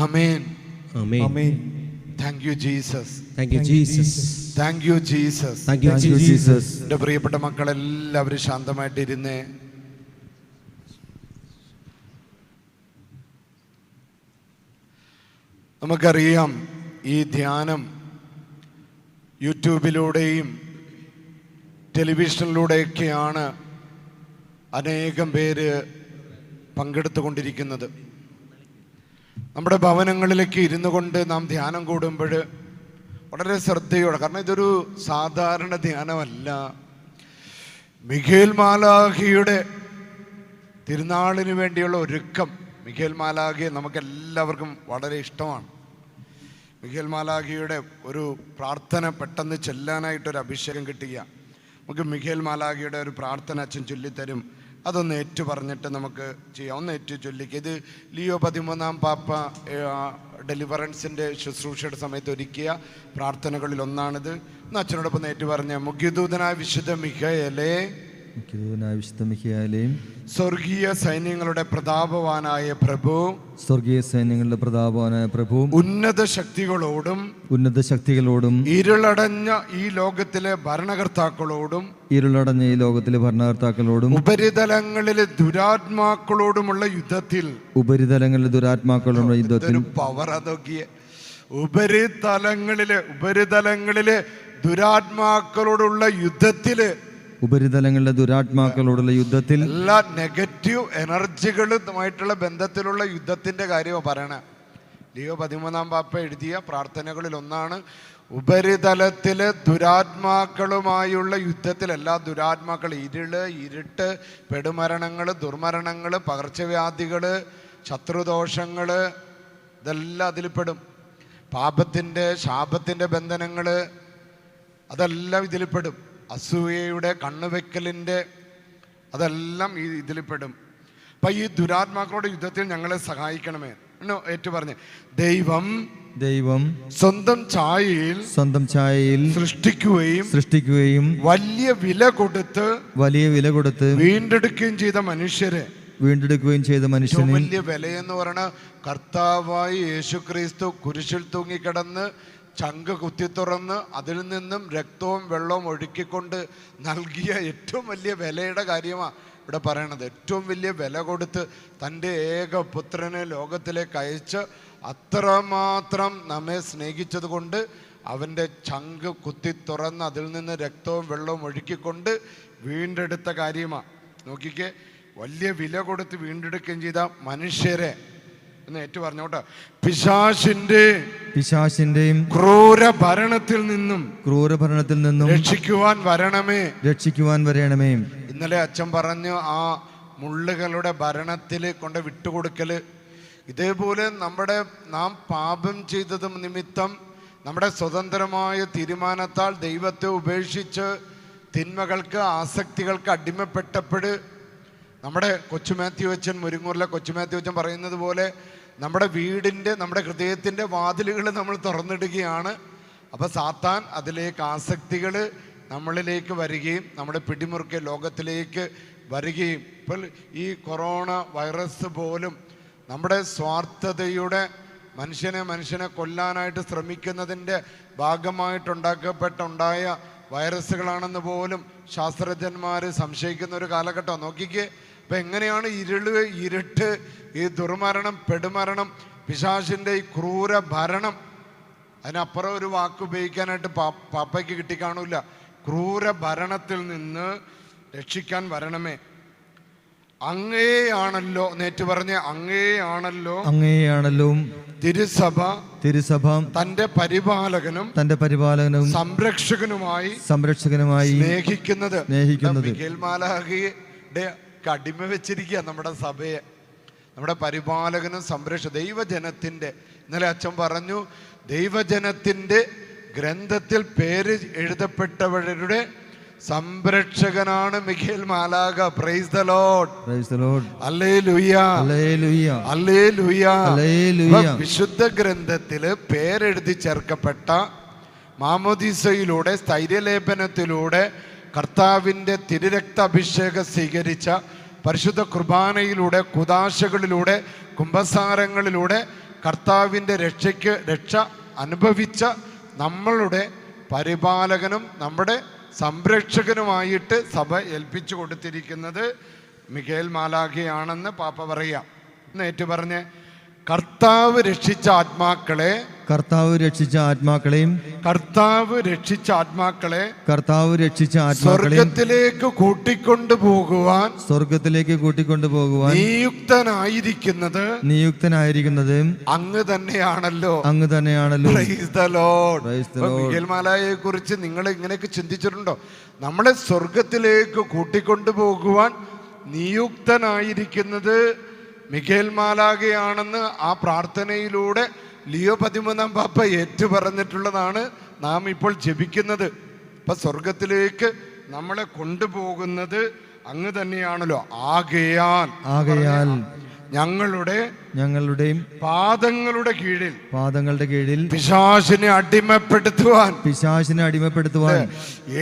Amen. Amen. Thank you Jesus. Thank you Jesus. Thank you Jesus. Thank you Jesus. എൻ്റെ പ്രിയപ്പെട്ട മക്കളെല്ലാവരും ശാന്തമായിട്ടിരുന്നേ. നമുക്കറിയാം, ഈ ധ്യാനം യൂട്യൂബിലൂടെയും ടെലിവിഷനിലൂടെയൊക്കെയാണ് അനേകം പേര് പങ്കെടുത്തുകൊണ്ടിരിക്കുന്നത്. നമ്മുടെ ഭവനങ്ങളിലേക്ക് ഇരുന്നു കൊണ്ട് നാം ധ്യാനം കൂടുമ്പോൾ വളരെ ശ്രദ്ധയോടെ, കാരണം ഇതൊരു സാധാരണ ധ്യാനമല്ല. മിഖേൽ മാലാഖയുടെ തിരുനാളിന് വേണ്ടിയുള്ള ഒരുക്കം. മിഖേൽ മാലാഖയെ നമുക്കെല്ലാവർക്കും വളരെ ഇഷ്ടമാണ്. മിഖേൽ മാലാഖയുടെ ഒരു പ്രാർത്ഥന പെട്ടെന്ന് ചെല്ലാനായിട്ടൊരു അഭിഷേകം കിട്ടുക. നമുക്ക് മിഖേൽ മാലാഖയുടെ ഒരു പ്രാർത്ഥന അച്ഛൻ ചൊല്ലിത്തരും. അതൊന്ന് ഏറ്റു പറഞ്ഞിട്ട് നമുക്ക് ചെയ്യാം. ഒന്ന് ഏറ്റു ചൊല്ലിക്കുക. ഇത് ലിയോ 13 പാപ്പ ഡെലിവറൻസിൻ്റെ ശുശ്രൂഷയുടെ സമയത്ത് ഒരുക്കിയ പ്രാർത്ഥനകളിൽ ഒന്നാണിത്. ഒന്ന് അച്ഛനോടൊപ്പം ഏറ്റു പറഞ്ഞ മുഖ്യദൂതനായ വിശുദ്ധ മിഖായേലേ, സ്വർഗീയ സൈന്യങ്ങളുടെ പ്രതാപവാനായ പ്രഭു, സ്വർഗീയ സൈന്യങ്ങളുടെ പ്രതാപവാനായ പ്രഭു, ഉന്നത ശക്തികളോടും ഇരുളടഞ്ഞ ഈ ലോകത്തിലെ ഭരണകർത്താക്കളോടും ഉപരിതലങ്ങളിലെ ദുരാത്മാക്കളോടുമുള്ള യുദ്ധത്തിൽ പവർ അതൊക്കെ ഉപരിതലങ്ങളിലെ ദുരാത്മാക്കളോടുള്ള യുദ്ധത്തിൽ എല്ലാ നെഗറ്റീവ് എനർജികളുമായിട്ടുള്ള ബന്ധത്തിലുള്ള യുദ്ധത്തിന്റെ കാര്യമാണ് പറയണേ. ലിയോ 13 പാപ്പ എഴുതിയ പ്രാർത്ഥനകളിൽ ഒന്നാണ് ഉപരിതലത്തിലെ ദുരാത്മാക്കളുമായുള്ള യുദ്ധത്തിൽ. എല്ലാ ദുരാത്മാക്കൾ, ഇരുട്ട്, പെടുമരണങ്ങൾ, ദുർമരണങ്ങൾ, പകർച്ചവ്യാധികൾ, ശത്രുദോഷങ്ങൾ, ഇതെല്ലാം അതിൽപ്പെടും. പാപത്തിൻ്റെ ശാപത്തിൻ്റെ ബന്ധനങ്ങൾ, അതെല്ലാം ഇതിൽപ്പെടും. അസൂയയുടെ, കണ്ണുവെക്കലിൻ്റെ, അതെല്ലാം ഇതിൽപ്പെടും. അപ്പം ഈ ദുരാത്മാക്കളുടെ യുദ്ധത്തിൽ ഞങ്ങളെ സഹായിക്കണമേ എന്ന് ഏറ്റു പറഞ്ഞ്, ദൈവം സ്വന്തം ഛായയിൽ സൃഷ്ടിക്കുകയും വലിയ വില കൊടുത്ത് വീണ്ടെടുക്കുകയും ചെയ്ത മനുഷ്യനെ വലിയ വിലയെന്ന് പറയണ കർത്താവായ യേശുക്രിസ്തു കുരിശിൽ തൂങ്ങിക്കിടന്ന് ചങ്ക് കുത്തി തുറന്ന് അതിൽ നിന്നും രക്തവും വെള്ളവും ഒഴുക്കിക്കൊണ്ട് നൽകിയ ഏറ്റവും വലിയ വിലയുടെ കാര്യമാണ് ഇവിടെ പറയണത്. ഏറ്റവും വലിയ വില കൊടുത്ത് തൻ്റെ ഏകപുത്രനെ ലോകത്തിലേക്ക് അയച്ച് അത്രമാത്രം നമ്മെ സ്നേഹിച്ചത് കൊണ്ട് അവൻ്റെ ചങ്ക് കുത്തി തുറന്ന് അതിൽ നിന്ന് രക്തവും വെള്ളവും ഒഴുക്കിക്കൊണ്ട് വീണ്ടെടുത്ത കാര്യമാണ്. നോക്കിക്കേ, വലിയ വില കൊടുത്ത് വീണ്ടെടുക്കുകയും ചെയ്ത മനുഷ്യരെ എന്ന് ഏറ്റു പറഞ്ഞോട്ടെ. പിശാചിന്റെയും ക്രൂര ഭരണത്തിൽ നിന്നും രക്ഷിക്കുവാൻ വരണമേ. ഇന്നലെ അച്ഛൻ പറഞ്ഞു, ആ മുള്ളുകളുടെ ഭരണത്തിൽ കൊണ്ട് വിട്ടുകൊടുക്കല്. ഇതേപോലെ നാം പാപം ചെയ്തതും നിമിത്തം നമ്മുടെ സ്വതന്ത്രമായ തീരുമാനത്താൽ ദൈവത്തെ ഉപേക്ഷിച്ച് തിന്മകൾക്ക്, ആസക്തികൾക്ക് അടിമപ്പെട്ടപ്പോൾ നമ്മുടെ കൊച്ചുമാത്യു അച്ഛൻ, മുരിങ്ങൂരിലെ കൊച്ചുമാത്യു അച്ഛൻ പറയുന്നത് പോലെ നമ്മുടെ വീടിൻ്റെ, നമ്മുടെ ഹൃദയത്തിൻ്റെ വാതിലുകൾ നമ്മൾ തുറന്നിടുകയാണ്. അപ്പോൾ സാത്താൻ അതിലേക്ക് ആസക്തികൾ നമ്മളിലേക്ക് വരികയും നമ്മുടെ പിടിമുറുക്കിയ ലോകത്തിലേക്ക് വരികയും, ഇപ്പോൾ ഈ കൊറോണ വൈറസ് പോലും നമ്മുടെ സ്വാർത്ഥതയുടെ മനുഷ്യനെ കൊല്ലാനായിട്ട് ശ്രമിക്കുന്നതിൻ്റെ ഭാഗമായിട്ടുണ്ടായ വൈറസുകളാണെന്ന് പോലും ശാസ്ത്രജ്ഞന്മാർ സംശയിക്കുന്ന ഒരു കാലഘട്ടം. നോക്കിക്കേ, അപ്പം എങ്ങനെയാണ് ഇരുട്ട്, ഈ ദുർമരണം, പെടുമരണം, പിശാചിൻ്റെ ഈ ക്രൂര ഭരണം, അതിനപ്പുറം ഒരു വാക്ക് ഉപയോഗിക്കാനായിട്ട് പാപ്പയ്ക്ക് കിട്ടിക്കാണൂല. ക്രൂര ഭരണത്തിൽ നിന്ന് രക്ഷിക്കാൻ വരണമേ. അങ്ങേയാണല്ലോ നേറ്റ് പറഞ്ഞ്, അങ്ങേയാണല്ലോ തിരുസഭ തന്റെ പരിപാലകനും സംരക്ഷകനുമായി സ്നേഹിക്കുന്നത്. മിഖേൽ മാലാഖയുടെ അടിമ വെച്ചിരിക്കുക നമ്മുടെ സഭയെ, നമ്മുടെ പരിപാലകനും ദൈവജനത്തിൻ്റെ. ഇന്നലെ അച്ഛൻ പറഞ്ഞു, ദൈവജനത്തിൻ്റെ ഗ്രന്ഥത്തിൽ പേര് എഴുതപ്പെട്ടവരുടെ സംരക്ഷകനാണ് മിഖേൽ മാലാഖ. Praise the Lord. ഹല്ലേലൂയ. വിശുദ്ധ ഗ്രന്ഥത്തില് പേരെഴുതി ചേർക്കപ്പെട്ട, മാമോദീസയിലൂടെ, സ്ഥൈര്യലേപനത്തിലൂടെ കർത്താവിൻ്റെ തിരുരക്ത അഭിഷേകം സ്വീകരിച്ച, പരിശുദ്ധ കുർബാനയിലൂടെ, കുദാശകളിലൂടെ, കുംഭസാരങ്ങളിലൂടെ കർത്താവിൻ്റെ രക്ഷ അനുഭവിച്ച നമ്മളുടെ പരിപാലകനും നമ്മുടെ സംരക്ഷകനുമായിട്ട് സഭ ഏൽപ്പിച്ചു കൊടുത്തിരിക്കുന്നത് മിഖായേൽ മാലാഖയാണെന്ന് പാപ്പ പറയാം. എന്നേറ്റു പറഞ്ഞ് കർത്താവ് രക്ഷിച്ച ആത്മാക്കളെ സ്വർഗത്തിലേക്ക് കൂട്ടിക്കൊണ്ടുപോകുവാൻ നിയുക്തനായിരിക്കുന്നത് അങ്ങ് തന്നെയാണല്ലോ. Praise the Lord. മിഖായേൽ മാലാഖയെ കുറിച്ച് നിങ്ങൾ ഇങ്ങനെയൊക്കെ ചിന്തിച്ചിട്ടുണ്ടോ? നമ്മളെ സ്വർഗത്തിലേക്ക് കൂട്ടിക്കൊണ്ടുപോകുവാൻ നിയുക്തനായിരിക്കുന്നത് മിഖായേൽ മാലാഖയാണെന്ന് ആ പ്രാർത്ഥനയിലൂടെ ലിയോ 13 പാപ്പ ഏറ്റു പറഞ്ഞിട്ടുള്ളതാണ് നാം ഇപ്പോൾ ജപിക്കുന്നത്. ഇപ്പം സ്വർഗത്തിലേക്ക് നമ്മളെ കൊണ്ടുപോകുന്നത് അങ്ങ് തന്നെയാണല്ലോ. ആകയാൽ ഞങ്ങളുടെ പാദങ്ങളുടെ കീഴിൽ പിശാചിനെ അടിമപ്പെടുത്തുവാൻ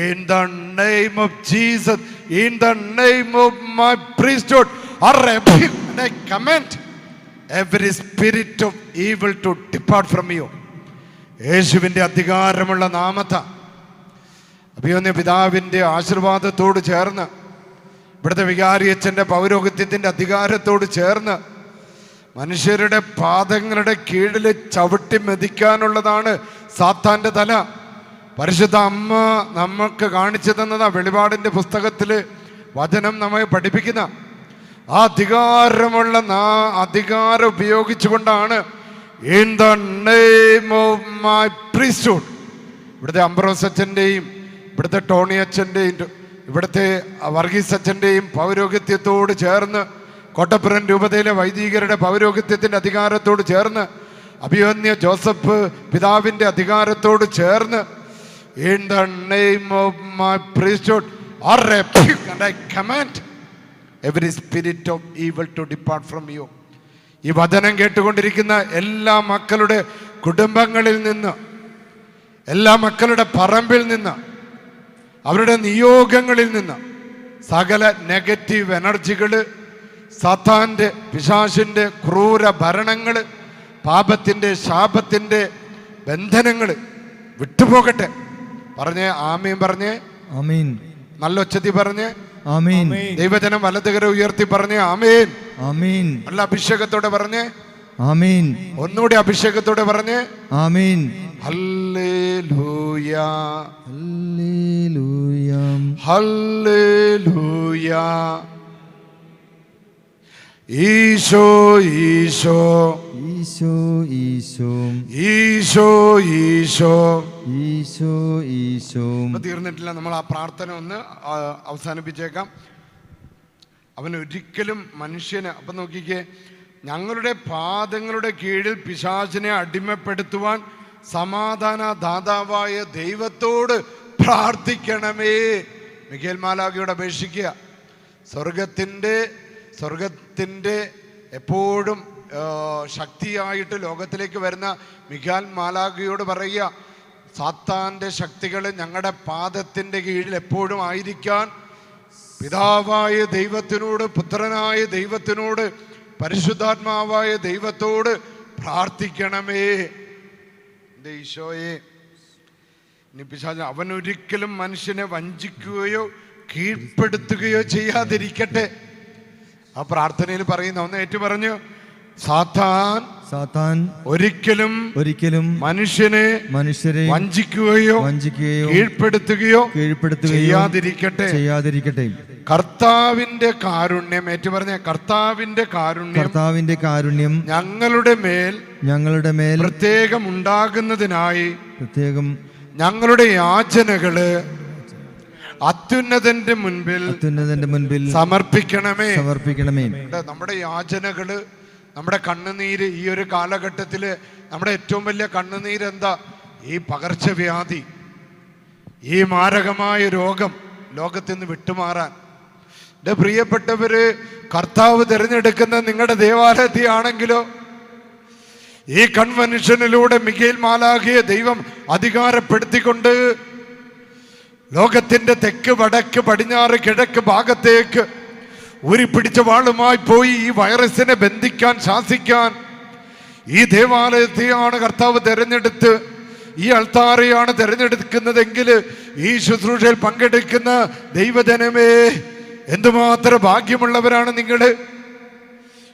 in the name of Jesus, in the name of my priesthood, I rebuke and I command every spirit of evil to depart from you. യേശുവിൻ്റെ അധികാരമുള്ള നാമത്ത അഭിമന്യ പിതാവിൻ്റെ ആശീർവാദത്തോട് ചേർന്ന്, ഇവിടുത്തെ വികാരിയച്ഛൻ്റെ പൗരോഹിത്യത്തിൻ്റെ അധികാരത്തോട് ചേർന്ന് മനുഷ്യരുടെ പാദങ്ങളുടെ കീഴിൽ ചവിട്ടി മെതിക്കാനുള്ളതാണ് സാത്താൻ്റെ തല. പരിശുദ്ധ അമ്മ നമുക്ക് കാണിച്ചു തന്നതാ. വെളിപാടിൻ്റെ പുസ്തകത്തിൽ വചനം നമ്മെ പഠിപ്പിക്കുന്ന ആ അധികാരമുള്ള അധികാരം ഉപയോഗിച്ചുകൊണ്ടാണ് in the name of my priesthood, ഇവിടുത്തെ അംബ്രോസ് അച്ഛൻ്റെയും ഇവിടുത്തെ ടോണി അച്ഛൻ്റെയും ഇവിടുത്തെ വർഗീസ് അച്ഛൻ്റെയും പൗരോഹിത്യത്തോട് ചേർന്ന്, കോട്ടപ്പുറം രൂപതയിലെ വൈദികരുടെ പൗരോഹിത്യത്തിൻ്റെ അധികാരത്തോട് ചേർന്ന്, അഭിമന്യ ജോസഫ് പിതാവിൻ്റെ അധികാരത്തോട് ചേർന്ന് in the name of my priesthood I rebuke and I command every spirit of evil to depart from you. ഈ വചനം കേട്ടുകൊണ്ടിരിക്കുന്ന എല്ലാ മക്കളുടെ കുടുംബങ്ങളിൽ നിന്ന്, എല്ലാ മക്കളുടെ പറമ്പിൽ നിന്ന്, അവരുടെ നിയോഗങ്ങളിൽ നിന്ന് സകല നെഗറ്റീവ് എനർജികൾ, സാത്താൻ്റെ പിശാചിൻ്റെ ക്രൂര ഭരണങ്ങൾ, പാപത്തിൻ്റെ ശാപത്തിൻ്റെ ബന്ധനങ്ങൾ വിട്ടുപോകട്ടെ. പറഞ്ഞേ ആമീൻ. പറഞ്ഞേ ആമീൻ. നല്ല ഉച്ചത്തിൽ പറഞ്ഞേ ആമീൻ. ദൈവജനം വലതുകര ഉയർത്തി പറഞ്ഞേ ആമീൻ. ആമീൻ. നല്ല അഭിഷേകത്തോടെ പറഞ്ഞേ ആമീൻ. ഒന്നുകൂടി അഭിഷേകത്തോടെ പറഞ്ഞേ ആമീൻ. ഹല്ലേലൂയ, ഹല്ലേലൂയ, ഹല്ലേലൂയ. ഈശോ ഈശോ ഈശോ ഈശോ ഈശോ ഈശോ ഈശോ ഈശോ. തീർന്നിട്ടില്ല. നമ്മൾ ആ പ്രാർത്ഥന ഒന്ന് അവസാനിപ്പിച്ചേക്കാം. അവൻ ഒരിക്കലും മനുഷ്യന്, അപ്പം നോക്കിക്കേ, ഞങ്ങളുടെ പാദങ്ങളുടെ കീഴിൽ പിശാചിനെ അടിമപ്പെടുത്തുവാൻ സമാധാന ദാതാവായ ദൈവത്തോട് പ്രാർത്ഥിക്കണമേ. മിഖായേൽ മാലാഖയോട് അപേക്ഷിക്കുക. സ്വർഗത്തിൻ്റെ എപ്പോഴും ശക്തിയായിട്ട് ലോകത്തിലേക്ക് വരുന്ന മിഖായേൽ മാലാഖയോട് പറയുക, സാത്താൻ്റെ ശക്തികൾ ഞങ്ങളുടെ പാദത്തിൻ്റെ കീഴിൽ എപ്പോഴും ആയിരിക്കാൻ പിതാവായ ദൈവത്തിനോട്, പുത്രനായ ദൈവത്തിനോട്, പരിശുദ്ധാത്മാവായ ദൈവത്തോട് പ്രാർത്ഥിക്കണമേ. ഈശോയെ, ഇനി പിശാച് അവനൊരിക്കലും മനുഷ്യനെ വഞ്ചിക്കുകയോ കീഴ്പ്പെടുത്തുകയോ ചെയ്യാതിരിക്കട്ടെ. ആ പ്രാർത്ഥനയിൽ പറയുന്ന ഒന്ന് ഏറ്റു പറഞ്ഞു, സാത്താൻ ഒരിക്കലും മനുഷ്യരെ വഞ്ചിക്കുകയോ കീഴ്പ്പെടുത്തുകയോ ചെയ്യാതിരിക്കട്ടെ. കർത്താവിന്റെ കാരുണ്യം, ഏറ്റു പറഞ്ഞ കർത്താവിന്റെ കാരുണ്യം ഞങ്ങളുടെ മേൽ പ്രത്യേകം ഉണ്ടാകുന്നതിനായി ഞങ്ങളുടെ യാചനകള് അത്യുന്നതന്റെ മുൻപിൽ സമർപ്പിക്കണമേ. നമ്മുടെ യാചനകള്, നമ്മുടെ കണ്ണുനീര്, ഈ ഒരു കാലഘട്ടത്തില് നമ്മുടെ ഏറ്റവും വലിയ കണ്ണുനീര് എന്താ? ഈ പകർച്ചവ്യാധി, ഈ മാരകമായ രോഗം ലോകത്തിൽ നിന്ന് വിട്ടുമാറാൻ. എൻ്റെ പ്രിയപ്പെട്ടവര്, കർത്താവ് തിരഞ്ഞെടുക്കുന്ന നിങ്ങളുടെ ദേവാലയത്തെയാണെങ്കിലോ, ഈ കൺവെൻഷനിലൂടെ മിഖായേൽ മാലാഖയെ ദൈവം അധികാരപ്പെടുത്തിക്കൊണ്ട് ലോകത്തിന്റെ തെക്ക്, വടക്ക്, പടിഞ്ഞാറ്, കിഴക്ക് ഭാഗത്തേക്ക് ഉരിപ്പിടിച്ച വാളുമായി പോയി ഈ വൈറസിനെ ബന്ധിക്കാൻ, ശാസിക്കാൻ ഈ ദേവാലയത്തെയാണ് കർത്താവ് തെരഞ്ഞെടുത്ത്, ഈ അൾത്താരെയാണ് തെരഞ്ഞെടുക്കുന്നതെങ്കിൽ ഈ ശുശ്രൂഷയിൽ പങ്കെടുക്കുന്ന ദൈവജനമേ, എന്തുമാത്രം ഭാഗ്യമുള്ളവരാണ് നിങ്ങൾ,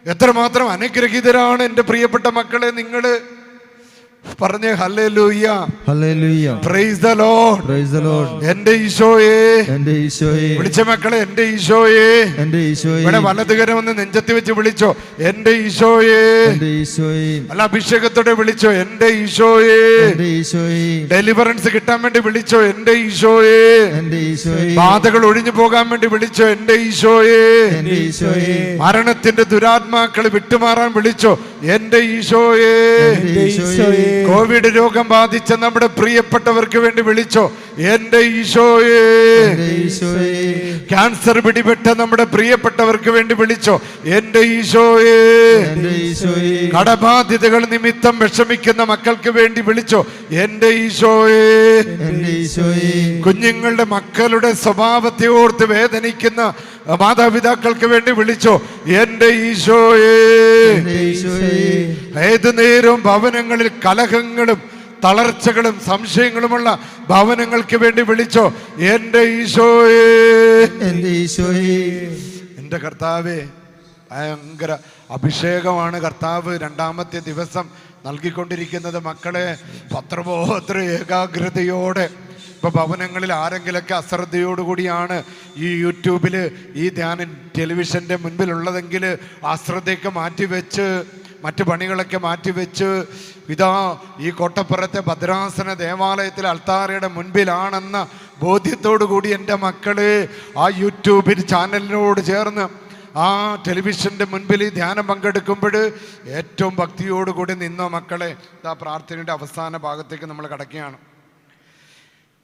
എത്രമാത്രം അനുഗ്രഹീതരാണ് എൻ്റെ പ്രിയപ്പെട്ട മക്കളെ നിങ്ങൾ. പറഞ്ഞേ hallelujah, hallelujah, price the Lord, praise the Lord. എൻ്റെ ഈശോയേ, എൻ്റെ ഈശോയേ, വിളിച്ച മക്കളെ എൻ്റെ ഈശോയേ, എൻ്റെ ഈശോയേ. ഇവിടെ വലതുകരം ഒന്ന് നെഞ്ചത്തി വെച്ച് വിളിച്ചോ, എൻ്റെ ഈശോയേ. എൻ്റെ ഈശോയേ, അല്ല അഭിഷേകത്തോടെ വിളിച്ചോ, എൻ്റെ ഈശോയേ. എൻ്റെ ഈശോയേ, ഡെലിവറൻസ് കിട്ടാൻ വേണ്ടി വിളിച്ചോ, എൻ്റെ ഈശോയേ. എൻ്റെ ഈശോയേ, ബാധകൾ ഒഴിഞ്ഞു പോകാൻ വേണ്ടി വിളിച്ചോ, എൻ്റെ ഈശോയേ. എൻ്റെ ഈശോയേ, മരണത്തിന്റെ ദുരാത്മാക്കൾ വിട്ടുമാറാൻ വിളിച്ചോ, എൻ്റെ ഈശോയേ. എൻ്റെ ഈശോയേ, കോവിഡ് രോഗം ബാധിച്ച നമ്മുടെ പ്രിയപ്പെട്ടവർക്ക് വേണ്ടി വിളിച്ചോ, എൻ്റെ ഈശോയേ. എൻ്റെ ഈശോയേ, ക്യാൻസർ പിടിപെട്ട നമ്മുടെ പ്രിയപ്പെട്ടവർക്ക് വേണ്ടി വിളിച്ചോ, എൻ്റെ ഈശോയേ. എൻ്റെ ഈശോയേ, കടബാധ്യതകൾ നിമിത്തം വിഷമിക്കുന്ന മക്കൾക്ക് വേണ്ടി വിളിച്ചോ, എൻ്റെ ഈശോയേ. എൻ്റെ ഈശോയേ, കുഞ്ഞുങ്ങളുടെ മക്കളുടെ സ്വഭാവത്തെ ഓർത്ത് വേദനിക്കുന്ന മാതാപിതാക്കൾക്ക് വേണ്ടി വിളിച്ചോ, എൻ്റെ ഈശോയേ. എൻ്റെ ഈശോയേ, ഏതു നേരവും ഭവനങ്ങളിൽ കലഹങ്ങളും തളർച്ചകളും സംശയങ്ങളുമുള്ള ഭവനങ്ങൾക്ക് വേണ്ടി വിളിച്ചോ, എൻ്റെ ഈശോയേ. എൻ്റെ ഈശോയേ. എൻ്റെ കർത്താവേ, ഭയങ്കര അഭിഷേകമാണ് കർത്താവ് രണ്ടാമത്തെ ദിവസം നൽകിക്കൊണ്ടിരിക്കുന്നത്. മക്കളെ പത്രബോധ ഏകാഗ്രതയോടെ, ഇപ്പൊ ഭവനങ്ങളിൽ ആരെങ്കിലൊക്കെ അശ്രദ്ധയോടുകൂടിയാണ് ഈ യൂട്യൂബിൽ ഈ ധ്യാനം ടെലിവിഷന്റെ മുൻപിലുള്ളതെങ്കിൽ അശ്രദ്ധയൊക്കെ മാറ്റിവെച്ച് മറ്റു പണികളൊക്കെ മാറ്റിവെച്ച് ഇതാ ഈ കോട്ടപ്പുറത്തെ ഭദ്രാസന ദേവാലയത്തിൽ അൾത്താരയുടെ മുൻപിലാണെന്ന ബോധ്യത്തോടു കൂടി എൻ്റെ മക്കള് ആ യൂട്യൂബിൽ ചാനലിനോട് ചേർന്ന് ആ ടെലിവിഷൻ്റെ മുൻപിൽ ഈ ധ്യാനം പങ്കെടുക്കുമ്പോൾ ഏറ്റവും ഭക്തിയോടുകൂടി നിന്നോ മക്കളെ. ആ പ്രാർത്ഥനയുടെ അവസാന ഭാഗത്തേക്ക് നമ്മൾ കടക്കുകയാണ്.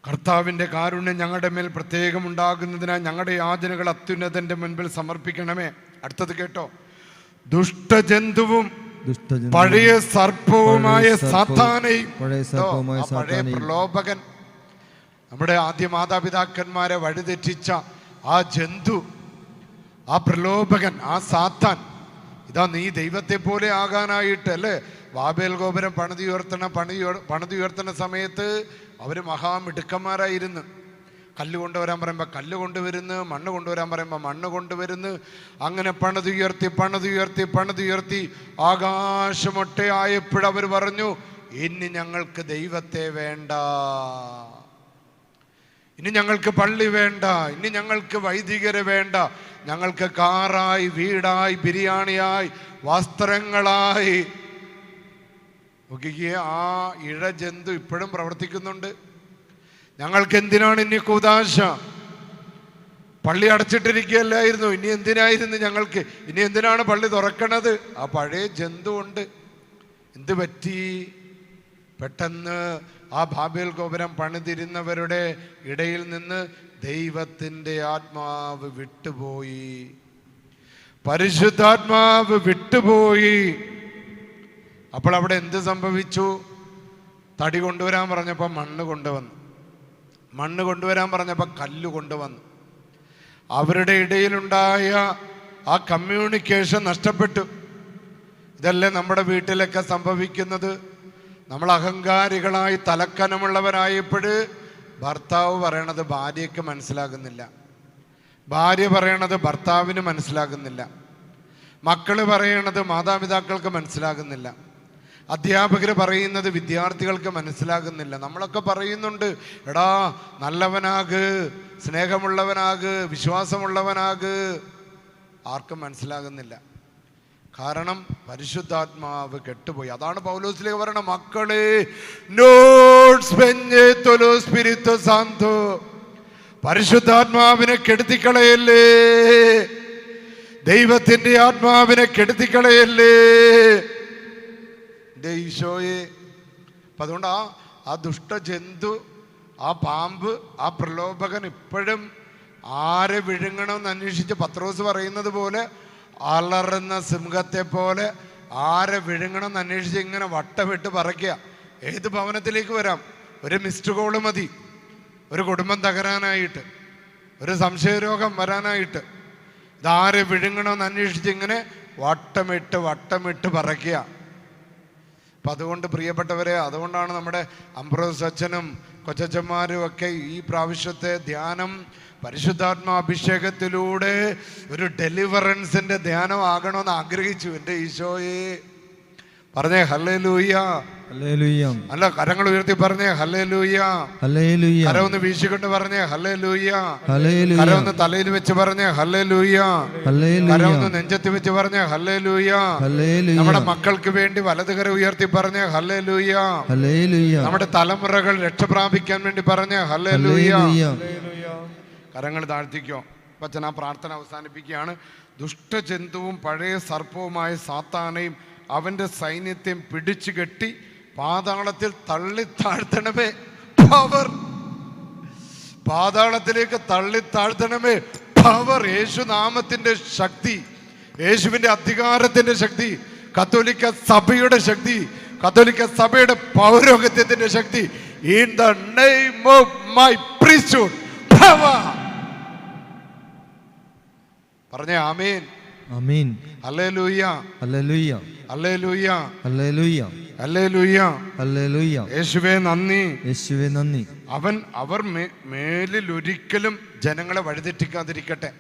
കർത്താവിൻ്റെ കാരുണ്യം ഞങ്ങളുടെ മേൽ പ്രത്യേകം ഉണ്ടാകുന്നതിനാൽ ഞങ്ങളുടെ യാചനകൾ അത്യുന്നതൻ്റെ മുൻപിൽ സമർപ്പിക്കണമേ. അടുത്തത് കേട്ടോ, ദുഷ്ടജന്തുവും പഴയ സർപ്പവുമായ സാത്താനെയും, പഴയ പ്രലോഭകൻ, നമ്മുടെ ആദ്യ മാതാപിതാക്കന്മാരെ വഴിതെറ്റിച്ച ആ ജന്തു, ആ പ്രലോഭകൻ, ആ സാത്താൻ, ഇതാ നീ ദൈവത്തെ പോലെ ആകാനായിട്ട് അല്ലേ ബാബേൽ ഗോപുരം പണിതുയർത്തുന്ന സമയത്ത് അവർ മഹാമിടുക്കന്മാരായിരുന്നു. കല്ല് കൊണ്ടുവരാൻ പറയുമ്പോൾ കല്ല് കൊണ്ടുവരുന്നു, മണ്ണ് കൊണ്ടുവരാൻ പറയുമ്പോൾ മണ്ണ് കൊണ്ടുവരുന്നു. അങ്ങനെ പണിതുയർത്തി ആകാശമൊട്ടെ ആയപ്പോഴവർ പറഞ്ഞു, ഇനി ഞങ്ങൾക്ക് ദൈവത്തെ വേണ്ട, ഇനി ഞങ്ങൾക്ക് പള്ളി വേണ്ട, ഇനി ഞങ്ങൾക്ക് വൈദികരെ വേണ്ട, ഞങ്ങൾക്ക് കാറായി, വീടായി, ബിരിയാണിയായി, വസ്ത്രങ്ങളായി. നോക്കിക്കേ, ആ ഇഴജന്തു ഇപ്പോഴും പ്രവർത്തിക്കുന്നുണ്ട്. ഞങ്ങൾക്ക് എന്തിനാണ് ഇനി കൂതാശ? പള്ളി അടച്ചിട്ടിരിക്കുകയല്ലായിരുന്നു, ഇനി എന്തിനായിരുന്നു ഞങ്ങൾക്ക്? ഇനി എന്തിനാണ് പള്ളി തുറക്കണത്? ആ പഴയ ജന്തു ഉണ്ട്. എന്ത് പറ്റി? പെട്ടെന്ന് ആ ബാബേൽ ഗോപുരം പണിതിരുന്നവരുടെ ഇടയിൽ നിന്ന് ദൈവത്തിൻ്റെ ആത്മാവ് വിട്ടുപോയി, പരിശുദ്ധാത്മാവ് വിട്ടുപോയി. അപ്പോൾ അവിടെ എന്ത് സംഭവിച്ചു? തടി കൊണ്ടുവരാൻ പറഞ്ഞപ്പോൾ മണ്ണ് കൊണ്ടുവന്നു, മണ്ണ് കൊണ്ടുവരാൻ പറഞ്ഞപ്പോൾ കല്ല് കൊണ്ടുവന്നു. അവരുടെ ഇടയിലുണ്ടായ ആ കമ്മ്യൂണിക്കേഷൻ നഷ്ടപ്പെട്ടു. ഇതല്ലേ നമ്മുടെ വീട്ടിലൊക്കെ സംഭവിക്കുന്നത്? നമ്മൾ അഹങ്കാരികളായി തലക്കനമുള്ളവരായപ്പോൾ ഭർത്താവ് പറയണത് ഭാര്യയ്ക്ക് മനസ്സിലാകുന്നില്ല, ഭാര്യ പറയണത് ഭർത്താവിന് മനസ്സിലാകുന്നില്ല, മക്കൾ പറയണത് മാതാപിതാക്കൾക്ക് മനസ്സിലാകുന്നില്ല, അധ്യാപകർ പറയുന്നത് വിദ്യാർത്ഥികൾക്ക് മനസ്സിലാകുന്നില്ല. നമ്മളൊക്കെ പറയുന്നുണ്ട്, എടാ നല്ലവനാക്, സ്നേഹമുള്ളവനാക്, വിശ്വാസമുള്ളവനാക്. ആർക്കും മനസ്സിലാകുന്നില്ല. കാരണം പരിശുദ്ധാത്മാവ് കെട്ടുപോയി. അതാണ് പൗലോസിലേക്ക് പറയണ, മക്കളെ പരിശുദ്ധാത്മാവിനെ കെടുത്തിക്കളയല്ലേ, ദൈവത്തിന്റെ ആത്മാവിനെ കെടുത്തിക്കളയല്ലേ ഈശോയെ. അപ്പം അതുകൊണ്ട് ആ ദുഷ്ടജന്തു, ആ പാമ്പ്, ആ പ്രലോഭകൻ ഇപ്പോഴും ആരെ വിഴുങ്ങണമെന്ന് അന്വേഷിച്ച് പത്രോസ് പറയുന്നത് പോലെ അലറുന്ന സിംഹത്തെ പോലെ ആരെ വിഴുങ്ങണമെന്ന് അന്വേഷിച്ച് ഇങ്ങനെ വട്ടമിട്ട് പറയ്ക്കുക. ഏത് ഭവനത്തിലേക്ക് വരാം? ഒരു മിസ്ഡ് കോള് മതി, ഒരു കുടുംബം തകരാനായിട്ട്, ഒരു സംശയരോഗം വരാനായിട്ട്. ഇതാരെ വിഴുങ്ങണമെന്ന് അന്വേഷിച്ച് ഇങ്ങനെ വട്ടമിട്ട് പറയ്ക്കുക. അപ്പം അതുകൊണ്ട് പ്രിയപ്പെട്ടവരെ, അതുകൊണ്ടാണ് നമ്മുടെ അംബ്രോസ് അച്ഛനും കൊച്ചച്ചന്മാരും ഒക്കെ ഈ പ്രാവശ്യത്തെ ധ്യാനം പരിശുദ്ധാത്മാ അഭിഷേകത്തിലൂടെ ഒരു ഡെലിവറൻസിൻ്റെ ധ്യാനം ആകണമെന്ന് ആഗ്രഹിച്ചു. എൻ്റെ ഈശോയെ പറഞ്ഞേ ഹല്ലേലൂയ. ഹല്ലേലൂയ. അല്ല, കരങ്ങൾ ഉയർത്തി പറഞ്ഞേ ഹല്ലേലൂയ. ഹല്ലേലൂയ. കരമൊന്ന് വീശിക്കൊണ്ട് പറഞ്ഞേ ഹല്ലേലൂയ. ഹല്ലേലൂയ. കരമൊന്ന് തലയിൽ വെച്ച് പറഞ്ഞേ ഹല്ലേലൂയ. ഹല്ലേലൂയ. കരമൊന്ന് നെഞ്ചത്ത് വെച്ച് പറഞ്ഞേ ഹല്ലേലൂയ. ഹല്ലേലൂയ. നമ്മുടെ മക്കൾക്ക് വേണ്ടി വലതുകര ഉയർത്തി പറഞ്ഞേ ഹല്ലേലൂയ. ഹല്ലേലൂയ. നമ്മുടെ തലമുറകൾ രക്ഷ പ്രാപിക്കാൻ വേണ്ടി പറഞ്ഞേ ഹല്ലേലൂയ. കരങ്ങൾ താഴ്ത്തിക്കോ. അച്ഛൻ ആ പ്രാർത്ഥന അവസാനിപ്പിക്കുകയാണ്. ദുഷ്ടജന്തുവും പഴയ സർപ്പവുമായ സാത്താനെയും അവന്റെ സൈന്യത്തെയും പിടിച്ചു കെട്ടി പാതാളത്തിൽ തള്ളി താഴ്ത്തണമേ. പവർ, പാതാളത്തിലേക്ക് തള്ളി താഴ്ത്തണമേ. പവർ, യേശുനാമത്തിന്റെ ശക്തി, യേശുവിന്റെ അധികാരത്തിന്റെ ശക്തി, കത്തോലിക്ക സഭയുടെ ശക്തി, കത്തോലിക്ക സഭയുടെ പൗരോഹിത്യത്തിന്റെ ശക്തി. In the name of my priesthood power. പറഞ്ഞേ ആമേൻ. ആമേൻ. ഹല്ലേലൂയ. ഹല്ലേലൂയ. ഹല്ലേലൂയ. ഹല്ലേലൂയ. ഹല്ലേലൂയ. ഹല്ലേലൂയ. യേശുവേ നന്ദി. യേശുവേ നന്ദി. അവർ മേലിൽ ഒരിക്കലും ജനങ്ങളെ വഴിതെറ്റിക്കാതിരിക്കട്ടെ.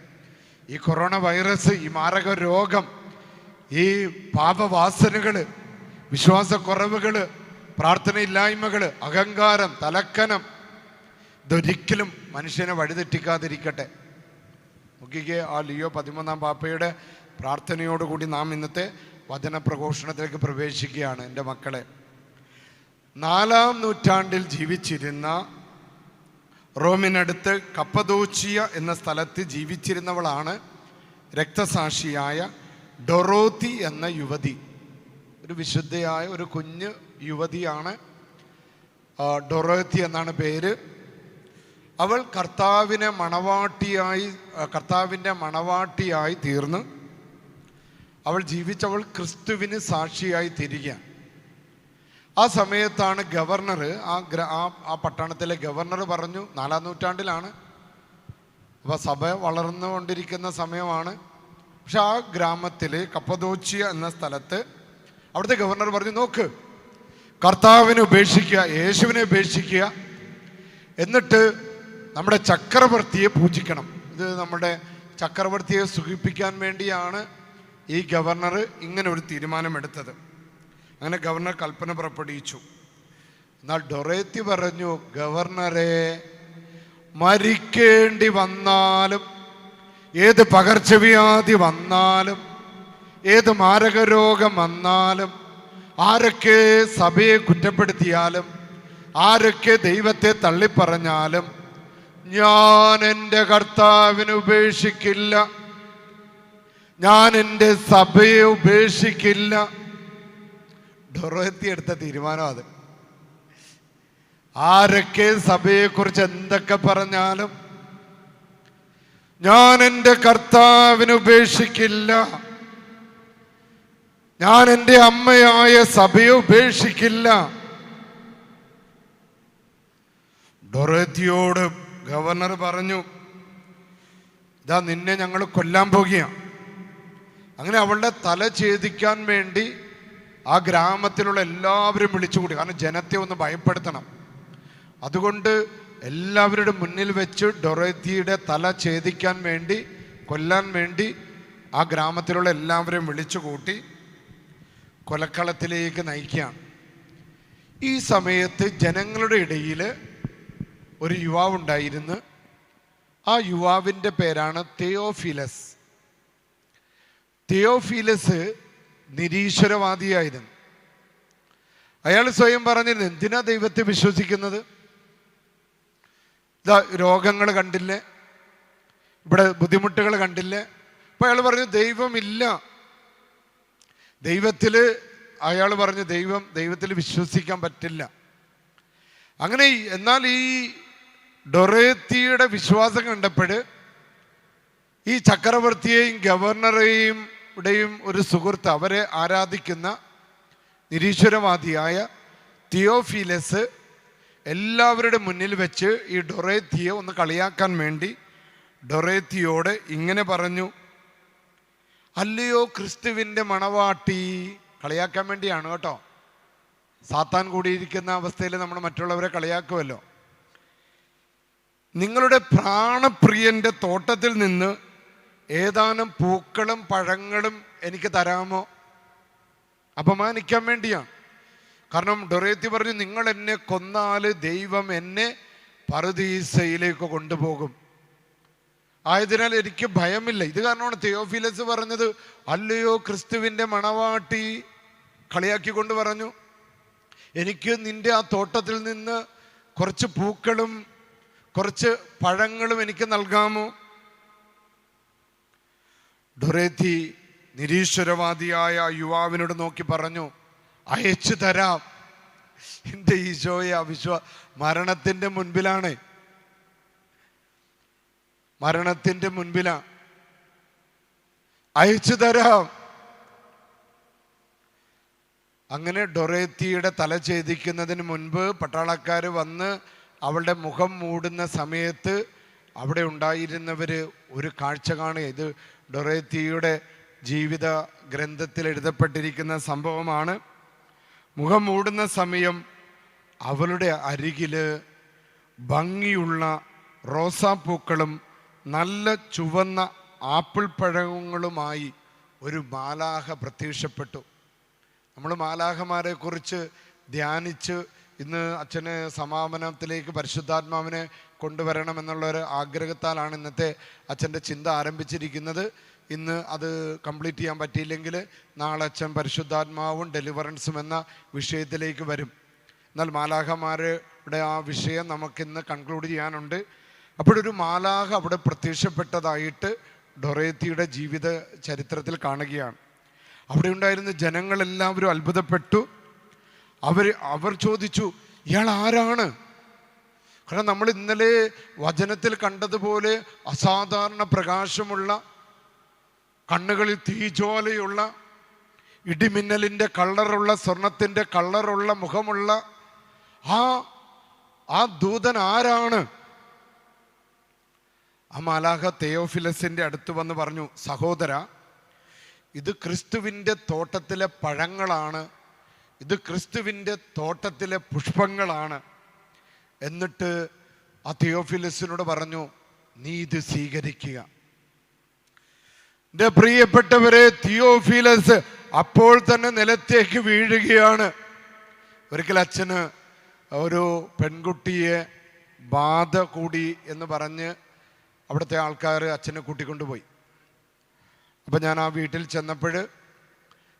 ഈ കൊറോണ വൈറസ്, ഈ മാരക രോഗം, ഈ പാപവാസനകള്, വിശ്വാസക്കുറവുകള്, പ്രാർത്ഥനയില്ലായ്മകള്, അഹങ്കാരം, തലക്കനം, ഇതൊരിക്കലും മനുഷ്യനെ വഴിതെറ്റിക്കാതിരിക്കട്ടെ. നോക്കിക്കേ, ആ ലിയോ 13 പാപ്പയുടെ പ്രാർത്ഥനയോടുകൂടി നാം ഇന്നത്തെ വചനപ്രഘോഷണത്തിലേക്ക് പ്രവേശിക്കുകയാണ്. എൻ്റെ മക്കളെ, 4-ാം നൂറ്റാണ്ടിൽ ജീവിച്ചിരുന്ന, റോമിനടുത്ത് കപ്പദോച്ചിയ എന്ന സ്ഥലത്ത് ജീവിച്ചിരുന്നവളാണ് രക്തസാക്ഷിയായ ഡൊറോത്തി എന്ന യുവതി. ഒരു വിശുദ്ധയായ ഒരു കുഞ്ഞ് യുവതിയാണ്. ഡൊറോത്തി എന്നാണ് പേര്. അവൾ കർത്താവിൻ്റെ മണവാട്ടിയായി തീർന്ന് അവൾ ജീവിച്ചവൾ ക്രിസ്തുവിന് സാക്ഷിയായി തിരികെ. ആ സമയത്താണ് ഗവർണർ, ആ പട്ടണത്തിലെ ഗവർണർ പറഞ്ഞു, 4-ാം നൂറ്റാണ്ടിലാണ്, അപ്പോൾ സഭ വളർന്നുകൊണ്ടിരിക്കുന്ന സമയമാണ്. പക്ഷെ ആ ഗ്രാമത്തിൽ കപ്പദോച്ചിയ എന്ന സ്ഥലത്ത് അവിടുത്തെ ഗവർണർ പറഞ്ഞു, നോക്ക്, കർത്താവിനെ ഉപേക്ഷിക്കുക, യേശുവിനെ ഉപേക്ഷിക്കുക, എന്നിട്ട് നമ്മുടെ ചക്രവർത്തിയെ പൂജിക്കണം. ഇത് നമ്മുടെ ചക്രവർത്തിയെ സുഖിപ്പിക്കാൻ വേണ്ടിയാണ് ഈ ഗവർണർ ഇങ്ങനെ ഒരു തീരുമാനമെടുത്തത്. അങ്ങനെ ഗവർണർ കൽപ്പന പുറപ്പെടുവിച്ചു. എന്നാൽ ഡൊറേത്തി പറഞ്ഞു, ഗവർണറെ, മരിക്കേണ്ടി വന്നാലും, ഏത് പകർച്ചവ്യാധി വന്നാലും, ഏത് മാരകരോഗം വന്നാലും, ആരൊക്കെ സഭയെ കുറ്റപ്പെടുത്തിയാലും, ആരൊക്കെ ദൈവത്തെ തള്ളിപ്പറഞ്ഞാലും, ഞാൻ എൻ്റെ കർത്താവിനെ ഉപേക്ഷിക്കില്ല, ഞാൻ എൻ്റെ സഭയെ ഉപേക്ഷിക്കില്ല. ഡൊറോത്തി എടുത്ത തീരുമാനം അത്. ആരൊക്കെ സഭയെക്കുറിച്ച് എന്തൊക്കെ പറഞ്ഞാലും ഞാൻ എൻ്റെ കർത്താവിനെ ഉപേക്ഷിക്കില്ല, ഞാൻ എൻ്റെ അമ്മയായ സഭയെ ഉപേക്ഷിക്കില്ല. ഡൊറോത്തിയോട് ഗവർണർ പറഞ്ഞു, ഇതാ നിന്നെ ഞങ്ങൾ കൊല്ലാൻ പോകുകയാണ്. അങ്ങനെ അവളുടെ തല ഛേദിക്കാൻ വേണ്ടി ആ ഗ്രാമത്തിലുള്ള എല്ലാവരും വിളിച്ചുകൂടി. കാരണം ജനത്തെ ഒന്ന് ഭയപ്പെടുത്തണം. അതുകൊണ്ട് എല്ലാവരുടെ മുന്നിൽ വെച്ച് ഡൊറോത്തിയുടെ തല ഛേദിക്കാൻ വേണ്ടി, കൊല്ലാൻ വേണ്ടി ആ ഗ്രാമത്തിലുള്ള എല്ലാവരെയും വിളിച്ചു കൂട്ടി കൊലക്കളത്തിലേക്ക് നയിക്കുകയാണ്. ഈ സമയത്ത് ജനങ്ങളുടെ ഇടയിൽ ഒരു യുവാവുണ്ടായിരുന്നു. ആ യുവാവിൻ്റെ പേരാണ് തെയോഫിലസ്. തെയോഫിലസ് നിരീശ്വരവാദിയായിരുന്നു. അയാൾ സ്വയം പറഞ്ഞിരുന്നു, എന്തിനാ ദൈവത്തെ വിശ്വസിക്കുന്നത്? രോഗങ്ങൾ കണ്ടില്ലേ, ഇവിടെ ബുദ്ധിമുട്ടുകൾ കണ്ടില്ലേ? അപ്പൊ അയാൾ പറഞ്ഞു, ദൈവമില്ല. അയാൾ പറഞ്ഞു, ദൈവത്തിൽ വിശ്വസിക്കാൻ പറ്റില്ല. അങ്ങനെ എന്നാൽ ഈ ഡൊറോത്തിയുടെ വിശ്വാസം കണ്ടപ്പോൾ ഈ ചക്രവർത്തിയെയും ഗവർണറെയും ഒരു സുഹൃത്ത്, അവരെ ആരാധിക്കുന്ന നിരീശ്വരവാദിയായ തിയോഫിലസ് എല്ലാവരുടെ മുന്നിൽ വെച്ച് ഈ ഡൊറോത്തിയെ ഒന്ന് കളിയാക്കാൻ വേണ്ടി ഡൊറോത്തിയോട് ഇങ്ങനെ പറഞ്ഞു, അല്ലയോ ക്രിസ്തുവിൻ്റെ മണവാട്ടി. കളിയാക്കാൻ വേണ്ടിയാണ് കേട്ടോ. സാത്താൻ കൂടിയിരിക്കുന്ന അവസ്ഥയിൽ നമ്മൾ മറ്റുള്ളവരെ കളിയാക്കുമല്ലോ. നിങ്ങളുടെ പ്രാണപ്രിയന്റെ തോട്ടത്തിൽ നിന്ന് ഏതാനും പൂക്കളും പഴങ്ങളും എനിക്ക് തരാമോ? അപമാനിക്കാൻ വേണ്ടിയാണ്. കാരണം ഡൊറേത്തി പറഞ്ഞു, നിങ്ങൾ എന്നെ കൊന്നാൽ ദൈവം എന്നെ പറുദീസയിലേക്ക് കൊണ്ടുപോകും. ആയതിനാൽ എനിക്ക് ഭയമില്ല. ഇത് കാരണമാണ് തിയോഫിലസ് പറഞ്ഞത്, അല്ലയോ ക്രിസ്തുവിൻ്റെ മണവാട്ടി, കളിയാക്കിക്കൊണ്ട് പറഞ്ഞു, എനിക്ക് നിന്റെ ആ തോട്ടത്തിൽ നിന്ന് കുറച്ച് പൂക്കളും കുറച്ച് പഴങ്ങളും എനിക്ക് നൽകാമോ? ഡൊറേത്തി നിരീശ്വരവാദിയായ യുവാവിനോട് നോക്കി പറഞ്ഞു, അയച്ചു തരാം. എൻ്റെ ഈശോയെ, മരണത്തിൻ്റെ മുൻപിലാണ്, മരണത്തിൻ്റെ മുൻപിലാ, അയച്ചു തരാം. അങ്ങനെ ഡൊറേത്തിയുടെ തല ഛേദിക്കുന്നതിന് മുൻപ് പട്ടാളക്കാർ വന്ന് അവളുടെ മുഖം മൂടുന്ന സമയത്ത് അവിടെ ഉണ്ടായിരുന്നവര് ഒരു കാഴ്ച കാണുക. ഇത് ഡൊറേത്തിയുടെ ജീവിത ഗ്രന്ഥത്തിൽ എഴുതപ്പെട്ടിരിക്കുന്ന സംഭവമാണ്. മുഖം മൂടുന്ന സമയം അവളുടെ അരികില് ഭംഗിയുള്ള റോസാപ്പൂക്കളും നല്ല ചുവന്ന ആപ്പിൾ പഴങ്ങളുമായി ഒരു മാലാഖ പ്രത്യക്ഷപ്പെട്ടു. നമ്മൾ മാലാഖമാരെ കുറിച്ച് ധ്യാനിച്ച് ഇന്ന് അച്ഛന് സമാപനത്തിലേക്ക് പരിശുദ്ധാത്മാവിനെ കൊണ്ടുവരണമെന്നുള്ളൊരു ആഗ്രഹത്താലാണ് ഇന്നത്തെ അച്ഛൻ്റെ ചിന്ത ആരംഭിച്ചിരിക്കുന്നത്. ഇന്ന് അത് കംപ്ലീറ്റ് ചെയ്യാൻ പറ്റിയില്ലെങ്കിൽ നാളെ അച്ഛൻ പരിശുദ്ധാത്മാവും ഡെലിവറൻസും എന്ന വിഷയത്തിലേക്ക് വരും. എന്നാൽ മാലാഖമാരുടെ ആ വിഷയം നമുക്കിന്ന് കൺക്ലൂഡ് ചെയ്യാനുണ്ട്. അപ്പോഴൊരു മാലാഖ അവിടെ പ്രത്യക്ഷപ്പെട്ടതായിട്ട് ഡൊറേത്തിയുടെ ജീവിത ചരിത്രത്തിൽ കാണുകയാണ്. അവിടെ ഉണ്ടായിരുന്ന ജനങ്ങളെല്ലാവരും അത്ഭുതപ്പെട്ടു. അവർ ചോദിച്ചു, ഇയാൾ ആരാണ്? കാരണം നമ്മൾ ഇന്നലെ വചനത്തിൽ കണ്ടതുപോലെ അസാധാരണ പ്രകാശമുള്ള, കണ്ണുകളിൽ തീജ്വാലയുള്ള, ഇടിമിന്നലിൻ്റെ കളറുള്ള, സ്വർണത്തിൻ്റെ കളറുള്ള മുഖമുള്ള ആ ദൂതൻ ആരാണ്? ആ മാലാഖ തെയോഫിലസിൻ്റെ അടുത്ത് വന്ന് പറഞ്ഞു, സഹോദര, ഇത് ക്രിസ്തുവിൻ്റെ തോട്ടത്തിലെ പഴങ്ങളാണ്, ഇത് ക്രിസ്തുവിൻ്റെ തോട്ടത്തിലെ പുഷ്പങ്ങളാണ്. എന്നിട്ട് ആ തിയോഫിലസിനോട് പറഞ്ഞു, നീ ഇത് സ്വീകരിക്കുക. എൻ്റെ പ്രിയപ്പെട്ടവരെ, തിയോഫിലസ് അപ്പോൾ തന്നെ നിലത്തേക്ക് വീഴുകയാണ്. ഒരിക്കൽ അച്ഛന് ഒരു പെൺകുട്ടിയെ ബാധ കൂടി എന്ന് പറഞ്ഞ് അവിടുത്തെ ആൾക്കാർ അച്ഛനെ കൂട്ടിക്കൊണ്ടുപോയി. അപ്പം ഞാൻ ആ വീട്ടിൽ ചെന്നപ്പോൾ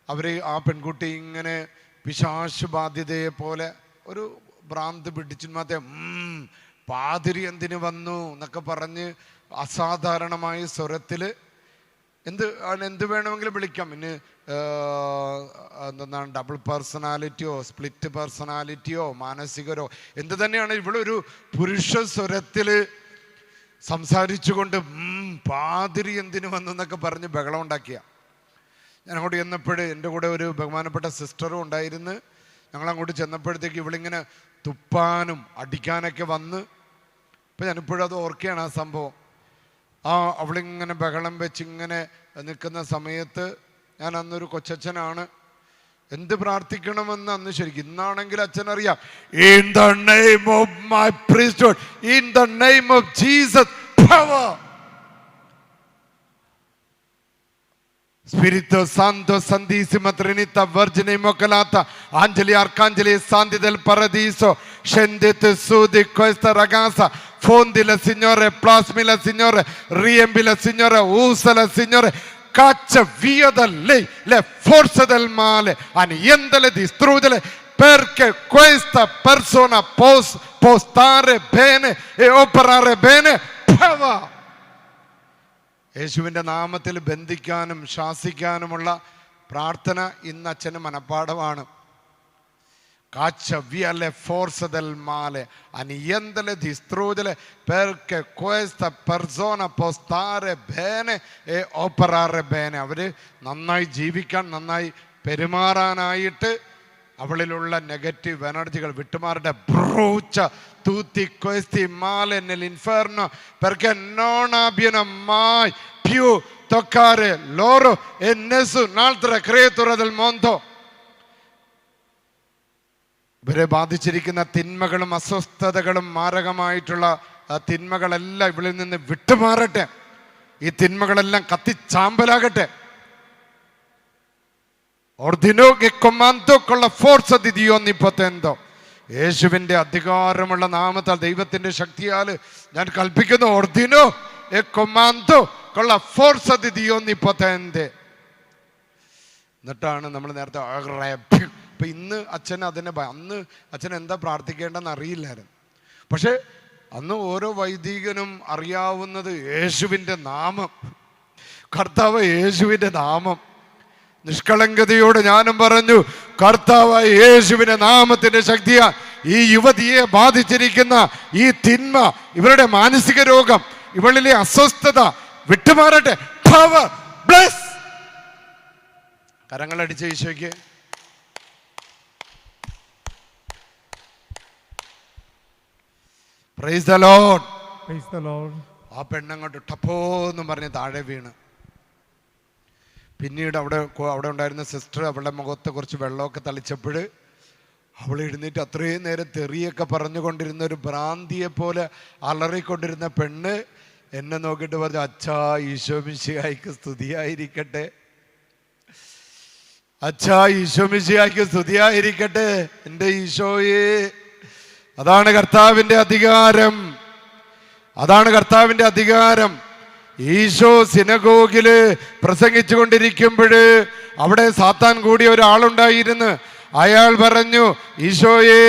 അവർ ആ പെൺകുട്ടി ഇങ്ങനെ പിശാച് ബാധ്യതയെ പോലെ ഒരു ഭ്രാന്ത് പിടിച്ചുമാത്തെ പാതിരി എന്തിന് വന്നു എന്നൊക്കെ പറഞ്ഞ് അസാധാരണമായ സ്വരത്തിൽ എന്ത് വേണമെങ്കിലും വിളിക്കാം. ഇനി എന്താണ്, ഡബിൾ പേഴ്സണാലിറ്റിയോ സ്പ്ലിറ്റ് പേഴ്സണാലിറ്റിയോ മാനസികരോ എന്ത് തന്നെയാണ്, ഇവിടെ ഒരു പുരുഷ സ്വരത്തിൽ സംസാരിച്ചുകൊണ്ട് പാതിരി എന്തിനു വന്നു എന്നൊക്കെ പറഞ്ഞ് ബഹളം ഉണ്ടാക്കിയ. ഞാൻ അങ്ങോട്ട് ചെന്നപ്പോൾ എൻ്റെ കൂടെ ഒരു ബഹുമാനപ്പെട്ട സിസ്റ്ററും ഉണ്ടായിരുന്നു. ഞങ്ങളങ്ങോട്ട് ചെന്നപ്പോഴത്തേക്ക് ഇവളിങ്ങനെ തുപ്പാനും അടിക്കാനൊക്കെ വന്ന്, ഇപ്പം ഞാനിപ്പോഴും അത് ഓർക്കുകയാണ് ആ സംഭവം. അവളിങ്ങനെ ബഹളം വെച്ച് ഇങ്ങനെ നിൽക്കുന്ന സമയത്ത് ഞാൻ അന്നൊരു കൊച്ചച്ഛനാണ്, എന്ത് പ്രാർത്ഥിക്കണമെന്ന് അന്ന് ശരിക്കും, ഇന്നാണെങ്കിൽ അച്ഛനറിയാം, in the name of my priesthood, in the name of Jesus power, Spirito Santo Santissima Trinità Vergine Immacolata, angeli arcangeli e santi del paradiso, scendete su di questa ragazza, fondila Signore, plasmila Signore, riempila Signore, usala Signore, caccia via da lei le forze del male, annientale, distruggele, perché questa persona può stare bene e operare bene. Power. യേശുവിൻ്റെ നാമത്തിൽ ബന്ധിക്കാനും ശാസിക്കാനുമുള്ള പ്രാർത്ഥന ഇന്ന് അച്ഛന് മനപ്പാഠമാണ്. Caccia via le forze del male, annientale, distruggele, perché questa persona può stare bene e operare bene. അവർ നന്നായി ജീവിക്കാൻ, നന്നായി പെരുമാറാനായിട്ട് അവളിലുള്ള negative എനർജികൾ വിട്ടുമാറട്ടെ. Brucia tutti questi mali nell'inferno, perché non abbiano mai più toccare loro e nessun'altra creatura del mondo. ഇവരെ ബാധിച്ചിരിക്കുന്ന തിന്മകളും അസ്വസ്ഥതകളും മാരകമായിട്ടുള്ള തിന്മകളെല്ലാം ഇവളിൽ നിന്ന് വിട്ടുമാറട്ടെ. ഈ തിന്മകളെല്ലാം കത്തിച്ചാമ്പലാകട്ടെ. ഓർഡിനോ che comando con la forza di Dio onnipotente. യേശുവിൻ്റെ അധികാരമുള്ള നാമത്താൽ, ദൈവത്തിൻ്റെ ശക്തിയാൽ ഞാൻ കൽപ്പിക്കുന്നു. Arduino e comando con la forza di Dio onnipotente. എന്നിട്ടാണ് നമ്മൾ നേരത്തെ ഇപ്പം ഇന്ന് അച്ഛൻ അന്ന് അച്ഛൻ എന്താ പ്രാർത്ഥിക്കേണ്ടെന്ന് അറിയില്ലായിരുന്നു. പക്ഷെ അന്ന് ഓരോ വൈദികനും അറിയാവുന്നത് യേശുവിൻ്റെ നാമം, കർത്താവ് യേശുവിൻ്റെ നാമം. നിഷ്കളങ്കതയോട് ഞാനും പറഞ്ഞു, കർത്താവായ യേശുവിന്റെ നാമത്തിന്റെ ശക്തിയാ ഈ യുവതിയെ ബാധിച്ചിരിക്കുന്ന ഈ തിന്മ, ഇവരുടെ മാനസിക രോഗം, ഇവളിലെ അസ്വസ്ഥത വിട്ടുമാറട്ടെ. Power bless. കരങ്ങളടിച്ച ഈശോയ്ക്ക് praise the Lord. Praise the Lord. ആ പെണ്ണങ്ങോട്ട് ടപ്പോ എന്നും പറഞ്ഞ് താഴെ വീണ്. പിന്നീട് അവിടെ ഉണ്ടായിരുന്ന സിസ്റ്റർ അവളുടെ മുഖത്ത് കുറച്ച് വെള്ളമൊക്കെ തളിച്ചപ്പോൾ അവൾ എഴുന്നേറ്റ് അത്രയും നേരം തെറിയൊക്കെ പറഞ്ഞുകൊണ്ടിരുന്ന ഒരു ഭ്രാന്തിയെ പോലെ അലറിക്കൊണ്ടിരുന്ന പെണ്ണ് എന്നെ നോക്കിയിട്ട് പറഞ്ഞു, അച്ഛാ ഈശോ മിശിഹായ്ക്ക് സ്തുതിയായിരിക്കട്ടെ, അച്ഛാ ഈശോ മിശിഹായ്ക്ക് സ്തുതിയായിരിക്കട്ടെ. എൻ്റെ ഈശോയെ, അതാണ് കർത്താവിൻ്റെ അധികാരം, അതാണ് കർത്താവിൻ്റെ അധികാരം. ഈശോ സിനഗോഗില് പ്രസംഗിച്ചു കൊണ്ടിരിക്കുമ്പോൾ അവിടെ സാത്താൻ കൂടിയ ഒരാളുണ്ടായിരുന്നു. അയാൾ പറഞ്ഞു, ഈശോയെ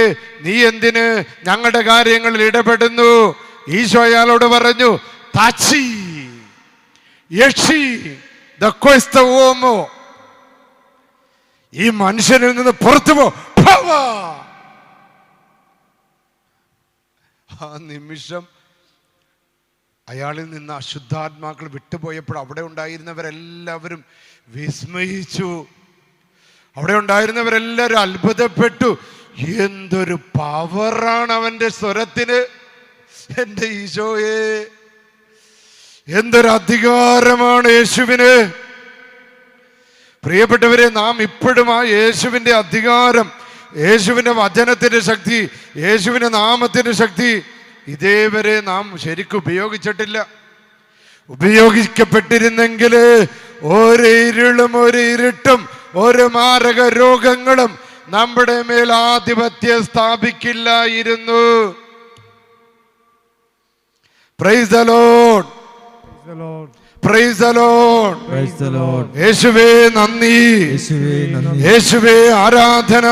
നീ എന്തിന് ഞങ്ങളുടെ കാര്യങ്ങളിൽ ഇടപെടുന്നു? ഈശോ അയാളോട് പറഞ്ഞു, താച്ചി യക്ഷി ദ ക്വസ്ത ഓമോ, ഈ മനുഷ്യനിൽ നിന്ന് പുറത്തു പോ. ആ നിമിഷം അയാളിൽ നിന്ന് അശുദ്ധാത്മാക്കൾ വിട്ടുപോയപ്പോൾ അവിടെ ഉണ്ടായിരുന്നവരെല്ലാവരും വിസ്മയിച്ചു. അവിടെ ഉണ്ടായിരുന്നവരെല്ലാവരും അത്ഭുതപ്പെട്ടു. എന്തൊരു പവറാണ് അവന്റെ സ്വരത്തിന്! എൻ്റെ ഈശോയെ, എന്തൊരു അധികാരമാണ് യേശുവിന്! പ്രിയപ്പെട്ടവരെ, നാം ഇപ്പോഴും ആ യേശുവിൻ്റെ അധികാരം, യേശുവിൻ്റെ വചനത്തിൻ്റെ ശക്തി, യേശുവിൻ്റെ നാമത്തിൻ്റെ ശക്തി ഇതേവരെ നാം ശരിക്കും ഉപയോഗിച്ചിട്ടില്ല. ഉപയോഗിക്കപ്പെട്ടിരുന്നെങ്കിൽ ഒരു ഇരുളും ഒരു ഇരുട്ടും ഒരു മാരക രോഗങ്ങളും നമ്മുടെ മേൽ ആധിപത്യം സ്ഥാപിക്കില്ലായിരുന്നു. Praise the Lord. Praise the Lord. Praise the Lord. യേശുവേ നന്ദി, യേശുവേ നന്ദി, യേശുവേ ആരാധന,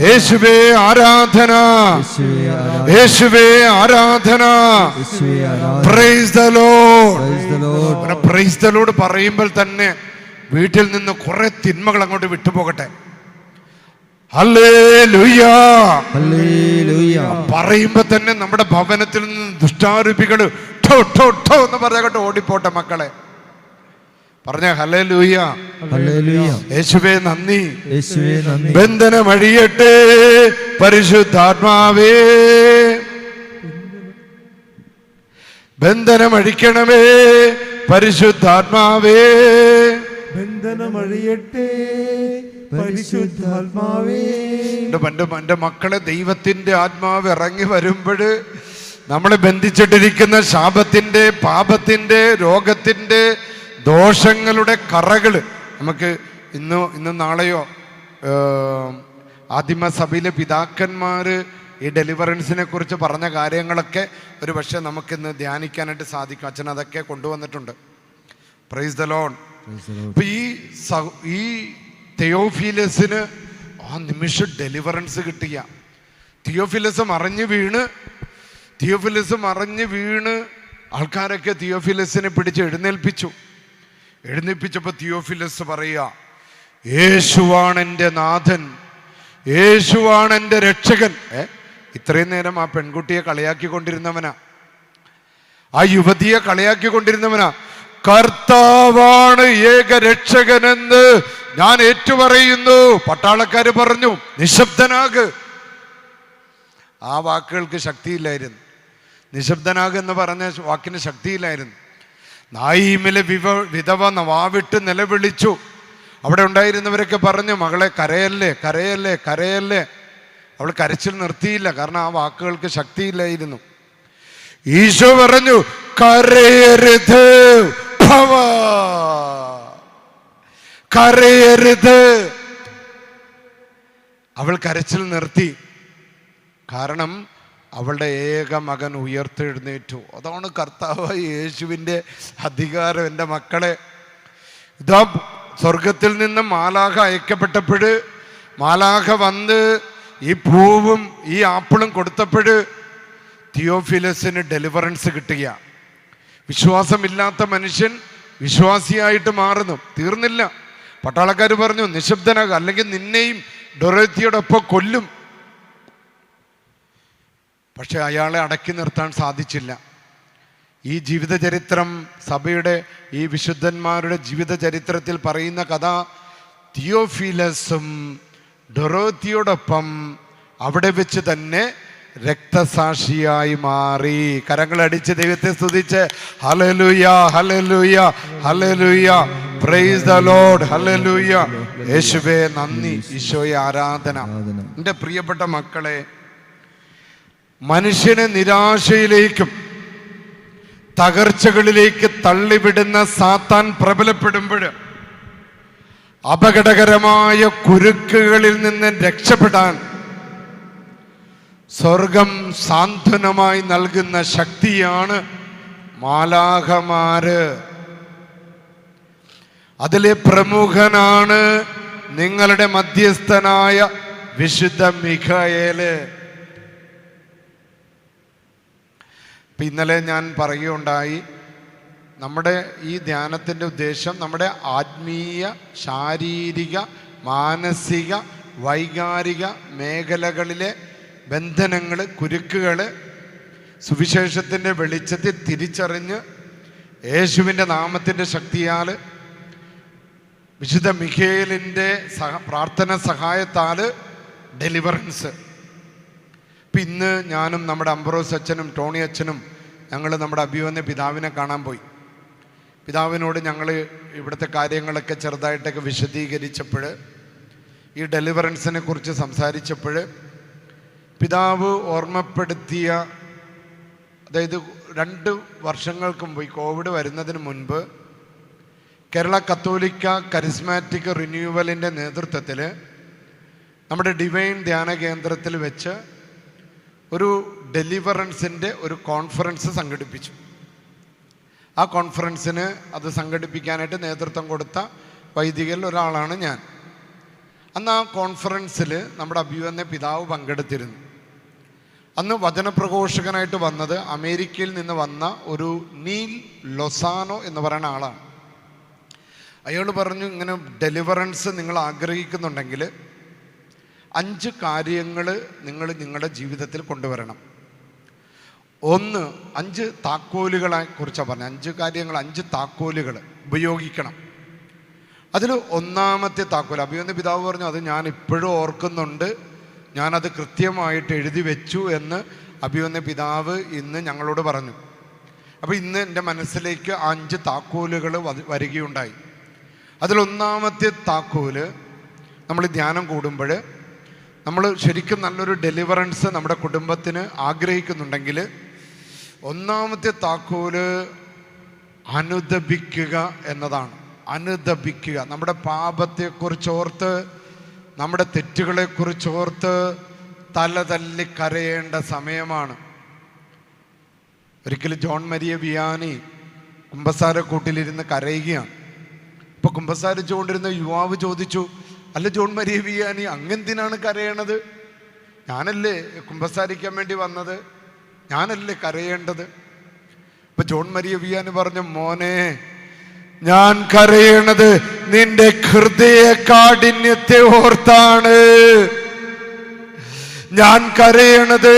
യേശുവേ ആരാധന, യേശുവേ ആരാധന, യേശുവേ ആരാധന. Price the Lord. Praise the Lord. Praise the Lord പറയുമ്പോൾ തന്നെ വീട്ടിൽ നിന്ന് കുറെ തിന്മകൾ അങ്ങോട്ട് വിട്ടുപോകട്ടെ. Hallelujah, hallelujah. പറയുമ്പോ തന്നെ നമ്മുടെ ഭവനത്തിൽ നിന്ന് ദുഷ്ടാരൂപികൾ എന്ന് പറഞ്ഞാട്ട് ഓടിപ്പോട്ടെ. മക്കളെ പറഞ്ഞ ഹല്ലേലൂയ, ഹല്ലേലൂയ. യേശുവേ നന്ദി, യേശുവേ നന്ദി. ബന്ധനമഴിയട്ടെ പരിശുദ്ധാത്മാവേ, ബന്ധനമഴിക്കണമേ പരിശുദ്ധാത്മാവേ, ബന്ധനമഴിയട്ടെ പരിശുദ്ധാത്മാവേ. എൻ്റെ മക്കളെ, ദൈവത്തിന്റെ ആത്മാവ് ഇറങ്ങി വരുമ്പോൾ നമ്മളെ ബന്ധിച്ചിട്ടിരിക്കുന്ന ശാപത്തിന്റെ, പാപത്തിന്റെ, രോഗത്തിന്റെ, ദോഷങ്ങളുടെ കറകൾ നമുക്ക് ഇന്നും നാളെയോ ആദിമസഭയിലെ പിതാക്കന്മാര് ഈ ഡെലിവറൻസിനെ കുറിച്ച് പറഞ്ഞ കാര്യങ്ങളൊക്കെ ഒരു പക്ഷേ നമുക്കിന്ന് ധ്യാനിക്കാനായിട്ട് സാധിക്കും. അച്ഛൻ അതൊക്കെ കൊണ്ടുവന്നിട്ടുണ്ട്. Price the Lord. അപ്പൊ ഈ തിയോഫിലസിന് ആ നിമിഷം ഡെലിവറൻസ് കിട്ടിയ തിയോഫിലസ് മറിഞ്ഞു വീണ് ആൾക്കാരൊക്കെ തിയോഫിലസിനെ പിടിച്ച് എഴുന്നേൽപ്പിച്ചപ്പോൾ തിയോഫിലസ് പറയുക, യേശുവാണ് എൻ്റെ നാഥൻ, യേശുവാണ് എൻ്റെ രക്ഷകൻ. ഇത്രയും നേരം ആ പെൺകുട്ടിയെ കളിയാക്കിക്കൊണ്ടിരുന്നവനാ, ആ യുവതിയെ കളിയാക്കിക്കൊണ്ടിരുന്നവനാ. കർത്താവാണ് ഏക രക്ഷകനെന്ന് ഞാൻ ഏറ്റുപറയുന്നു. പട്ടാളക്കാര് പറഞ്ഞു, നിശബ്ദനാക്. ആ വാക്കുകൾക്ക് ശക്തിയില്ലായിരുന്നു. നിശബ്ദനാക് എന്ന് പറഞ്ഞ വാക്കിന് ശക്തിയില്ലായിരുന്നു. നായീമിലെ വിധവ വാവിട്ട് നിലവിളിച്ചു. അവിടെ ഉണ്ടായിരുന്നവരൊക്കെ പറഞ്ഞു, മകളെ കരയല്ലേ, കരയല്ലേ, കരയല്ലേ. അവൾ കരച്ചിൽ നിർത്തിയില്ല, കാരണം ആ വാക്കുകൾക്ക് ശക്തിയില്ലായിരുന്നു. ഈശോ പറഞ്ഞു, കരയരുത് ഭവ, കരയരുത്. അവൾ കരച്ചിൽ നിർത്തി, കാരണം അവളുടെ ഏക മകൻ ഉയർത്തെഴുന്നേറ്റു. അതാണ് കർത്താവായ യേശുവിൻ്റെ അധികാരം. എൻ്റെ മക്കളെ, ഇതാ സ്വർഗത്തിൽ നിന്ന് മാലാഖ അയക്കപ്പെട്ടപ്പോൾ, മാലാഖ വന്ന് ഈ പൂവും ഈ ആപ്പിളും കൊടുത്തപ്പോൾ തിയോഫിലസിന് ഡെലിവറൻസ് കിട്ടുക. വിശ്വാസമില്ലാത്ത മനുഷ്യൻ വിശ്വാസിയായിട്ട് മാറുന്നു. തീർന്നില്ല. പട്ടാളക്കാർ പറഞ്ഞു, നിശബ്ദനാകുക, അല്ലെങ്കിൽ നിന്നെയും ഡൊറോത്തിയോടൊപ്പം കൊല്ലും. പക്ഷെ അയാളെ അടക്കി നിർത്താൻ സാധിച്ചില്ല. ഈ ജീവിത ചരിത്രം, സഭയുടെ ഈ വിശുദ്ധന്മാരുടെ ജീവിത ചരിത്രത്തിൽ പറയുന്ന കഥ, തിയോഫിലസും ഡൊറോത്തിയോടൊപ്പം അവിടെ വെച്ച് തന്നെ രക്തസാക്ഷിയായി മാറി. കരങ്ങളടിച്ച് ദൈവത്തെ സ്തുതിച്ച് ഹല്ലേലൂയ, ഹല്ലേലൂയ, hallelujah, praise the Lord, hallelujah. യേശുവേ നന്ദി, ഈശോയെ ആരാധന. എൻ്റെ പ്രിയപ്പെട്ട മക്കളെ, മനുഷ്യനെ നിരാശയിലേക്കും തകർച്ചകളിലേക്ക് തള്ളിവിടുന്ന സാത്താൻ പ്രബലപ്പെടുമ്പോൾ അപകടകരമായ കുരുക്കുകളിൽ നിന്ന് രക്ഷപ്പെടാൻ സ്വർഗം സാന്ത്വനമായി നൽകുന്ന ശക്തിയാണ് മാലാഖമാര്. അതിലെ പ്രമുഖനാണ് നിങ്ങളുടെ മധ്യസ്ഥനായ വിശുദ്ധ മിഖായേല്. ഇന്നലെ ഞാൻ പറയുകയുണ്ടായി, നമ്മുടെ ഈ ധ്യാനത്തിൻ്റെ ഉദ്ദേശം നമ്മുടെ ആത്മീയ, ശാരീരിക, മാനസിക, വൈകാരിക മേഖലകളിലെ ബന്ധനങ്ങൾ, കുരുക്കുകൾ സുവിശേഷത്തിൻ്റെ വെളിച്ചത്തിൽ തിരിച്ചറിഞ്ഞ് യേശുവിൻ്റെ നാമത്തിൻ്റെ ശക്തിയാൽ, വിശുദ്ധ മിഖായേലിൻ്റെ പ്രാർത്ഥന സഹായത്താൽ ഡെലിവറൻസ്. ഇപ്പം ഇന്ന് ഞാനും നമ്മുടെ അംബ്രോസ് അച്ഛനും ടോണി അച്ഛനും ഞങ്ങൾ നമ്മുടെ അഭിവന്യ പിതാവിനെ കാണാൻ പോയി. പിതാവിനോട് ഞങ്ങൾ ഇവിടുത്തെ കാര്യങ്ങളൊക്കെ ചെറുതായിട്ടൊക്കെ വിശദീകരിച്ചപ്പോൾ, ഈ ഡെലിവറൻസിനെ കുറിച്ച് സംസാരിച്ചപ്പോൾ പിതാവ് ഓർമ്മപ്പെടുത്തിയ, അതായത് 2 വർഷങ്ങൾക്ക് മുമ്പ്, ഈ കോവിഡ് വരുന്നതിന് മുൻപ് കേരള കത്തോലിക്ക കരിസ്മാറ്റിക് റിന്യൂവലിൻ്റെ നേതൃത്വത്തിൽ നമ്മുടെ ഡിവൈൻ ധ്യാന കേന്ദ്രത്തിൽ വെച്ച് ഒരു ഡെലിവറൻസിൻ്റെ ഒരു കോൺഫറൻസ് സംഘടിപ്പിച്ചു. ആ കോൺഫറൻസിന് അത് സംഘടിപ്പിക്കാനായിട്ട് നേതൃത്വം കൊടുത്ത വൈദികരിൽ ഒരാളാണ് ഞാൻ. അന്ന് ആ കോൺഫറൻസിൽ നമ്മുടെ അഭിവന്യ പിതാവ് പങ്കെടുത്തിരുന്നു. അന്ന് വചനപ്രഘോഷകനായിട്ട് വന്നത് അമേരിക്കയിൽ നിന്ന് വന്ന ഒരു നീൽ ലൊസാനോ എന്ന് പറയുന്ന ആളാണ്. അയാൾ പറഞ്ഞു, ഇങ്ങനെ ഡെലിവറൻസ് നിങ്ങൾ ആഗ്രഹിക്കുന്നുണ്ടെങ്കിൽ 5 കാര്യങ്ങൾ നിങ്ങൾ നിങ്ങളുടെ ജീവിതത്തിൽ കൊണ്ടുവരണം. 1, 5 താക്കോലുകളെ കുറിച്ചാണ് പറഞ്ഞത്. 5 കാര്യങ്ങൾ, 5 താക്കോലുകൾ ഉപയോഗിക്കണം. അതിൽ ഒന്നാമത്തെ താക്കോൽ, അഭിവന്യ പിതാവ് പറഞ്ഞു, അത് ഞാൻ ഇപ്പോഴും ഓർക്കുന്നുണ്ട്, ഞാനത് കൃത്യമായിട്ട് എഴുതി വെച്ചു എന്ന് അഭിവന്യ പിതാവ് ഇന്ന് ഞങ്ങളോട് പറഞ്ഞു. അപ്പോൾ ഇന്ന് എൻ്റെ മനസ്സിലേക്ക് 5 താക്കോലുകൾ വരികയുണ്ടായി. അതിലൊന്നാമത്തെ താക്കോല്, നമ്മൾ ധ്യാനം കൂടുമ്പോൾ നമ്മൾ ശരിക്കും നല്ലൊരു ഡെലിവറൻസ് നമ്മുടെ കുടുംബത്തിന് ആഗ്രഹിക്കുന്നുണ്ടെങ്കിൽ ഒന്നാമത്തെ താക്കോല് അനുദപിക്കുക എന്നതാണ്. അനുദപിക്കുക. നമ്മുടെ പാപത്തെക്കുറിച്ചോർത്ത്, നമ്മുടെ തെറ്റുകളെക്കുറിച്ചോർത്ത് തലതല്ലി കരയേണ്ട സമയമാണ്. ഒരിക്കലും ജോൺ മരിയ വിയാനി കുമ്പസാരക്കൂട്ടിലിരുന്ന് കരയുകയാണ്. ഇപ്പോൾ കുമ്പസാരിച്ചുകൊണ്ടിരുന്ന യുവാവ് ചോദിച്ചു, അല്ല ജോൺ മരിയ വിയാനി, അങ്ങെന്തിനാണ് കരയണത്? ഞാനല്ലേ കുമ്പസാരിക്കാൻ വേണ്ടി വന്നത്, ഞാനല്ലേ കരയേണ്ടത്? ഇപ്പൊ ജോൺ മരിയ വിയാനി പറഞ്ഞു, മോനെ, ഞാൻ കരയണത് നിന്റെ ഹൃദയ കാഠിന്യത്തെ ഓർത്താണ്. ഞാൻ കരയണത്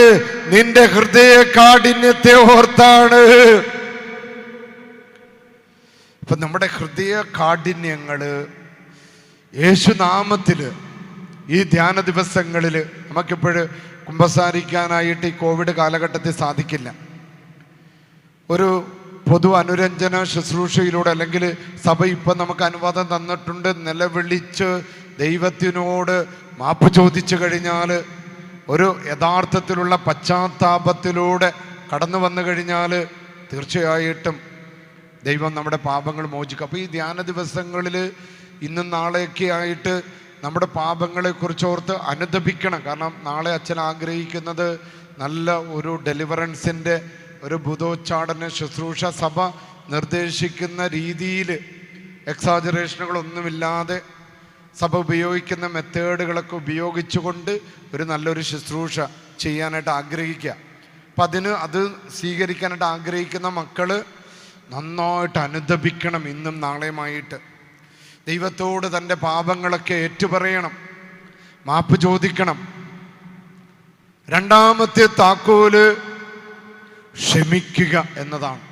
നിന്റെ ഹൃദയ കാഠിന്യത്തെ ഓർത്താണ്. ഇപ്പൊ നമ്മുടെ ഹൃദയ കാഠിന്യങ്ങള് യേശുനാമത്തില് ഈ ധ്യാന ദിവസങ്ങളിൽ നമുക്കിപ്പോഴ് കുമ്പസാരിക്കാനായിട്ട് ഈ കോവിഡ് കാലഘട്ടത്തിൽ സാധിക്കില്ല. ഒരു പൊതു അനുരഞ്ജന ശുശ്രൂഷയിലൂടെ, അല്ലെങ്കിൽ സഭ ഇപ്പം നമുക്ക് അനുവാദം തന്നിട്ടുണ്ട്, നിലവിളിച്ച് ദൈവത്തിനോട് മാപ്പ് ചോദിച്ചു കഴിഞ്ഞാൽ ഒരു യഥാർത്ഥത്തിലുള്ള പശ്ചാത്താപത്തിലൂടെ കടന്നു വന്നു കഴിഞ്ഞാൽ തീർച്ചയായിട്ടും ദൈവം നമ്മുടെ പാപങ്ങൾ മോചിക്കും. അപ്പോൾ ഈ ധ്യാന ദിവസങ്ങളിൽ ഇന്നും നാളെയൊക്കെ ആയിട്ട് നമ്മുടെ പാപങ്ങളെക്കുറിച്ച് ഓർത്ത് അനുദപിക്കണം. കാരണം നാളെ അച്ഛൻ ആഗ്രഹിക്കുന്നത് നല്ല ഒരു ഡെലിവറൻസിൻ്റെ ഒരു ഭൂതോച്ചാടന ശുശ്രൂഷ സഭ നിർദ്ദേശിക്കുന്ന രീതിയിൽ എക്സാജറേഷനുകളൊന്നുമില്ലാതെ സഭ ഉപയോഗിക്കുന്ന മെത്തേഡുകളൊക്കെ ഉപയോഗിച്ചുകൊണ്ട് ഒരു നല്ലൊരു ശുശ്രൂഷ ചെയ്യാനായിട്ട് ആഗ്രഹിക്കുക. അപ്പം അത് സ്വീകരിക്കാനായിട്ട് ആഗ്രഹിക്കുന്ന മക്കൾ നന്നായിട്ട് അനുദപിക്കണം. ഇന്നും നാളെയുമായിട്ട് ദൈവത്തോട് തൻ്റെ പാപങ്ങളൊക്കെ ഏറ്റുപറയണം, മാപ്പ് ചോദിക്കണം. രണ്ടാമത്തെ താക്കോല് ക്ഷമിക്കുക എന്നതാണ്.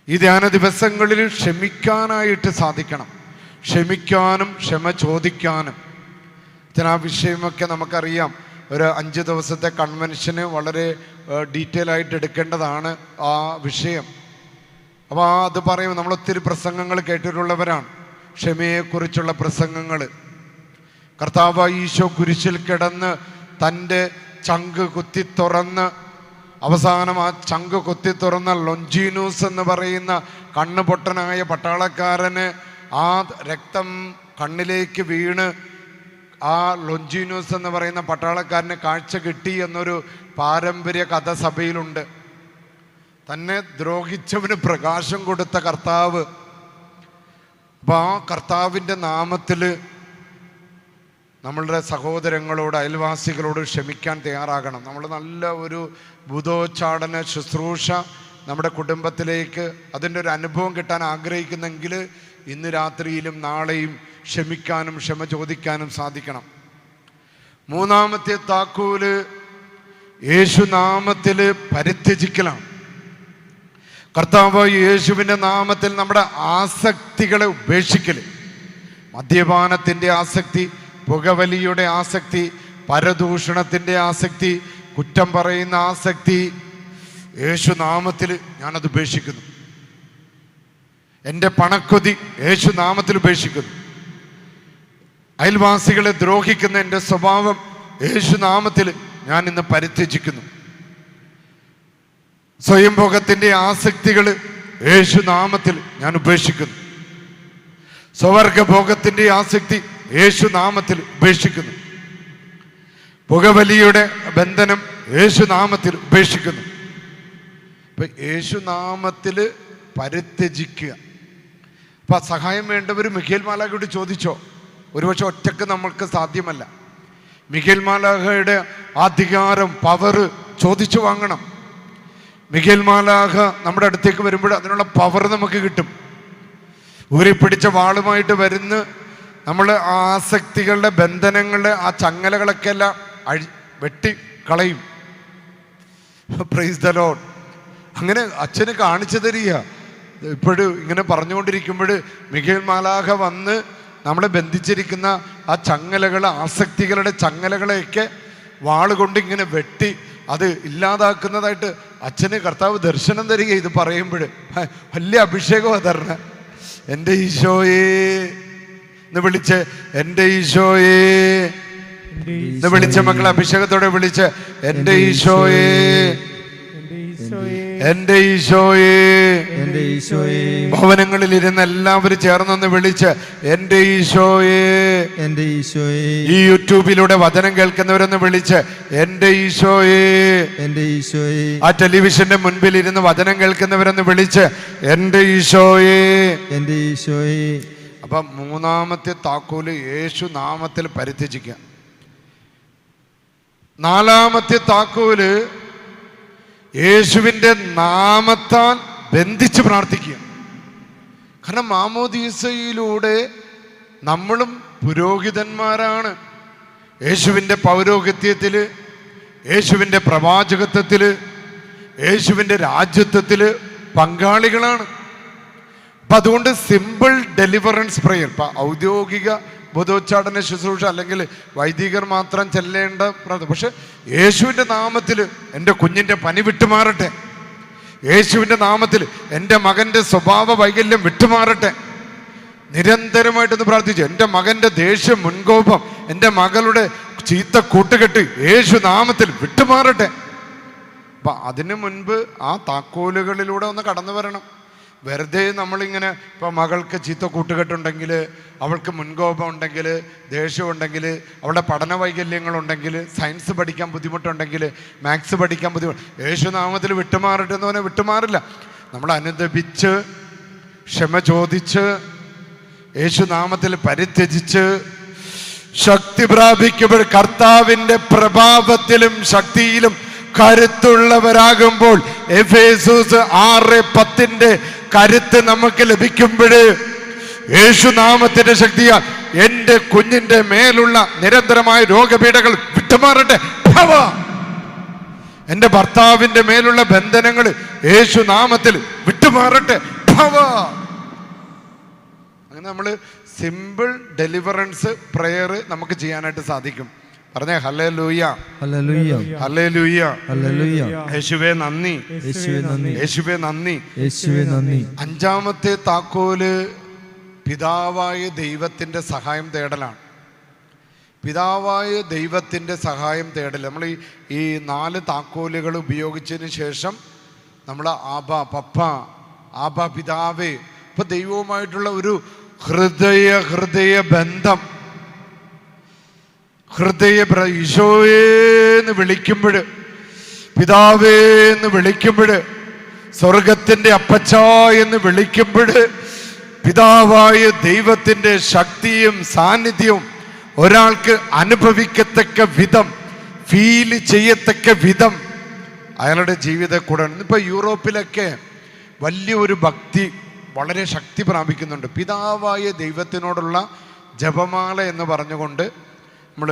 ഈ ധ്യാന ദിവസങ്ങളിൽ ക്ഷമിക്കാനായിട്ട് സാധിക്കണം. ക്ഷമിക്കാനും ക്ഷമ ചോദിക്കാനും. ആ വിഷയമൊക്കെ നമുക്കറിയാം. ഒരു 5 ദിവസത്തെ കൺവെൻഷന് വളരെ ഡീറ്റെയിൽ ആയിട്ട് എടുക്കേണ്ടതാണ് ആ വിഷയം. അപ്പോൾ അത് പറയും. നമ്മളൊത്തിരി പ്രസംഗങ്ങൾ കേട്ടിട്ടുള്ളവരാണ്, ക്ഷമയെക്കുറിച്ചുള്ള പ്രസംഗങ്ങൾ. കർത്താവ് ഈശോ കുരിശിൽ കിടന്ന് തൻ്റെ ചങ്ക് കുത്തി തുറന്ന് അവസാനം ആ ചങ്ക് കുത്തി തുറന്ന ലൊഞ്ചീനൂസ് എന്ന് പറയുന്ന കണ്ണുപൊട്ടനായ പട്ടാളക്കാരന് ആ രക്തം കണ്ണിലേക്ക് വീണ് ആ ലൊഞ്ചീനൂസ് എന്ന് പറയുന്ന പട്ടാളക്കാരന് കാഴ്ച കിട്ടി എന്നൊരു പാരമ്പര്യ കഥ സഭയിലുണ്ട്. തന്നെ ദ്രോഹിച്ചവന് പ്രകാശം കൊടുത്ത കർത്താവ്. അപ്പോൾ ആ കർത്താവിൻ്റെ നാമത്തിൽ നമ്മളുടെ സഹോദരങ്ങളോട് അയൽവാസികളോട് ക്ഷമിക്കാൻ തയ്യാറാകണം. നമ്മൾ നല്ല ഒരു ഭൂതോച്ചാടന ശുശ്രൂഷ നമ്മുടെ കുടുംബത്തിലേക്ക് അതിൻ്റെ ഒരു അനുഭവം കിട്ടാൻ ആഗ്രഹിക്കുന്നെങ്കിൽ ഇന്ന് രാത്രിയിലും നാളെയും ക്ഷമിക്കാനും ക്ഷമ ചോദിക്കാനും സാധിക്കണം. മൂന്നാമത്തെ താക്കോല് യേശുനാമത്തിൽ പരിത്യജിക്കലാണ്. കർത്താവ് യേശുവിൻ്റെ നാമത്തിൽ നമ്മുടെ ആസക്തികളെ ഉപേക്ഷിക്കൽ. മദ്യപാനത്തിൻ്റെ ആസക്തി, പുകവലിയുടെ ആസക്തി, പരദൂഷണത്തിൻ്റെ ആസക്തി, കുറ്റം പറയുന്ന ആസക്തി, യേശുനാമത്തിൽ ഞാനത് ഉപേക്ഷിക്കുന്നു. എൻ്റെ പണക്കൊതി യേശുനാമത്തിൽ ഉപേക്ഷിക്കുന്നു. അയൽവാസികളെ ദ്രോഹിക്കുന്ന എൻ്റെ സ്വഭാവം യേശുനാമത്തിൽ ഞാൻ ഇന്ന് പരിത്യജിക്കുന്നു. സ്വയംഭോഗത്തിൻ്റെ ആസക്തികൾ യേശുനാമത്തിൽ ഞാൻ ഉപേക്ഷിക്കുന്നു. സ്വവർഗഭോഗത്തിൻ്റെ ആസക്തി യേശുനാമത്തിൽ ഉപേക്ഷിക്കുന്നു. പുകവലിയുടെ ബന്ധനം യേശുനാമത്തിൽ ഉപേക്ഷിക്കുന്നു. ഇപ്പൊ യേശുനാമത്തിൽ പരിത്യജിക്കുക. അപ്പൊ സഹായം വേണ്ടവർ മിഖേൽ മാലാഖയോട് ചോദിച്ചോ. ഒരുപക്ഷെ ഒറ്റക്ക് നമ്മൾക്ക് സാധ്യമല്ല. മിഖേൽ മാലാഖയുടെ അധികാരം, പവർ ചോദിച്ചു വാങ്ങണം. മിഖേൽ മാലാഖ നമ്മുടെ അടുത്തേക്ക് വരുമ്പോൾ അതിനുള്ള പവർ നമുക്ക് കിട്ടും. ഊരിപ്പിടിച്ച വാളുമായിട്ട് വരുന്ന നമ്മൾ ആസക്തികളുടെ ബന്ധനങ്ങളുടെ ആ ചങ്ങലകളൊക്കെ എല്ലാം വെട്ടി കളയും. Praise the Lord. അങ്ങനെ അച്ഛന് കാണിച്ചു തരിക. ഇപ്പോഴും ഇങ്ങനെ പറഞ്ഞുകൊണ്ടിരിക്കുമ്പോൾ മിഖേൽ മാലാഖ വന്ന് നമ്മളെ ബന്ധിച്ചിരിക്കുന്ന ആ ചങ്ങലകൾ, ആസക്തികളുടെ ചങ്ങലകളെയൊക്കെ വാളുകൊണ്ട് ഇങ്ങനെ വെട്ടി അത് ഇല്ലാതാക്കുന്നതായിട്ട് അച്ഛന് കർത്താവ് ദർശനം തരിക. ഇത് പറയുമ്പോൾ വലിയ അഭിഷേകമാണ് തരണ. എൻ്റെ ഈശോയേ എന്ന് വിളിച്ച്, എൻ്റെ ഈശോയേ എന്ന് വിളിച്ച മക്കളെ അഭിഷേകത്തോടെ വിളിച്ച്, എൻ്റെ ഈശോയേ, എൻ്റെ ഈശോയേ. എൻ്റെ ഈശോയേ. ഭവനങ്ങളിൽ ഇരുന്ന് എല്ലാവരും ചേർന്നൊന്ന് വിളിച്ച്, എൻ്റെ ഈശോയേ, എൻ്റെ ഈശോയേ. ഈ യൂട്യൂബിലൂടെ വചനം കേൾക്കുന്നവരൊന്ന് വിളിച്ച്, എൻ്റെ ഈശോയേ, എൻ്റെ ഈശോയേ. ആ ടെലിവിഷന്റെ മുൻപിൽ ഇരുന്ന് വചനം കേൾക്കുന്നവരൊന്ന് വിളിച്ച്, എൻ്റെ ഈശോയേ, എൻ്റെ ഈശോയേ. അപ്പം മൂന്നാമത്തെ താക്കോല് യേശു നാമത്തിൽ പരിത്യജിക്കുക. നാലാമത്തെ താക്കോല് യേശുവിൻ്റെ നാമത്താൽ ബന്ധിച്ച് പ്രാർത്ഥിക്കുക. കാരണം മാമോദീസയിലൂടെ നമ്മളും പുരോഹിതന്മാരാണ്. യേശുവിൻ്റെ പൗരോഹിത്യത്തിൽ, യേശുവിൻ്റെ പ്രവാചകത്വത്തിൽ, യേശുവിൻ്റെ രാജ്യത്വത്തിൽ പങ്കാളികളാണ്. അപ്പം അതുകൊണ്ട് സിമ്പിൾ ഡെലിവറൻസ് പ്രെയർ, ഇപ്പം ഔദ്യോഗിക ബോധോച്ചാടന ശുശ്രൂഷ അല്ലെങ്കിൽ വൈദികർ മാത്രം ചെല്ലേണ്ട പ്രാർത്ഥന. പക്ഷെ യേശുവിൻ്റെ നാമത്തിൽ എൻ്റെ കുഞ്ഞിൻ്റെ പനി വിട്ടുമാറട്ടെ, യേശുവിൻ്റെ നാമത്തിൽ എൻ്റെ മകൻ്റെ സ്വഭാവ വൈകല്യം വിട്ടുമാറട്ടെ. നിരന്തരമായിട്ടൊന്ന് പ്രാർത്ഥിച്ചു. എൻ്റെ മകൻ്റെ ദേഷ്യം, മുൻകോപം, എൻ്റെ മകളുടെ ചീത്ത കൂട്ടുകെട്ട് യേശു നാമത്തിൽ വിട്ടുമാറട്ടെ. അപ്പൊ അതിനു മുൻപ് ആ താക്കോലുകളിലൂടെ ഒന്ന് കടന്നു വരണം. വെറുതെ നമ്മളിങ്ങനെ ഇപ്പോൾ മകൾക്ക് ചീത്ത കൂട്ടുകെട്ടുണ്ടെങ്കിൽ, അവൾക്ക് മുൻകോപം ഉണ്ടെങ്കിൽ, ദേഷ്യം ഉണ്ടെങ്കിൽ, അവളുടെ പഠന വൈകല്യങ്ങളുണ്ടെങ്കിൽ, സയൻസ് പഠിക്കാൻ ബുദ്ധിമുട്ടുണ്ടെങ്കിൽ, മാത്സ് പഠിക്കാൻ ബുദ്ധിമുട്ട്, യേശുനാമത്തിൽ വിട്ടുമാറട്ടെ എന്ന് പറഞ്ഞാൽ വിട്ടുമാറില്ല. നമ്മൾ അനുദപിച്ച് ക്ഷമ ചോദിച്ച് യേശുനാമത്തിൽ പരിത്യജിച്ച് ശക്തി പ്രാപിക്കുമ്പോൾ കർത്താവിൻ്റെ പ്രഭാവത്തിലും ശക്തിയിലും കരുത്തുള്ളവരാകുമ്പോൾ എഫേസൂസ് 6:10 കരുത്ത് നമുക്ക് ലഭിക്കുമ്പോൾ യേശുനാമത്തിന്റെ ശക്തിയാൽ എൻ്റെ കുഞ്ഞിൻ്റെ മേലുള്ള നിരന്തരമായ രോഗപീഠകൾ വിട്ടുമാറട്ടെ. എൻ്റെ ഭർത്താവിൻ്റെ മേലുള്ള ബന്ധനങ്ങൾ യേശുനാമത്തിൽ വിട്ടുമാറട്ടെ. അങ്ങനെ നമ്മൾ സിമ്പിൾ ഡെലിവറൻസ് പ്രയർ നമുക്ക് ചെയ്യാനായിട്ട് സാധിക്കും. പറഞ്ഞേ ഹല്ലേലൂയ, ഹല്ലേലൂയ, ഹല്ലേലൂയ, ഹല്ലേലൂയ. യേശുവേ നന്ദി, യേശുവേ നന്ദി, യേശുവേ നന്ദി, യേശുവേ നന്ദി. 5ാമത്തെ താക്കോല് പിതാവായ ദൈവത്തിൻ്റെ സഹായം തേടലാണ്. പിതാവായ ദൈവത്തിൻ്റെ സഹായം തേടൽ. നമ്മൾ ഈ 4 താക്കോലുകൾ ഉപയോഗിച്ചതിന് ശേഷം നമ്മൾ പപ്പ, പിതാവേ, ഇപ്പൊ ദൈവവുമായിട്ടുള്ള ഒരു ഹൃദയ ബന്ധം, ഈശോയെന്ന് വിളിക്കുമ്പോൾ, പിതാവേന്ന് വിളിക്കുമ്പോൾ, സ്വർഗത്തിൻ്റെ അപ്പച്ച എന്ന് വിളിക്കുമ്പോൾ, പിതാവായ ദൈവത്തിൻ്റെ ശക്തിയും സാന്നിധ്യവും ഒരാൾക്ക് അനുഭവിക്കത്തക്ക വിധം, ഫീൽ ചെയ്യത്തക്ക വിധം അയാളുടെ ജീവിതം കൂടെ. ഇന്നിപ്പോൾ യൂറോപ്പിലൊക്കെ വലിയൊരു ഭക്തി വളരെ ശക്തി പ്രാപിക്കുന്നുണ്ട്. പിതാവായ ദൈവത്തിനോടുള്ള ജപമാല എന്ന് പറഞ്ഞുകൊണ്ട് നമ്മൾ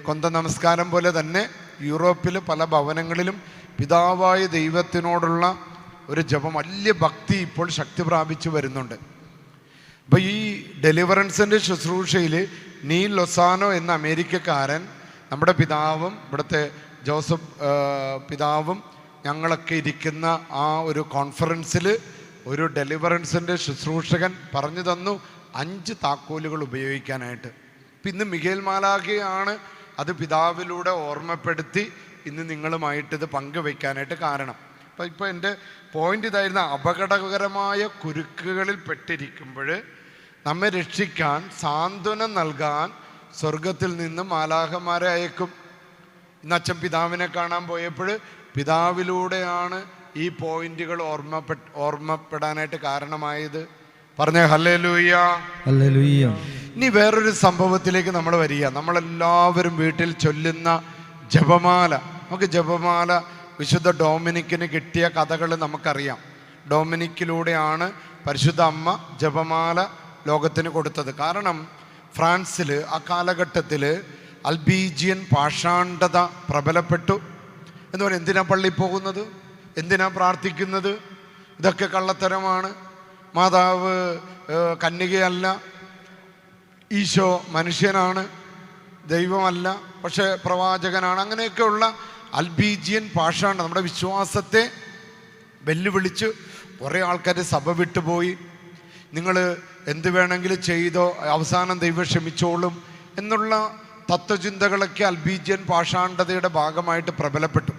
കൊന്ത നമസ്കാരം പോലെ തന്നെ യൂറോപ്പിൽ പല ഭവനങ്ങളിലും പിതാവായ ദൈവത്തിനോടുള്ള ഒരു ജപം, വലിയ ഭക്തി ഇപ്പോൾ ശക്തി പ്രാപിച്ചു വരുന്നുണ്ട്. അപ്പോൾ ഈ ഡെലിവറൻസിൻ്റെ ശുശ്രൂഷയിൽ നീൽ ലൊസാനോ എന്ന അമേരിക്കക്കാരൻ, നമ്മുടെ പിതാവും ഇവിടുത്തെ ജോസഫ് പിതാവും ഞങ്ങളൊക്കെ ഇരിക്കുന്ന ആ ഒരു കോൺഫറൻസിൽ ഒരു ഡെലിവറൻസിൻ്റെ ശുശ്രൂഷകൻ പറഞ്ഞു തന്നു 5 താക്കോലുകൾ ഉപയോഗിക്കാനായിട്ട്. ഇപ്പം ഇന്ന് മിഖേൽ മാലാഖയാണ് അത് പിതാവിലൂടെ ഓർമ്മപ്പെടുത്തി ഇന്ന് നിങ്ങളുമായിട്ടിത് പങ്കുവയ്ക്കാനായിട്ട് കാരണം. അപ്പം ഇപ്പോൾ എൻ്റെ പോയിന്റ് ഇതായിരുന്നു, അപകടകരമായ കുരുക്കുകളിൽ പെട്ടിരിക്കുമ്പോൾ നമ്മെ രക്ഷിക്കാൻ, സാന്ത്വനം നൽകാൻ സ്വർഗത്തിൽ നിന്ന് മാലാഖമാരെ അയക്കും. ഇന്ന് അച്ഛൻ പിതാവിനെ കാണാൻ പോയപ്പോൾ പിതാവിലൂടെയാണ് ഈ പോയിന്റുകൾ ഓർമ്മപ്പെടാനായിട്ട് കാരണമായത്. പറഞ്ഞേ ഹല്ലേലൂയ, ഹല്ലേലൂയ. ഇനി വേറൊരു സംഭവത്തിലേക്ക് നമ്മൾ വരിക. നമ്മളെല്ലാവരും വീട്ടിൽ ചൊല്ലുന്ന ജപമാല. നമുക്ക് ജപമാല വിശുദ്ധ ഡൊമിനിക്കിന് കിട്ടിയ കഥകൾ നമുക്കറിയാം. ഡൊമിനിക്കിലൂടെയാണ് പരിശുദ്ധ അമ്മ ജപമാല ലോകത്തിന് കൊടുത്തത്. കാരണം ഫ്രാൻസിൽ ആ കാലഘട്ടത്തിൽ അൽബീജിയൻ പാഷാണ്ഡത പ്രബലപ്പെട്ടു. എന്ന് പറയുന്നത്, എന്തിനാ പള്ളി പോകുന്നത്, എന്തിനാ പ്രാർത്ഥിക്കുന്നത്, ഇതൊക്കെ കള്ളത്തരമാണ്, മാതാവ് കന്യകയല്ല, ഈശോ മനുഷ്യനാണ്, ദൈവമല്ല, പക്ഷേ പ്രവാചകനാണ്, അങ്ങനെയൊക്കെയുള്ള അൽബീജിയൻ പാഷാണ്ഡ നമ്മുടെ വിശ്വാസത്തെ വെല്ലുവിളിച്ച് കുറേ ആൾക്കാർ സഭ വിട്ടുപോയി. നിങ്ങൾ എന്ത് വേണമെങ്കിലും ചെയ്തോ, അവസാനം ദൈവം ക്ഷമിച്ചോളും എന്നുള്ള തത്വചിന്തകളൊക്കെ അൽബീജിയൻ പാഷാണ്ഡതയുടെ ഭാഗമായിട്ട് പ്രബലപ്പെട്ടു.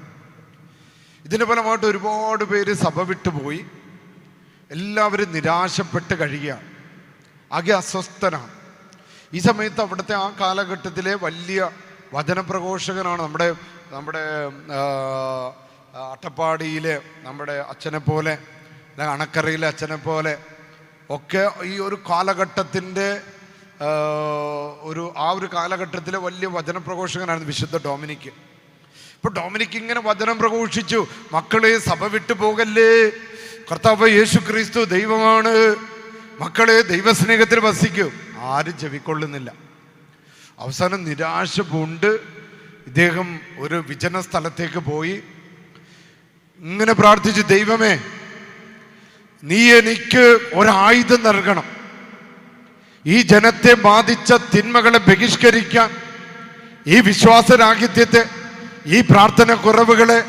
ഇതിന് ഫലമായിട്ട് ഒരുപാട് പേര് സഭ വിട്ടുപോയി. എല്ലാവരും നിരാശപ്പെട്ട് കഴിയുകയാണ്, ആകെ അസ്വസ്ഥനാണ്. ഈ സമയത്ത് അവിടുത്തെ ആ കാലഘട്ടത്തിലെ വലിയ വചനപ്രഘോഷകനാണ് നമ്മുടെ അട്ടപ്പാടിയിലെ നമ്മുടെ അച്ഛനെ പോലെ, അണക്കരയിലെ അച്ഛനെ പോലെ ഒക്കെ ഈ ഒരു കാലഘട്ടത്തിൻ്റെ ആ ഒരു കാലഘട്ടത്തിലെ വലിയ വചനപ്രഘോഷകനായിരുന്നു വിശുദ്ധ ഡൊമിനിക്ക്. ഇപ്പോൾ ഡൊമിനിക്ക് ഇങ്ങനെ വചനം പ്രഘോഷിച്ചു, മക്കളെ സഭ വിട്ടു പോകല്ലേ, കർത്താവ് യേശു ക്രിസ്തു ദൈവമാണ്, മക്കളെ ദൈവസ്നേഹത്തിൽ വസിക്കൂ. ആരും ചെവിക്കൊള്ളുന്നില്ല. അവസാനം നിരാശ പൂണ്ട് ഇദ്ദേഹം ഒരു വിജന സ്ഥലത്തേക്ക് പോയി ഇങ്ങനെ പ്രാർത്ഥിച്ചു, ദൈവമേ, നീ എനിക്ക് ഒരായുധം നൽകണം, ഈ ജനത്തെ ബാധിച്ച തിന്മകളെ ബഹിഷ്കരിക്കാൻ, ഈ വിശ്വാസരാഹിത്യത്തെ, ഈ പ്രാർത്ഥന കുറവുകളെ,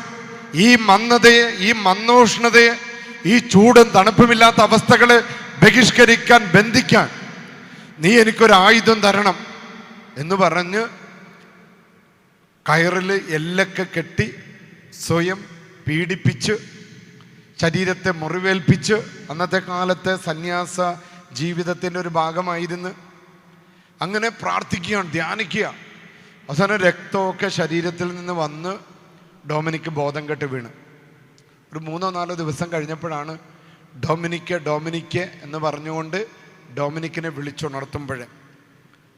ഈ മന്ദതയെ, ഈ മന്ദോഷ്ണതയെ, ഈ ചൂടും തണുപ്പുമില്ലാത്ത അവസ്ഥകളെ ബഹിഷ്കരിക്കാൻ, ബന്ധിക്കാൻ നീ എനിക്കൊരായുധം തരണം എന്ന് പറഞ്ഞ് കയറിൽ എല്ലൊക്കെ കെട്ടി സ്വയം പീഡിപ്പിച്ച് ശരീരത്തെ മുറിവേൽപ്പിച്ച് അന്നത്തെ കാലത്തെ സന്യാസ ജീവിതത്തിൻ്റെ ഒരു ഭാഗമായിരുന്നു. അങ്ങനെ പ്രാർത്ഥിക്കുകയാണ്, ധ്യാനിക്കുക. അവസാനം രക്തമൊക്കെ ശരീരത്തിൽ നിന്ന് വന്ന് ഡൊമിനിക്ക് ബോധം കെട്ട് വീണ്. ഒരു 3-4 ദിവസം കഴിഞ്ഞപ്പോഴാണ് ഡൊമിനിക്ക് എന്ന് പറഞ്ഞുകൊണ്ട് ഡൊമിനിക്കിനെ വിളിച്ചുണർത്തുമ്പോൾ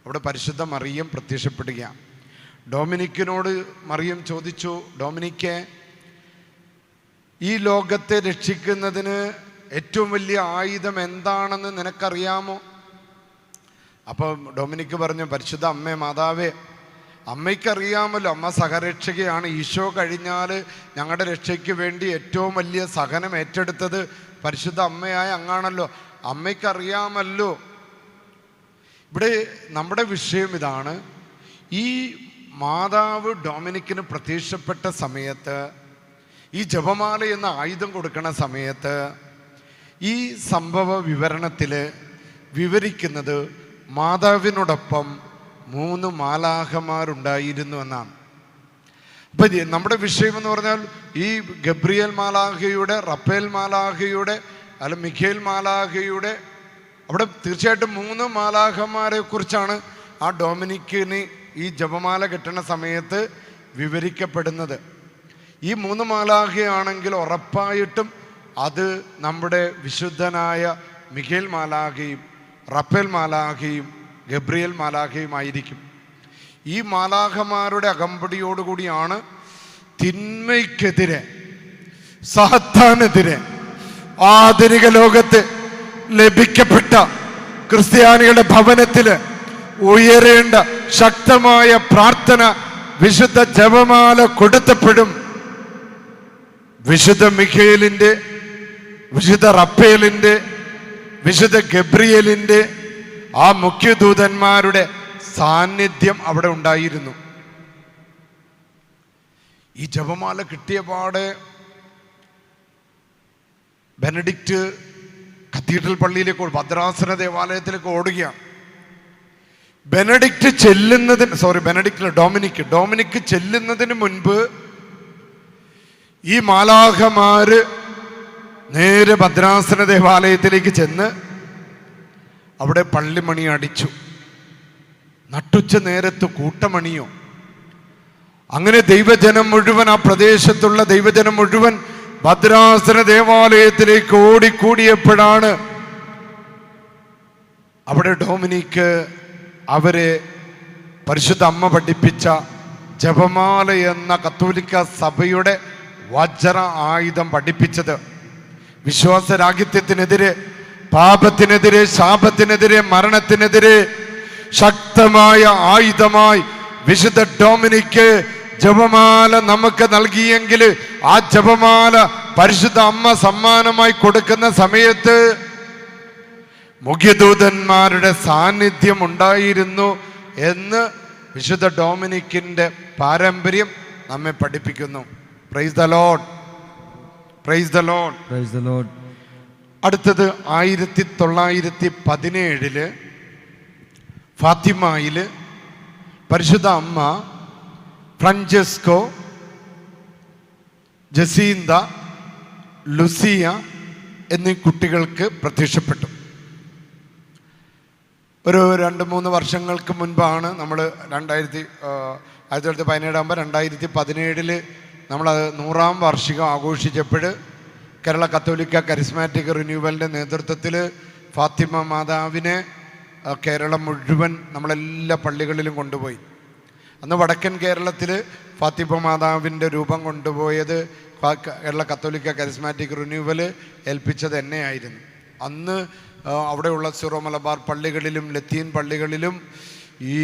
അവിടെ പരിശുദ്ധ മറിയം പ്രത്യക്ഷപ്പെടുകയാണ്. ഡൊമിനിക്കിനോട് മറിയം ചോദിച്ചു, ഡൊമിനിക്ക്, ഈ ലോകത്തെ രക്ഷിക്കുന്നതിന് ഏറ്റവും വലിയ ആയുധം എന്താണെന്ന് നിനക്കറിയാമോ? അപ്പോൾ ഡൊമിനിക്ക് പറഞ്ഞു, പരിശുദ്ധ അമ്മേ, മാതാവേ, അമ്മയ്ക്കറിയാമല്ലോ, അമ്മ സഹരക്ഷകയാണ്. ഈശോ കഴിഞ്ഞാൽ ഞങ്ങളുടെ രക്ഷയ്ക്ക് വേണ്ടി ഏറ്റവും വലിയ സഹനം ഏറ്റെടുത്തത് പരിശുദ്ധ അമ്മയായ അങ്ങാണല്ലോ, അമ്മയ്ക്കറിയാമല്ലോ. ഇവിടെ നമ്മുടെ വിഷയം ഇതാണ്. ഈ മാതാവ് ഡൊമിനിക്കിന് പ്രത്യക്ഷപ്പെട്ട സമയത്ത്, ഈ ജപമാല എന്ന ആയുധം കൊടുക്കുന്ന സമയത്ത് ഈ സംഭവ വിവരണത്തിൽ വിവരിക്കുന്നത് മാതാവിനോടൊപ്പം 3 മാലാഖമാരുണ്ടായിരുന്നു എന്നാണ്. അപ്പം നമ്മുടെ വിഷയം എന്ന് പറഞ്ഞാൽ ഈ ഗബ്രിയേൽ മാലാഖയുടെ, റഫേൽ മാലാഖയുടെ, അല്ല മിഖേൽ മാലാഖയുടെ, അവിടെ തീർച്ചയായിട്ടും 3 മാലാഖമാരെ കുറിച്ചാണ് ആ ഡൊമിനിക്കിന് ഈ ജപമാല കെട്ടുന്ന സമയത്ത് വിവരിക്കപ്പെടുന്നത്. ഈ 3 മാലാഖയാണെങ്കിൽ ഉറപ്പായിട്ടും അത് നമ്മുടെ വിശുദ്ധനായ മിഖേൽ മാലാഖയും റഫേൽ മാലാഖയും ഗബ്രിയേൽ മാലാഖയുമായിരിക്കും. ഈ മാലാഖമാരുടെ അകമ്പടിയോടുകൂടിയാണ് തിന്മയ്ക്കെതിരെ, സാത്താനെതിരെ ആധുനിക ലോകത്ത് ലഭിക്കപ്പെട്ട ക്രിസ്ത്യാനികളുടെ ഭവനത്തിൽ ഉയരേണ്ട ശക്തമായ പ്രാർത്ഥന വിശുദ്ധ ജപമാല കൊടുത്തപ്പോഴും വിശുദ്ധ മിഖേലിൻ്റെ, വിശുദ്ധ റഫേലിൻ്റെ, വിശുദ്ധ ഗബ്രിയേലിൻ്റെ ആ മുഖ്യദൂതന്മാരുടെ സാന്നിധ്യം അവിടെ ഉണ്ടായിരുന്നു. ഈ ജപമാല കിട്ടിയ പാടെ ബെനഡിക്റ്റ് കത്തീഡ്രൽ പള്ളിയിലേക്ക്, ഭദ്രാസന ദേവാലയത്തിലേക്ക് ഓടുകയാണ്. ഡൊമിനിക്ക് ചെല്ലുന്നതിന് മുൻപ് ഈ മാലാഖമാര് നേരെ ഭദ്രാസന ദേവാലയത്തിലേക്ക് ചെന്ന് അവിടെ പള്ളിമണി അടിച്ചു. നട്ടുച്ച നേരത്ത് കൂട്ടമണിയോ. അങ്ങനെ ദൈവജനം മുഴുവൻ, ആ പ്രദേശത്തുള്ള ദൈവജനം മുഴുവൻ ഭദ്രാസന ദേവാലയത്തിലേക്ക് ഓടിക്കൂടിയപ്പോഴാണ് അവിടെ ഡൊമിനിക്ക് അവരെ പരിശുദ്ധ അമ്മ പഠിപ്പിച്ച ജപമാല എന്ന കത്തോലിക്ക സഭയുടെ വജ്ര ആയുധം പഠിപ്പിച്ചത്. വിശ്വാസരാഹിത്യത്തിനെതിരെ, പാപത്തിനെതിരെ, ശാപത്തിനെതിരെ, മരണത്തിനെതിരെ ശക്തമായ ആയുധമായി വിശുദ്ധ ഡൊമിനിക്ക് ജപമാല നമുക്ക് നൽകിയെങ്കിൽ ആ ജപമാല പരിശുദ്ധ അമ്മ സമ്മാനമായി കൊടുക്കുന്ന സമയത്ത് മുഖ്യദൂതന്മാരുടെ സാന്നിധ്യം ഉണ്ടായിരുന്നു എന്ന് വിശുദ്ധ ഡൊമിനിക്കിൻ്റെ പാരമ്പര്യം നമ്മെ പഠിപ്പിക്കുന്നു. Praise the Lord, praise the Lord, praise the Lord. അടുത്തത് 1917 ഫാത്തിമയിൽ പരിശുദ്ധ അമ്മ ഫ്രാഞ്ചെസ്കോ, ജസീന്ത, ലുസിയ എന്നീ കുട്ടികൾക്ക് പ്രത്യക്ഷപ്പെട്ടു. ഒരു 2-3 വർഷങ്ങൾക്ക് മുൻപാണ് നമ്മൾ 1917 ആകുമ്പോൾ 2017 നമ്മളത് 100-ാം വാർഷികം ആഘോഷിച്ചപ്പോൾ കേരള കത്തോലിക്ക കരിസ്മാറ്റിക് റിന്യൂവലിൻ്റെ നേതൃത്വത്തിൽ ഫാത്തിമ മാതാവിനെ കേരളം മുഴുവൻ നമ്മളെല്ലാ പള്ളികളിലും കൊണ്ടുപോയി. അന്ന് വടക്കൻ കേരളത്തിൽ ഫാത്തിമ മാതാവിൻ്റെ രൂപം കൊണ്ടുപോയത് കേരള കത്തോലിക്ക കരിസ്മാറ്റിക് റിന്യൂവൽ ഏൽപ്പിച്ചത് എന്നെയായിരുന്നു. അന്ന് അവിടെയുള്ള സിറോ മലബാർ പള്ളികളിലും ലത്തീൻ പള്ളികളിലും ഈ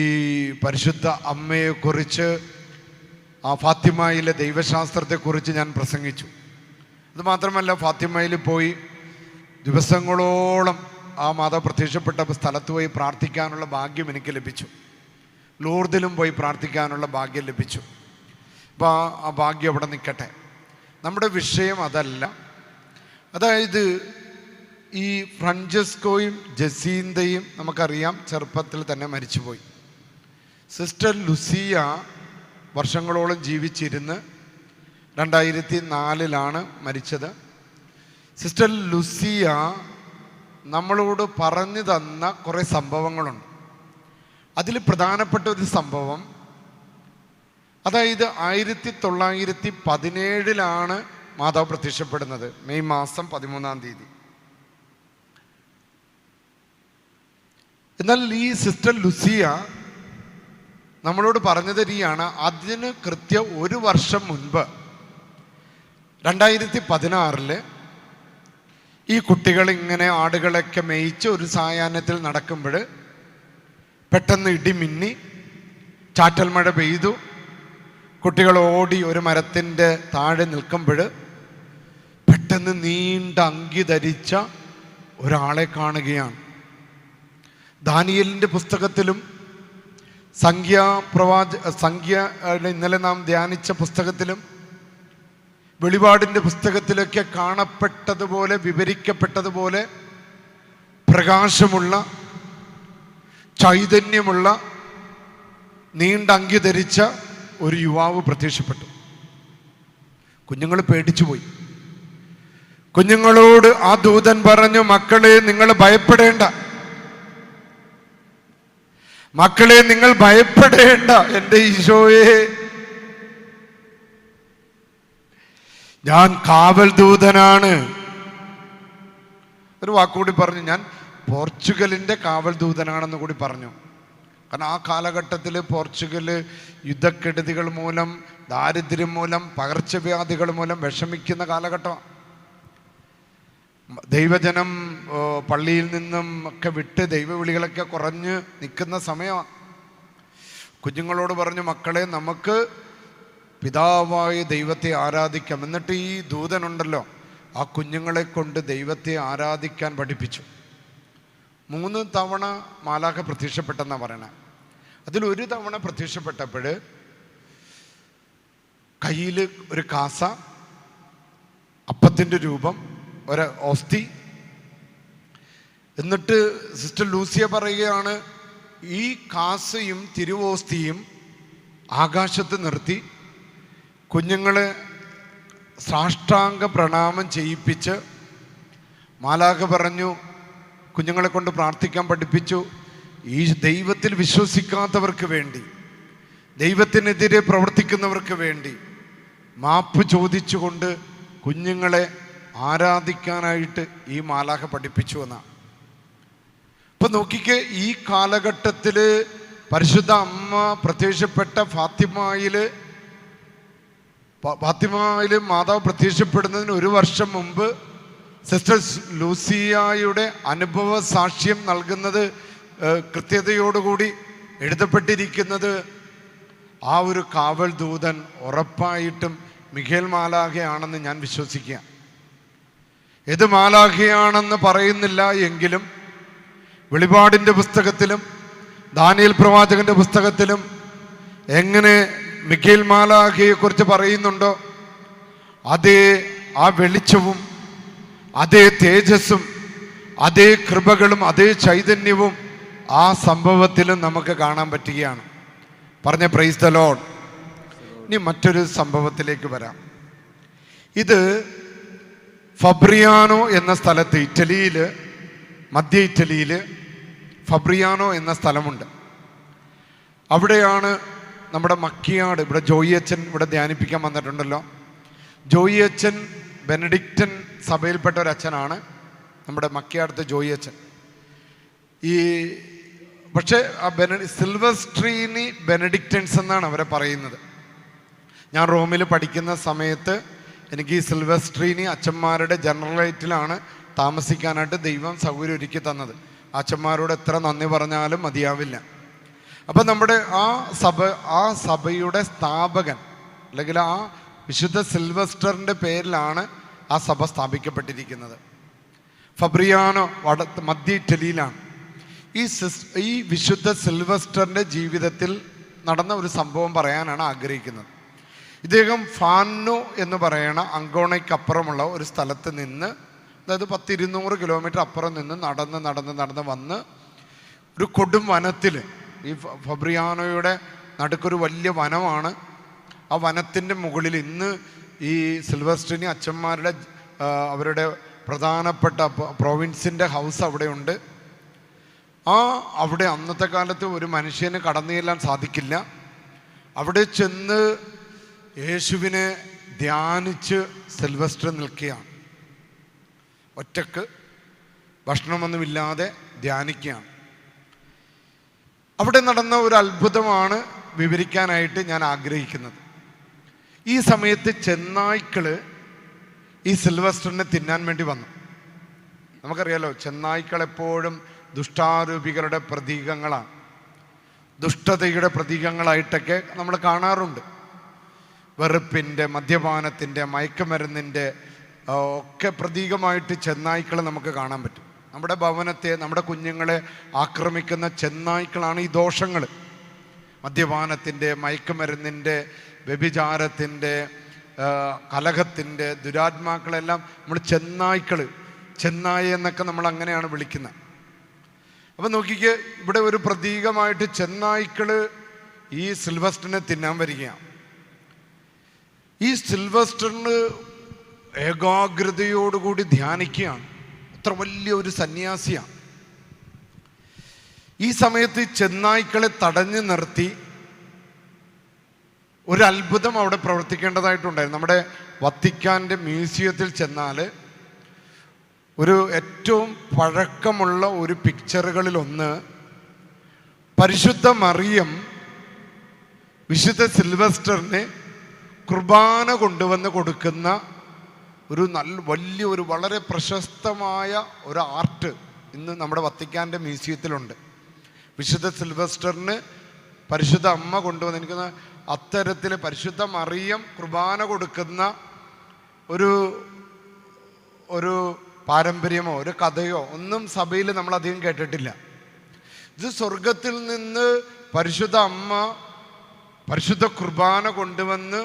പരിശുദ്ധ അമ്മയെക്കുറിച്ച്, ആ ഫാത്തിമയിലെ ദൈവശാസ്ത്രത്തെക്കുറിച്ച് ഞാൻ പ്രസംഗിച്ചു. അതുമാത്രമല്ല, ഫാത്തിമയിൽ പോയി ദിവസങ്ങളോളം ആ മാതാവ് പ്രത്യക്ഷപ്പെട്ട സ്ഥലത്ത് പോയി പ്രാർത്ഥിക്കാനുള്ള ഭാഗ്യം എനിക്ക് ലഭിച്ചു. ലൂർദിലും പോയി പ്രാർത്ഥിക്കാനുള്ള ഭാഗ്യം ലഭിച്ചു. അപ്പോൾ ആ ഭാഗ്യം അവിടെ നിൽക്കട്ടെ. നമ്മുടെ വിഷയം അതല്ല. അതായത് ഈ ഫ്രാഞ്ചെസ്കോയും വർഷങ്ങളോളം ജീവിച്ചിരുന്ന് 2004 മരിച്ചത്. സിസ്റ്റർ ലുസിയ നമ്മളോട് പറഞ്ഞു തന്ന കുറേ സംഭവങ്ങളുണ്ട്. അതിൽ പ്രധാനപ്പെട്ട ഒരു സംഭവം, അതായത് 1917 മാതാവ് പ്രത്യക്ഷപ്പെടുന്നത്, മെയ് മാസം 13. എന്നാൽ ഈ സിസ്റ്റർ ലുസിയ നമ്മളോട് പറഞ്ഞു തരികയാണ്, അതിന് കൃത്യം 1 വർഷം മുൻപ് 2016 ഈ കുട്ടികൾ ഇങ്ങനെ ആടുകളൊക്കെ മേയിച്ച് ഒരു സായാഹ്നത്തിൽ നടക്കുമ്പോൾ പെട്ടെന്ന് ഇടിമിന്നി, ചാറ്റൽ മഴ പെയ്തു. കുട്ടികൾ ഓടി ഒരു മരത്തിൻ്റെ താഴെ നിൽക്കുമ്പോൾ പെട്ടെന്ന് നീണ്ട അങ്കി ധരിച്ച ഒരാളെ കാണുകയാണ്. ദാനിയേലിൻ്റെ പുസ്തകത്തിലും സംഖ്യ ഇന്നലെ നാം ധ്യാനിച്ച പുസ്തകത്തിലും വെളിപാടിൻ്റെ പുസ്തകത്തിലൊക്കെ കാണപ്പെട്ടതുപോലെ, വിവരിക്കപ്പെട്ടതുപോലെ പ്രകാശമുള്ള, ചൈതന്യമുള്ള, നീണ്ട അങ്കി ധരിച്ച ഒരു യുവാവ് പ്രത്യക്ഷപ്പെട്ടു. കുഞ്ഞുങ്ങൾ പേടിച്ചുപോയി. കുഞ്ഞുങ്ങളോട് ആ ദൂതൻ പറഞ്ഞു, മക്കളെ നിങ്ങൾ ഭയപ്പെടേണ്ട, മക്കളെ നിങ്ങൾ ഭയപ്പെടേണ്ട, എൻ്റെ ഈശോയെ ഞാൻ കാവൽ ദൂതനാണ്. ഒരു വാക്കുകൂടി പറഞ്ഞു, ഞാൻ പോർച്ചുഗലിൻ്റെ കാവൽ ദൂതനാണെന്ന് കൂടി പറഞ്ഞു. കാരണം ആ കാലഘട്ടത്തിൽ പോർച്ചുഗൽ യുദ്ധക്കെടുതികൾ മൂലം, ദാരിദ്ര്യം മൂലം, പകർച്ചവ്യാധികൾ മൂലം വിഷമിക്കുന്ന കാലഘട്ടമാണ്. ദൈവജനം പള്ളിയിൽ നിന്നും ഒക്കെ വിട്ട് ദൈവവിളികളൊക്കെ കുറഞ്ഞ് നിൽക്കുന്ന സമയമാണ്. കുഞ്ഞുങ്ങളോട് പറഞ്ഞു, മക്കളെ നമുക്ക് പിതാവായ ദൈവത്തെ ആരാധിക്കാം. എന്നിട്ട് ഈ ദൂതനുണ്ടല്ലോ, ആ കുഞ്ഞുങ്ങളെ കൊണ്ട് ദൈവത്തെ ആരാധിക്കാൻ പഠിപ്പിച്ചു. 3 തവണ മാലാഖ പ്രത്യക്ഷപ്പെട്ടെന്നാണ് പറയണേ. അതിലൊരു തവണ പ്രത്യക്ഷപ്പെട്ടപ്പോൾ കയ്യിൽ ഒരു കാസ, അപ്പത്തിൻ്റെ രൂപം, ഒരു ഓസ്തി. എന്നിട്ട് സിസ്റ്റർ ലൂസിയ പറയുകയാണ്, ഈ കാസയും തിരുവോസ്തിയും ആകാശത്ത് നിർത്തി കുഞ്ഞുങ്ങളെ സാഷ്ടാംഗ പ്രണാമം ചെയ്യിപ്പിച്ച് മാലാഖ പറഞ്ഞു, കുഞ്ഞുങ്ങളെ കൊണ്ട് പ്രാർത്ഥിക്കാൻ പഠിപ്പിച്ചു. ഈ ദൈവത്തിൽ വിശ്വസിക്കാത്തവർക്ക് വേണ്ടി, ദൈവത്തിനെതിരെ പ്രവർത്തിക്കുന്നവർക്ക് വേണ്ടി മാപ്പ് ചോദിച്ചുകൊണ്ട് കുഞ്ഞുങ്ങളെ ആരാധിക്കാനായിട്ട് ഈ മാലാഖ പഠിപ്പിച്ചു എന്നാണ്. ഇപ്പം നോക്കിക്കേ, ഈ കാലഘട്ടത്തിൽ പരിശുദ്ധ അമ്മ പ്രത്യക്ഷപ്പെട്ട ഫാത്തിമയിൽ മാതാവ് പ്രത്യക്ഷപ്പെടുന്നതിന് 1 വർഷം മുമ്പ് സിസ്റ്റർ ലൂസിയയുടെ അനുഭവ സാക്ഷ്യം നൽകുന്നത് കൃത്യതയോടുകൂടി എഴുതപ്പെട്ടിരിക്കുന്നത്, ആ ഒരു കാവൽ ദൂതൻ ഉറപ്പായിട്ടും മിഖേൽ മാലാഖയാണെന്ന് ഞാൻ വിശ്വസിക്കുക. ഏത് മാലാഖയാണെന്ന് പറയുന്നില്ല എങ്കിലും വെളിപാടിൻ്റെ പുസ്തകത്തിലും ദാനിയേൽ പ്രവാചകന്റെ പുസ്തകത്തിലും എങ്ങനെ മിഖേൽ മാലാഖയെക്കുറിച്ച് പറയുന്നുണ്ടോ, അതേ ആ വെളിച്ചവും അതേ തേജസ്സും അതേ കൃപകളും അതേ ചൈതന്യവും ആ സംഭവത്തിലും നമുക്ക് കാണാൻ പറ്റുകയാണ്. പറഞ്ഞ പ്രൈസ് ദി ലോർഡ്. ഇനി മറ്റൊരു സംഭവത്തിലേക്ക് വരാം. ഇത് ഫബ്രിയാനോ എന്ന സ്ഥലത്ത്, ഇറ്റലിയിൽ, മധ്യ ഇറ്റലിയിൽ ഫബ്രിയാനോ എന്ന സ്ഥലമുണ്ട്. അവിടെയാണ് നമ്മുടെ മക്കിയാട്, ഇവിടെ ജോയി അച്ഛൻ ഇവിടെ ധ്യാനിപ്പിക്കാൻ വന്നിട്ടുണ്ടല്ലോ. ജോയി അച്ഛൻ ബെനഡിക്റ്റൻ സഭയിൽപ്പെട്ട ഒരു അച്ഛനാണ്, നമ്മുടെ മക്കിയാടത്തെ ജോയി അച്ഛൻ. പക്ഷേ ആ സിൽവസ്ട്രീനി ബെനഡിക്റ്റൻസ് എന്നാണ് അവരെ പറയുന്നത്. ഞാൻ റോമിൽ പഠിക്കുന്ന സമയത്ത് എനിക്ക് ഈ സിൽവസ്ട്രീനി അച്ഛന്മാരുടെ ജനറലേറ്റിലാണ് താമസിക്കാനായിട്ട് ദൈവം സൗകര്യം ഒരുക്കി തന്നത്. അച്ഛന്മാരോട് എത്ര നന്ദി പറഞ്ഞാലും മതിയാവില്ല. അപ്പം നമ്മുടെ ആ സഭയുടെ സ്ഥാപകൻ, അല്ലെങ്കിൽ ആ വിശുദ്ധ സിൽവസ്റ്ററിൻ്റെ പേരിലാണ് ആ സഭ സ്ഥാപിക്കപ്പെട്ടിരിക്കുന്നത്. ഫബ്രിയാനോ മധ്യ ഇറ്റലിയിലാണ്. ഈ വിശുദ്ധ സിൽവസ്റ്ററിൻ്റെ ജീവിതത്തിൽ നടന്ന ഒരു സംഭവം പറയാനാണ് ആഗ്രഹിക്കുന്നത്. ഇദ്ദേഹം ഫാന്നോ എന്ന് പറയുന്ന അങ്കോണയ്ക്കപ്പുറമുള്ള ഒരു സ്ഥലത്ത് നിന്ന്, അതായത് 100-200 കിലോമീറ്റർ അപ്പുറം നിന്ന് നടന്ന് വന്ന് ഒരു കൊടും വനത്തിൽ, ഈ ഫബ്രിയാനോയുടെ നടുക്കൊരു വലിയ വനമാണ്, ആ വനത്തിൻ്റെ മുകളിൽ ഇന്ന് ഈ സിൽവർസ്റ്റീനി അച്ഛന്മാരുടെ അവരുടെ പ്രധാനപ്പെട്ട പ്രൊവിൻസിൻ്റെ ഹൗസ് അവിടെയുണ്ട്. അവിടെ അന്നത്തെ കാലത്ത് ഒരു മനുഷ്യന് കടന്നു ചെല്ലാൻ സാധിക്കില്ല. അവിടെ ചെന്ന് യേശുവിനെ ധ്യാനിച്ച് സിൽവസ്റ്റർ നിൽക്കുകയാണ്. ഒറ്റക്ക് ഭക്ഷണമൊന്നുമില്ലാതെ ധ്യാനിക്കുകയാണ്. അവിടെ നടന്ന ഒരു അത്ഭുതമാണ് വിവരിക്കാനായിട്ട് ഞാൻ ആഗ്രഹിക്കുന്നത്. ഈ സമയത്ത് ചെന്നായ്ക്കൾ ഈ സിൽവസ്റ്ററിനെ തിന്നാൻ വേണ്ടി വന്നു. നമുക്കറിയാലോ, ചെന്നായ്ക്കൾ എപ്പോഴും ദുഷ്ടാരൂപികളുടെ പ്രതീകങ്ങളാണ്. ദുഷ്ടതയുടെ പ്രതീകങ്ങളായിട്ടൊക്കെ നമ്മൾ കാണാറുണ്ട്. വെറുപ്പിൻ്റെ, മദ്യപാനത്തിൻ്റെ, മയക്കുമരുന്നിൻ്റെ ഒക്കെ പ്രതീകമായിട്ട് ചെന്നായ്ക്കളെ നമുക്ക് കാണാൻ പറ്റും. നമ്മുടെ ഭവനത്തെ, നമ്മുടെ കുഞ്ഞുങ്ങളെ ആക്രമിക്കുന്ന ചെന്നായ്ക്കളാണ് ഈ ദോഷങ്ങൾ. മദ്യപാനത്തിൻ്റെ, മയക്കുമരുന്നിൻ്റെ, വ്യഭിചാരത്തിൻ്റെ, കലഹത്തിൻ്റെ, ദുരാത്മാക്കളെല്ലാം നമ്മൾ ചെന്നായ എന്നൊക്കെ നമ്മൾ അങ്ങനെയാണ് വിളിക്കുന്നത്. അപ്പം നോക്കിക്കേ, ഇവിടെ ഒരു പ്രതീകമായിട്ട് ചെന്നായ്ക്കൾ ഈ സിൽവസ്റ്ററിനെ തിന്നാൻ വരികയാണ്. ഈ സിൽവസ്റ്ററിന് ഏകാഗ്രതയോടുകൂടി ധ്യാനിക്കുകയാണ്. അത്ര വലിയ ഒരു സന്യാസിയാണ്. ഈ സമയത്ത് ചെന്നായ്ക്കളെ തടഞ്ഞു നിർത്തി ഒരു അത്ഭുതം അവിടെ പ്രവർത്തിക്കേണ്ടതായിട്ടുണ്ടായിരുന്നു. നമ്മുടെ വത്തിക്കാൻ്റെ മ്യൂസിയത്തിൽ ചെന്നാൽ ഒരു ഏറ്റവും പഴക്കമുള്ള ഒരു പിക്ചറുകളിലൊന്ന് പരിശുദ്ധ മറിയം വിശുദ്ധ സിൽവസ്റ്ററിന് കുർബാന കൊണ്ടുവന്ന് കൊടുക്കുന്ന ഒരു വലിയൊരു വളരെ പ്രശസ്തമായ ഒരു ആർട്ട് ഇന്ന് നമ്മുടെ വത്തിക്കാൻ്റെ മ്യൂസിയത്തിലുണ്ട്. വിശുദ്ധ സിൽവസ്റ്ററിന് പരിശുദ്ധ അമ്മ കൊണ്ടുവന്ന് എനിക്കുന്ന അത്തരത്തിൽ പരിശുദ്ധ മറിയം കുർബാന കൊടുക്കുന്ന ഒരു പാരമ്പര്യമോ ഒരു കഥയോ ഒന്നും സഭയിൽ നമ്മൾ അധികം കേട്ടിട്ടില്ല. ഇത് സ്വർഗത്തിൽ നിന്ന് പരിശുദ്ധ അമ്മ പരിശുദ്ധ കുർബാന കൊണ്ടുവന്ന്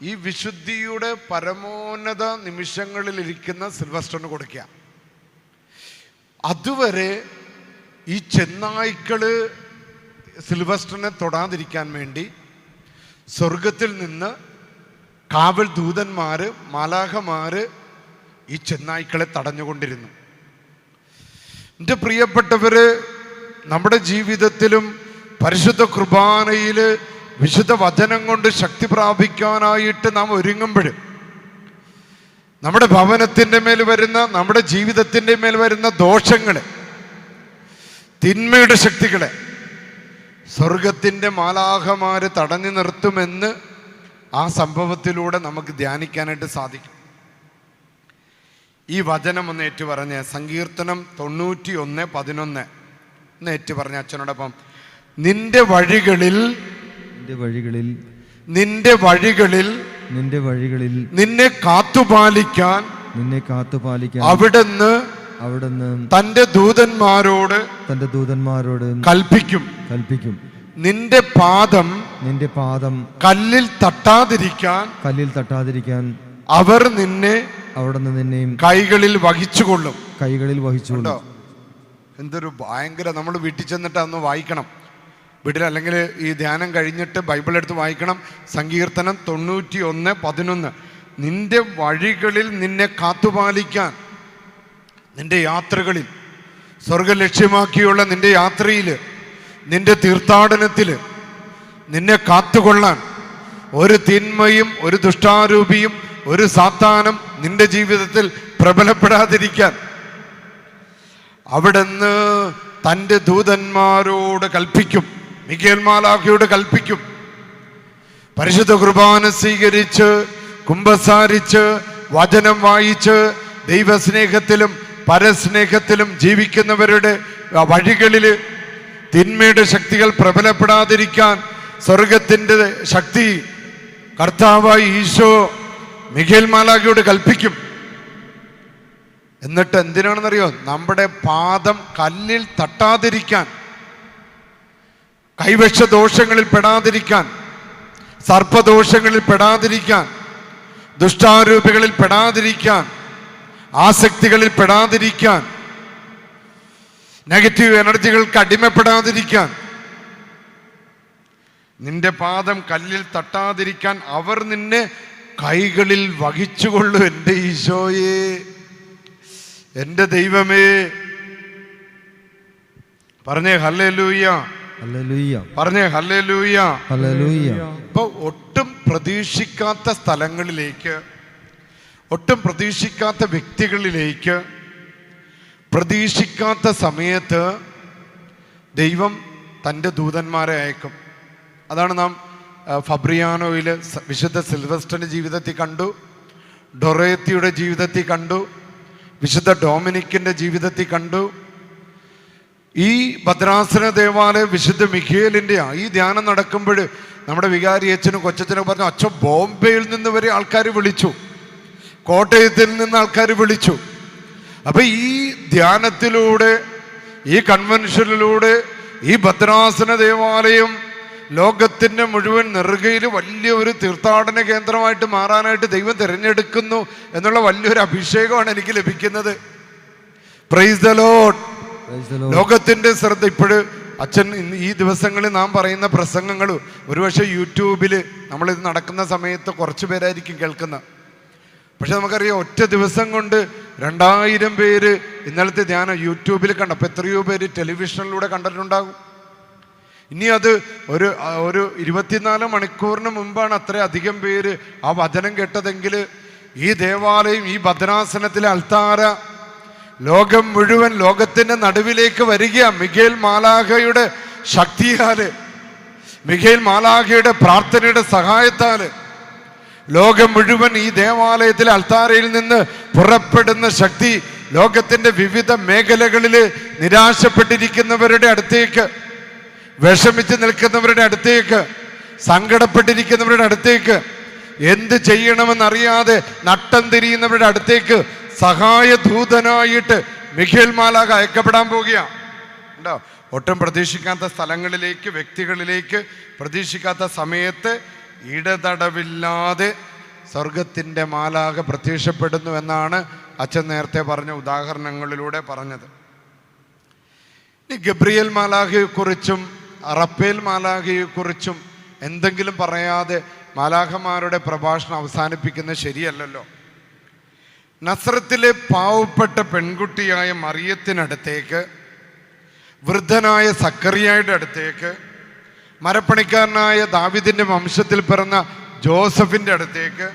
ഈ വിശുദ്ധിയുടെ പരമോന്നത നിമിഷങ്ങളിലിരിക്കുന്ന സിൽവസ്റ്ററിന് കൊടുക്കുക. അതുവരെ ഈ ചെന്നായ്ക്കള് സിൽവസ്റ്ററിനെ തൊടാതിരിക്കാൻ വേണ്ടി സ്വർഗത്തിൽ നിന്ന് കാവൽ ദൂതന്മാര്, മാലാഖമാര് ഈ ചെന്നായ്ക്കളെ തടഞ്ഞുകൊണ്ടിരുന്നു. എൻ്റെ പ്രിയപ്പെട്ടവര്, നമ്മുടെ ജീവിതത്തിലും പരിശുദ്ധ കുർബാനയിൽ വിശുദ്ധ വചനം കൊണ്ട് ശക്തി പ്രാപിക്കാനായിട്ട് നാം ഒരുങ്ങുമ്പോൾ നമ്മുടെ ഭവനത്തിൻ്റെ മേൽ വരുന്ന, നമ്മുടെ ജീവിതത്തിൻ്റെ മേൽ വരുന്ന ദോഷങ്ങളെ, തിന്മയുടെ ശക്തികളെ സ്വർഗത്തിൻ്റെ മാലാഖമാര് തടഞ്ഞു നിർത്തുമെന്ന് ആ സംഭവത്തിലൂടെ നമുക്ക് ധ്യാനിക്കാനായിട്ട് സാധിക്കും. ഈ വചനം ഒന്ന് ഏറ്റു പറഞ്ഞ് സങ്കീർത്തനം 91:11 ഒന്ന് ഏറ്റു പറഞ്ഞ അച്ഛനോടൊപ്പം. നിന്റെ വഴികളിൽ നിന്നെ കാത്തുപാലിക്കാൻ അവിടുന്ന് തന്റെ ദൂതന്മാരോട് കൽപ്പിക്കും. നിന്റെ പാദം കല്ലിൽ തട്ടാതിരിക്കാൻ അവർ നിന്നെ കൈകളിൽ വഹിച്ചുകൊള്ളും. എന്തൊരു ഭയങ്കര! നമ്മൾ വീട്ടിൽ ചെന്നിട്ട് അന്ന് വായിക്കണം. വീട്ടിൽ അല്ലെങ്കിൽ ഈ ധ്യാനം കഴിഞ്ഞിട്ട് ബൈബിൾ എടുത്ത് വായിക്കണം. സങ്കീർത്തനം 91:11. നിന്റെ വഴികളിൽ നിന്നെ കാത്തുപാലിക്കാൻ, നിന്റെ യാത്രകളിൽ, സ്വർഗം ലക്ഷ്യമാക്കിയുള്ള നിന്റെ യാത്രയിൽ, നിന്റെ തീർത്ഥാടനത്തിൽ നിന്നെ കാത്തുകൊള്ളാൻ ഒരു തിന്മയും ഒരു ദുഷ്ടാരൂപിയും ഒരു സാത്താനും നിന്റെ ജീവിതത്തിൽ പ്രബലപ്പെടാതിരിക്കാൻ അവിടുന്ന് തൻ്റെ ദൂതന്മാരോട് കൽപ്പിക്കും. മിഖായേൽ മാലാഖയോട് കൽപ്പിക്കും. പരിശുദ്ധ കുർബാന സ്വീകരിച്ച് കുമ്പസാരിച്ച് വചനം വായിച്ച് ദൈവസ്നേഹത്തിലും പരസ്നേഹത്തിലും ജീവിക്കുന്നവരുടെ വഴികളിൽ തിന്മയുടെ ശക്തികൾ പ്രബലപ്പെടാതിരിക്കാൻ സ്വർഗത്തിൻ്റെ ശക്തി കർത്താവായി ഈശോ മിഖായേൽ മാലാഖയോട് കൽപ്പിക്കും. എന്നിട്ട് എന്തിനാണെന്നറിയോ? നമ്മുടെ പാദം കല്ലിൽ തട്ടാതിരിക്കാൻ, കൈവശ ദോഷങ്ങളിൽ പെടാതിരിക്കാൻ, സർപ്പദോഷങ്ങളിൽ പെടാതിരിക്കാൻ, ദുഷ്ടാരൂപികളിൽ പെടാതിരിക്കാൻ, ആസക്തികളിൽ പെടാതിരിക്കാൻ, നെഗറ്റീവ് എനർജികൾക്ക് അടിമപ്പെടാതിരിക്കാൻ, നിന്റെ പാദം കല്ലിൽ തട്ടാതിരിക്കാൻ അവർ നിന്നെ കൈകളിൽ വഹിച്ചുകൊള്ളു. എൻ്റെ ഈശോയേ, എൻ്റെ ദൈവമേ, പറഞ്ഞേ ഹല്ലേലൂയ, ഹല്ലേലൂയ, പറഞ്ഞേ ഹല്ലേലൂയ, ഹല്ലേലൂയ. ഇപ്പൊ ഒട്ടും പ്രതീക്ഷിക്കാത്ത സ്ഥലങ്ങളിലേക്ക്, ഒട്ടും പ്രതീക്ഷിക്കാത്ത വ്യക്തികളിലേക്ക്, പ്രതീക്ഷിക്കാത്ത സമയത്ത് ദൈവം തൻ്റെ ദൂതന്മാരെ അയക്കും. അതാണ് നാം ഫബ്രിയാനോയിൽ വിശുദ്ധ സിൽവസ്റ്ററിൻ്റെ ജീവിതത്തിൽ കണ്ടു, ഡൊറേത്തിയുടെ ജീവിതത്തിൽ കണ്ടു, വിശുദ്ധ ഡൊമിനിക്കിൻ്റെ ജീവിതത്തിൽ കണ്ടു. ഈ ഭദ്രാസന ദേവാലയം വിശുദ്ധ മിഖേലിൻ്റെ ഈ ധ്യാനം നടക്കുമ്പോൾ നമ്മുടെ വികാരി അച്ഛനും കൊച്ചച്ഛനും പറഞ്ഞു, അച്ഛൻ ബോംബെയിൽ നിന്ന് വരെ ആൾക്കാർ വിളിച്ചു, കോട്ടയത്തിൽ നിന്ന് ആൾക്കാർ വിളിച്ചു. അപ്പൊ ഈ ധ്യാനത്തിലൂടെ, ഈ കൺവെൻഷനിലൂടെ ഈ ഭദ്രാസന ദേവാലയം ലോകത്തിൻ്റെ മുഴുവൻ നെറുകയിൽ വലിയ ഒരു തീർത്ഥാടന കേന്ദ്രമായിട്ട് മാറാനായിട്ട് ദൈവം തിരഞ്ഞെടുക്കുന്നു എന്നുള്ള വലിയൊരു അഭിഷേകമാണ് എനിക്ക് ലഭിക്കുന്നത്. Praise the Lord. ലോകത്തിന്റെ ശ്രദ്ധ ഇപ്പോഴും അച്ഛൻ ഈ ദിവസങ്ങളിൽ നാം പറയുന്ന പ്രസംഗങ്ങൾ ഒരുപക്ഷെ യൂട്യൂബിൽ നമ്മളിത് നടക്കുന്ന സമയത്ത് കുറച്ച് പേരായിരിക്കും കേൾക്കുന്നത്. പക്ഷെ നമുക്കറിയാം, ഒറ്റ ദിവസം കൊണ്ട് 2000 പേര് ഇന്നലത്തെ ധ്യാനം യൂട്യൂബിൽ കണ്ടു. അപ്പോൾ എത്രയോ പേര് ടെലിവിഷനിലൂടെ കണ്ടിട്ടുണ്ടാകും. ഇനി അത് ഒരു 24 മണിക്കൂറിന് മുമ്പാണ് അത്രയധികം പേര് ആ വചനം കേട്ടതെങ്കിൽ ഈ ദേവാലയം, ഈ ഭദ്രാസനത്തിലെ അൾത്താര ലോകം മുഴുവൻ, ലോകത്തിന്റെ നടുവിലേക്ക് വരിക. മിഖേൽ മാലാഖയുടെ ശക്തിയാല്, മിഖേൽ മാലാഖയുടെ പ്രാർത്ഥനയുടെ സഹായത്താല് ലോകം മുഴുവൻ ഈ ദേവാലയത്തിലെ അൾത്താരയിൽ നിന്ന് പുറപ്പെടുന്ന ശക്തി ലോകത്തിന്റെ വിവിധ മേഖലകളിൽ നിരാശപ്പെട്ടിരിക്കുന്നവരുടെ അടുത്തേക്ക്, വിഷമിച്ച് നിൽക്കുന്നവരുടെ അടുത്തേക്ക്, സങ്കടപ്പെട്ടിരിക്കുന്നവരുടെ അടുത്തേക്ക്, എന്ത് ചെയ്യണമെന്നറിയാതെ നട്ടം തിരിയുന്നവരുടെ അടുത്തേക്ക് സഹായദൂതനായിട്ട് മിഖേൽ മാലാഖ അയക്കപ്പെടാൻ പോവുകയാണ്. ഉണ്ടോ? ഒട്ടും പ്രതീക്ഷിക്കാത്ത സ്ഥലങ്ങളിലേക്ക്, വ്യക്തികളിലേക്ക്, പ്രതീക്ഷിക്കാത്ത സമയത്ത് ഇടതടവില്ലാതെ സ്വർഗത്തിൻ്റെ മാലാഖ പ്രത്യക്ഷപ്പെടുന്നു എന്നാണ് അച്ഛൻ നേരത്തെ പറഞ്ഞ ഉദാഹരണങ്ങളിലൂടെ പറഞ്ഞത്. ഈ ഗബ്രിയേൽ മാലാഖയെക്കുറിച്ചും റഫേൽ മാലാഖയെക്കുറിച്ചും എന്തെങ്കിലും പറയാതെ മാലാഖമാരുടെ പ്രഭാഷണം അവസാനിപ്പിക്കുന്നത് ശരിയല്ലല്ലോ. നസ്രത്തിലെ പാവപ്പെട്ട പെൺകുട്ടിയായ മറിയത്തിനടുത്തേക്ക്, വൃദ്ധനായ സക്കറിയായുടെ അടുത്തേക്ക്, മരപ്പണിക്കാരനായ ദാവീദിന്റെ വംശത്തിൽ പിറന്ന ജോസഫിന്റെ അടുത്തേക്ക്,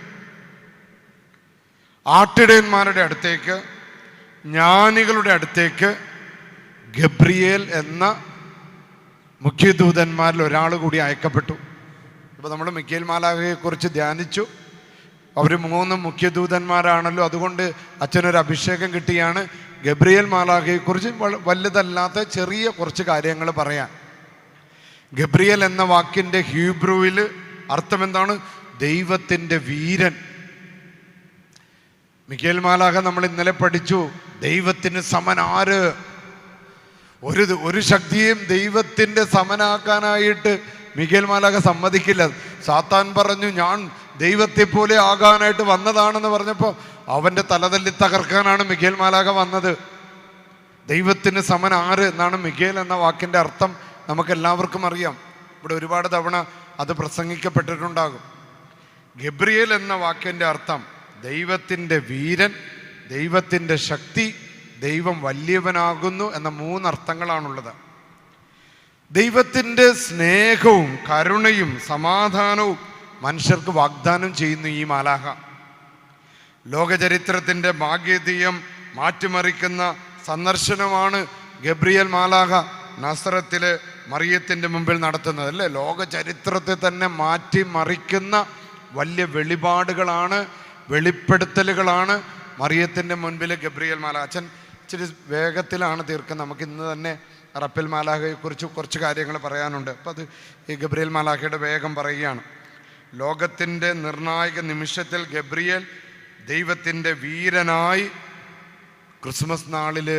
ആട്ടിടയന്മാരുടെ അടുത്തേക്ക്, ജ്ഞാനികളുടെ അടുത്തേക്ക് ഗബ്രിയേൽ എന്ന മുഖ്യദൂതന്മാരിൽ ഒരാൾ കൂടി അയക്കപ്പെട്ടു. ഇപ്പോൾ നമ്മൾ മിഖേൽ മാലാഖയെക്കുറിച്ച് ധ്യാനിച്ചു. അവർ 3 മുഖ്യദൂതന്മാരാണല്ലോ. അതുകൊണ്ട് അച്ഛനൊരു അഭിഷേകം കിട്ടിയാണ് ഗബ്രിയേൽ മാലാഖയെക്കുറിച്ച് വലുതല്ലാത്ത ചെറിയ കുറച്ച് കാര്യങ്ങൾ പറയാൻ. ഗബ്രിയേൽ എന്ന വാക്കിൻ്റെ ഹീബ്രുവിൽ അർത്ഥം എന്താണ്? ദൈവത്തിൻ്റെ വീരൻ. മിഖേൽ മാലാഖ നമ്മൾ ഇന്നലെ പഠിച്ചു, ദൈവത്തിന് സമൻ ആര്? ഒരു ശക്തിയെയും ദൈവത്തിൻ്റെ സമനാക്കാനായിട്ട് മിഖേൽ മാലാഖ സമ്മതിക്കില്ല. സാത്താൻ പറഞ്ഞു, ഞാൻ ദൈവത്തെ പോലെ ആകാനായിട്ട് വന്നതാണെന്ന് പറഞ്ഞപ്പോൾ അവൻ്റെ തലതല്ലി തകർക്കാനാണ് മിഖേൽ മാലാഖ വന്നത്. ദൈവത്തിന് സമൻ ആര് എന്നാണ് മിഖേൽ എന്ന വാക്കിൻ്റെ അർത്ഥം. നമുക്കെല്ലാവർക്കും അറിയാം. ഇവിടെ ഒരുപാട് തവണ അത് പ്രസംഗിക്കപ്പെട്ടിട്ടുണ്ടാകും. ഗബ്രിയേൽ എന്ന വാക്കിൻ്റെ അർത്ഥം ദൈവത്തിൻ്റെ വീരൻ, ദൈവത്തിൻ്റെ ശക്തി, ദൈവം വലിയവനാകുന്നു എന്ന 3 അർത്ഥങ്ങളാണുള്ളത്. ദൈവത്തിൻ്റെ സ്നേഹവും കരുണയും സമാധാനവും മനുഷ്യർക്ക് വാഗ്ദാനം ചെയ്യുന്നു ഈ മാലാഖ. ലോകചരിത്രത്തിൻ്റെ ഭാഗ്യതീയം മാറ്റിമറിക്കുന്ന സന്ദർശനമാണ് ഗബ്രിയേൽ മാലാഖ നസ്രത്തിലെ മറിയത്തിൻ്റെ മുമ്പിൽ നടത്തുന്നത്, അല്ലേ? ലോക ചരിത്രത്തെ തന്നെ മാറ്റിമറിക്കുന്ന വലിയ വെളിപാടുകളാണ്, വെളിപ്പെടുത്തലുകളാണ് മറിയത്തിൻ്റെ മുൻപിൽ ഗബ്രിയേൽ മാലാഖ. അച്ഛൻ ഇച്ചിരി വേഗത്തിലാണ് തീർക്കുന്നത്. നമുക്ക് ഇന്ന് തന്നെ റഫേൽ മാലാഖയെക്കുറിച്ച് കുറച്ച് കാര്യങ്ങൾ പറയാനുണ്ട്. അപ്പോൾ അത് ഈ ഗബ്രിയേൽ മാലാഖയുടെ വേഗം പറയുകയാണ്. ലോകത്തിൻ്റെ നിർണായക നിമിഷത്തിൽ ഗബ്രിയേൽ ദൈവത്തിൻ്റെ വീരനായി ക്രിസ്മസ് നാളിൽ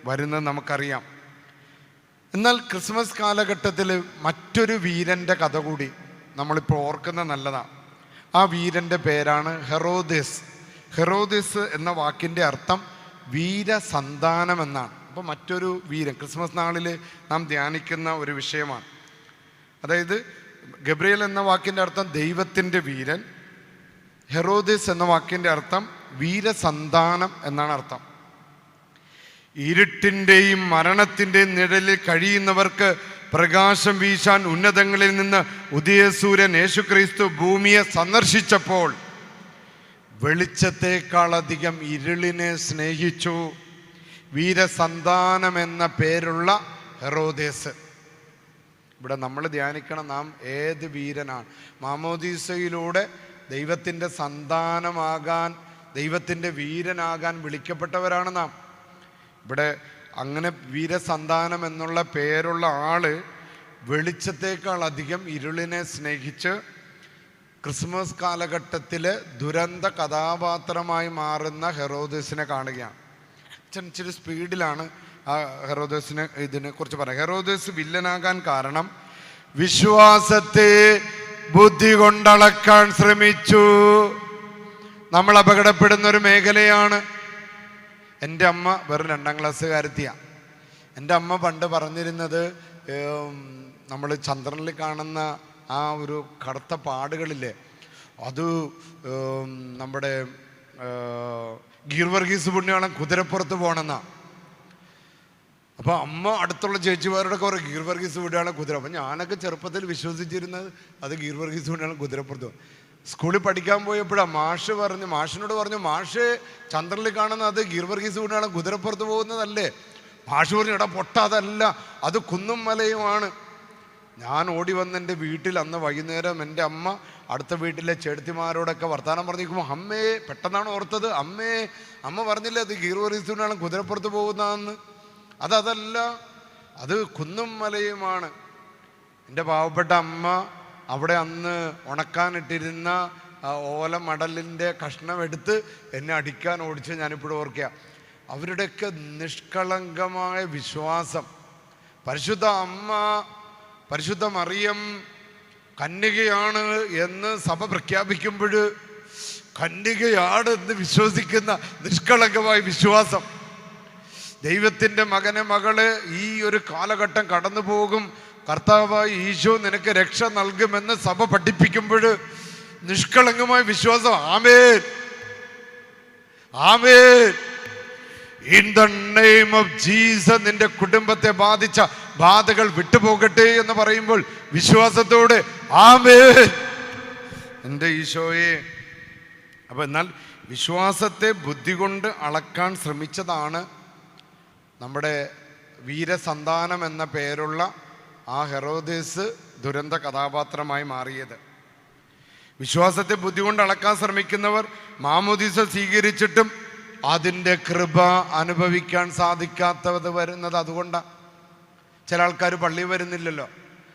വരുന്നത് നമുക്കറിയാം. എന്നാൽ ക്രിസ്മസ് കാലഘട്ടത്തിൽ മറ്റൊരു വീരൻ്റെ കഥ കൂടി നമ്മളിപ്പോൾ ഓർക്കുന്നത് നല്ലതാണ്. ആ വീരൻ്റെ പേരാണ് ഹെറോദേസ്. ഹെറോദേസ് എന്ന വാക്കിൻ്റെ അർത്ഥം വീരസന്താനം എന്നാണ്. അപ്പോൾ മറ്റൊരു വീരൻ ക്രിസ്മസ് നാളിൽ നാം ധ്യാനിക്കുന്ന ഒരു വിഷയമാണ്. അതായത് ഗബ്രിയേൽ എന്ന വാക്കിൻ്റെ അർത്ഥം ദൈവത്തിൻ്റെ വീരൻ. ഹെറോദേസ് എന്ന വാക്കിൻ്റെ അർത്ഥം വീരസന്താനം എന്നാണ് അർത്ഥം. ഇരുട്ടിൻ്റെയും മരണത്തിൻ്റെയും നിഴലിൽ കഴിയുന്നവർക്ക് പ്രകാശം വീശാൻ ഉന്നതങ്ങളിൽ നിന്ന് ഉദയസൂര്യൻ യേശുക്രിസ്തു ഭൂമിയെ സന്ദർശിച്ചപ്പോൾ വെളിച്ചത്തെക്കാളധികം ഇരുളിനെ സ്നേഹിച്ചു. വീരസന്താനം എന്ന പേരുള്ള ഹെറോദേസ്. ഇവിടെ നമ്മൾ ധ്യാനിക്കണം, നാം ഏത് വീരനാണ്. മാമോദീസയിലൂടെ ദൈവത്തിൻ്റെ സന്താനമാകാൻ, ദൈവത്തിൻ്റെ വീരനാകാൻ വിളിക്കപ്പെട്ടവരാണ് നാം. ഇവിടെ അങ്ങനെ വീരസന്താനം എന്നുള്ള പേരുള്ള ആള് വെളിച്ചത്തേക്കാൾ അധികം ഇരുളിനെ സ്നേഹിച്ച് ക്രിസ്മസ് കാലഘട്ടത്തിൽ ദുരന്ത കഥാപാത്രമായി മാറുന്ന ഹെറോദേസിനെ കാണുകയാണ്. ഇച്ചിരി സ്പീഡിലാണ് ആ ഹെറോദേസിനെ ഇതിനെക്കുറിച്ച് പറയാം. ഹെറോദേസ് വില്ലനാകാൻ കാരണം വിശ്വാസത്തെ ബുദ്ധി കൊണ്ടളക്കാൻ ശ്രമിച്ചു. നമ്മൾ അപകടപ്പെടുന്ന ഒരു മേഖലയാണ്. എൻ്റെ അമ്മ വെറും 2ാം ക്ലാസ്സുകാരത്തിയാണ്. എൻ്റെ അമ്മ പണ്ട് പറഞ്ഞിരുന്നത്, നമ്മൾ ചന്ദ്രനിൽ കാണുന്ന ആ ഒരു കറുത്ത പാടുകളില്ലേ, അത് നമ്മുടെ ഗീർവർഗീസ് പുണ്യാളം കുതിരപ്പുറത്ത് പോകണമെന്നാ. അപ്പോൾ അമ്മ അടുത്തുള്ള ചേച്ചിമാരോടൊക്കെ പറയും ഗീർവർഗീസ് പുണ്യാളം കുതിര. അപ്പം ഞാനൊക്കെ ചെറുപ്പത്തിൽ വിശ്വസിച്ചിരുന്നത് അത് ഗീർവർഗീസ് പുണ്യാളം കുതിരപ്പുറത്ത്. സ്കൂളിൽ പഠിക്കാൻ പോയപ്പോഴാണ് മാഷിനോട് പറഞ്ഞു, മാഷ് ചന്ദ്രനിൽ കാണുന്ന അത് ഗീർവർഗീസ് പുണ്യാളം കുതിരപ്പുറത്ത് പോകുന്നതല്ലേ? മാഷ് പറഞ്ഞു, എടാ പൊട്ട, അതല്ല, അത് കുന്നും മലയുമാണ്. ഞാൻ ഓടി വന്ന് എൻ്റെ വീട്ടിൽ അന്ന് വൈകുന്നേരം എൻ്റെ അമ്മ അടുത്ത വീട്ടിലെ ചേട്ടത്തിമാരോടൊക്കെ വർത്തമാനം പറഞ്ഞിരിക്കുമ്പോൾ അമ്മേ, പെട്ടെന്നാണ് ഓർത്തത്, അമ്മ പറഞ്ഞില്ലേ അത് ഗീർവർഗീസ് പുണ്യാളം കുതിരപ്പുറത്ത് പോകുന്നതെന്ന്. അതല്ല, അത് കുന്നും മലയുമാണ്. എൻ്റെ പാവപ്പെട്ട അമ്മ അവിടെ അന്ന് ഉണക്കാനിട്ടിരുന്ന ഓല മടലിൻ്റെ കഷ്ണം എടുത്ത് എന്നെ അടിക്കാൻ ഓടിച്ച് ഞാനിപ്പോഴും ഓർക്കുക. അവരുടെയൊക്കെ നിഷ്കളങ്കമായ വിശ്വാസം. പരിശുദ്ധ മറിയം കന്യകയാണ് എന്ന് സഭ പ്രഖ്യാപിക്കുമ്പോൾ കന്യകയാണ് എന്ന് വിശ്വസിക്കുന്ന നിഷ്കളങ്കമായ വിശ്വാസം. ദൈവത്തിൻ്റെ മകള് ഈ ഒരു കാലഘട്ടം കടന്നു പോകും, കർത്താവായ ഈശോ നിനക്ക് രക്ഷ നൽകുമെന്ന് സഭ പഠിപ്പിക്കുമ്പോൾ നിഷ്കളങ്കമായ വിശ്വാസം. ആമേൻ, ആമേൻ. In the name of Jesus നിന്റെ കുടുംബത്തെ ബാധിച്ച ബാധകൾ വിട്ടുപോകട്ടെ എന്ന് പറയുമ്പോൾ വിശ്വാസത്തോടെ ആമേൻ, എൻ്റെ ഈശോയെ. അപ്പൊ എന്നാൽ വിശ്വാസത്തെ ബുദ്ധി കൊണ്ട് അളക്കാൻ ശ്രമിച്ചതാണ് നമ്മുടെ വീരസന്താനം എന്ന പേരുള്ള ആ ഹെറോദേസ് ദുരന്ത കഥാപാത്രമായി മാറിയത്. വിശ്വാസത്തെ ബുദ്ധി കൊണ്ട് അളക്കാൻ ശ്രമിക്കുന്നവർ മാമോദീസ സ്വീകരിച്ചിട്ടും അതിൻ്റെ കൃപ അനുഭവിക്കാൻ സാധിക്കാത്തത് വരുന്നത് അതുകൊണ്ടാണ്. ചില ആൾക്കാർ പള്ളി വരുന്നില്ലല്ലോ,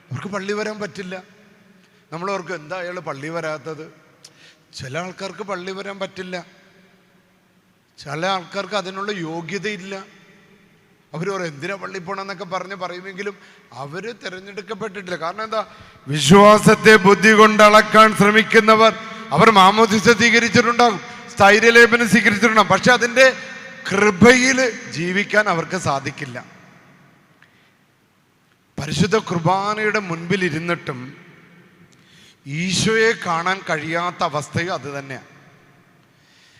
അവർക്ക് പള്ളി വരാൻ പറ്റില്ല. നമ്മളവർക്ക് എന്താ അയാൾ പള്ളി വരാത്തത്? ചില ആൾക്കാർക്ക് പള്ളി വരാൻ പറ്റില്ല, ചില ആൾക്കാർക്ക് അതിനുള്ള യോഗ്യതയില്ല. അവർ എന്തിനാ പള്ളി പോകണമെന്നൊക്കെ പറയുമെങ്കിലും അവർ തിരഞ്ഞെടുക്കപ്പെട്ടിട്ടില്ല. കാരണം എന്താ? വിശ്വാസത്തെ ബുദ്ധി കൊണ്ട് അളക്കാൻ ശ്രമിക്കുന്നവർ അവർ മാമോദീസ സ്വീകരിച്ചിട്ടുണ്ടാകും, സ്ഥൈര്യലേപനം സ്വീകരിച്ചിട്ടുണ്ടാകും, പക്ഷെ അതിൻ്റെ കൃപയിൽ ജീവിക്കാൻ അവർക്ക് സാധിക്കില്ല. പരിശുദ്ധ കുർബാനയുടെ മുൻപിൽ ഇരുന്നിട്ടും ഈശോയെ കാണാൻ കഴിയാത്ത അവസ്ഥയും അത് തന്നെയാണ്.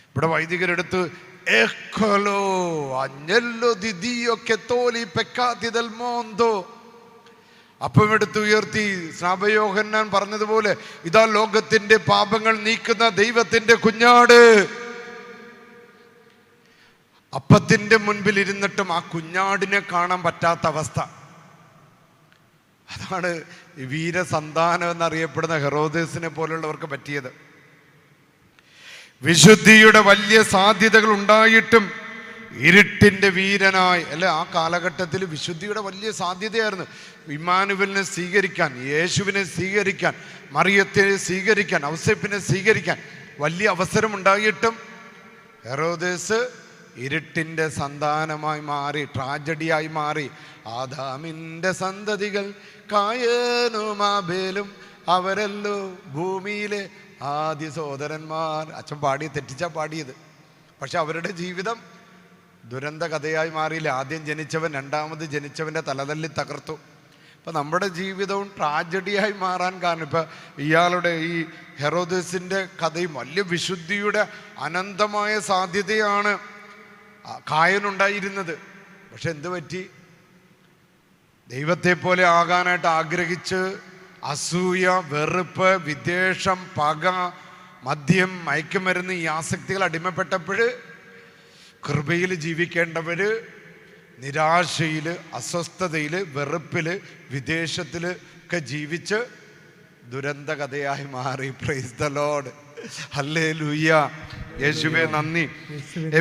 ഇവിടെ വൈദികരെടുത്ത് അപ്പം എടുത്ത് ഉയർത്തി സ്നാപയോഹന്നാൻ പറഞ്ഞതുപോലെ, ഇതാ ലോകത്തിന്റെ പാപങ്ങൾ നീക്കുന്ന ദൈവത്തിന്റെ കുഞ്ഞാട്. അപ്പത്തിന്റെ മുൻപിൽ ഇരുന്നിട്ടും ആ കുഞ്ഞാടിനെ കാണാൻ പറ്റാത്ത അവസ്ഥ. അതാണ് വീരസന്താനം എന്നറിയപ്പെടുന്ന ഹെറോദേസിനെ പോലുള്ളവർക്ക് പറ്റിയത്. വിശുദ്ധിയുടെ വലിയ സാധ്യതകൾ ഉണ്ടായിട്ടും ഇരുട്ടിന്റെ വീരനായി അല്ലെ, ആ കാലഘട്ടത്തിൽ വിശുദ്ധിയുടെ വലിയ സാധ്യതയായിരുന്നു. ഇമ്മാനുവലിനെ സ്വീകരിക്കാൻ, യേശുവിനെ സ്വീകരിക്കാൻ, മറിയത്തെ സ്വീകരിക്കാൻ, ഔസേപ്പിനെ സ്വീകരിക്കാൻ വലിയ അവസരമുണ്ടായിട്ടും ഹെറോദേസ് ഇരുട്ടിന്റെ സന്താനമായി മാറി, ട്രാജഡിയായി മാറി. ആദാമിന്റെ സന്തതികൾ കായനും ആബേലും അവരല്ലോ ഭൂമിയിലെ ആദ്യ സഹോദരന്മാർ. അച്ഛൻ തെറ്റിച്ചാ പാടിയത്. പക്ഷെ അവരുടെ ജീവിതം ദുരന്ത കഥയായി മാറിയില്ല. ആദ്യം ജനിച്ചവൻ രണ്ടാമത് ജനിച്ചവൻ്റെ തലതല്ലി തകർത്തു. അപ്പം നമ്മുടെ ജീവിതവും ട്രാജഡിയായി മാറാൻ കാരണം ഇപ്പം ഇയാളുടെ ഈ ഹെറോദസിൻ്റെ കഥയും വലിയ വിശുദ്ധിയുടെ അനന്തമായ സാധ്യതയാണ് കായനുണ്ടായിരുന്നത്. പക്ഷെ എന്ത് പറ്റി? ദൈവത്തെ പോലെ ആകാനായിട്ട് ആഗ്രഹിച്ച് അസൂയ, വെറുപ്പ്, വിദ്വേഷം, പക, മദ്യം, മയക്കുമരുന്ന് ഈ ആസക്തികൾ അടിമപ്പെട്ടപ്പോൾ കൃപയിൽ ജീവിക്കേണ്ടവർ നിരാശയിൽ, അസ്വസ്ഥതയിൽ, വെറുപ്പിൽ, വിദേശത്തിൽ ഒക്കെ ജീവിച്ച് ദുരന്ത കഥയായി മാറി. പ്രൈസ് ദ ലോർഡ്, ഹല്ലേലൂയ, യേശുവേ നന്ദി.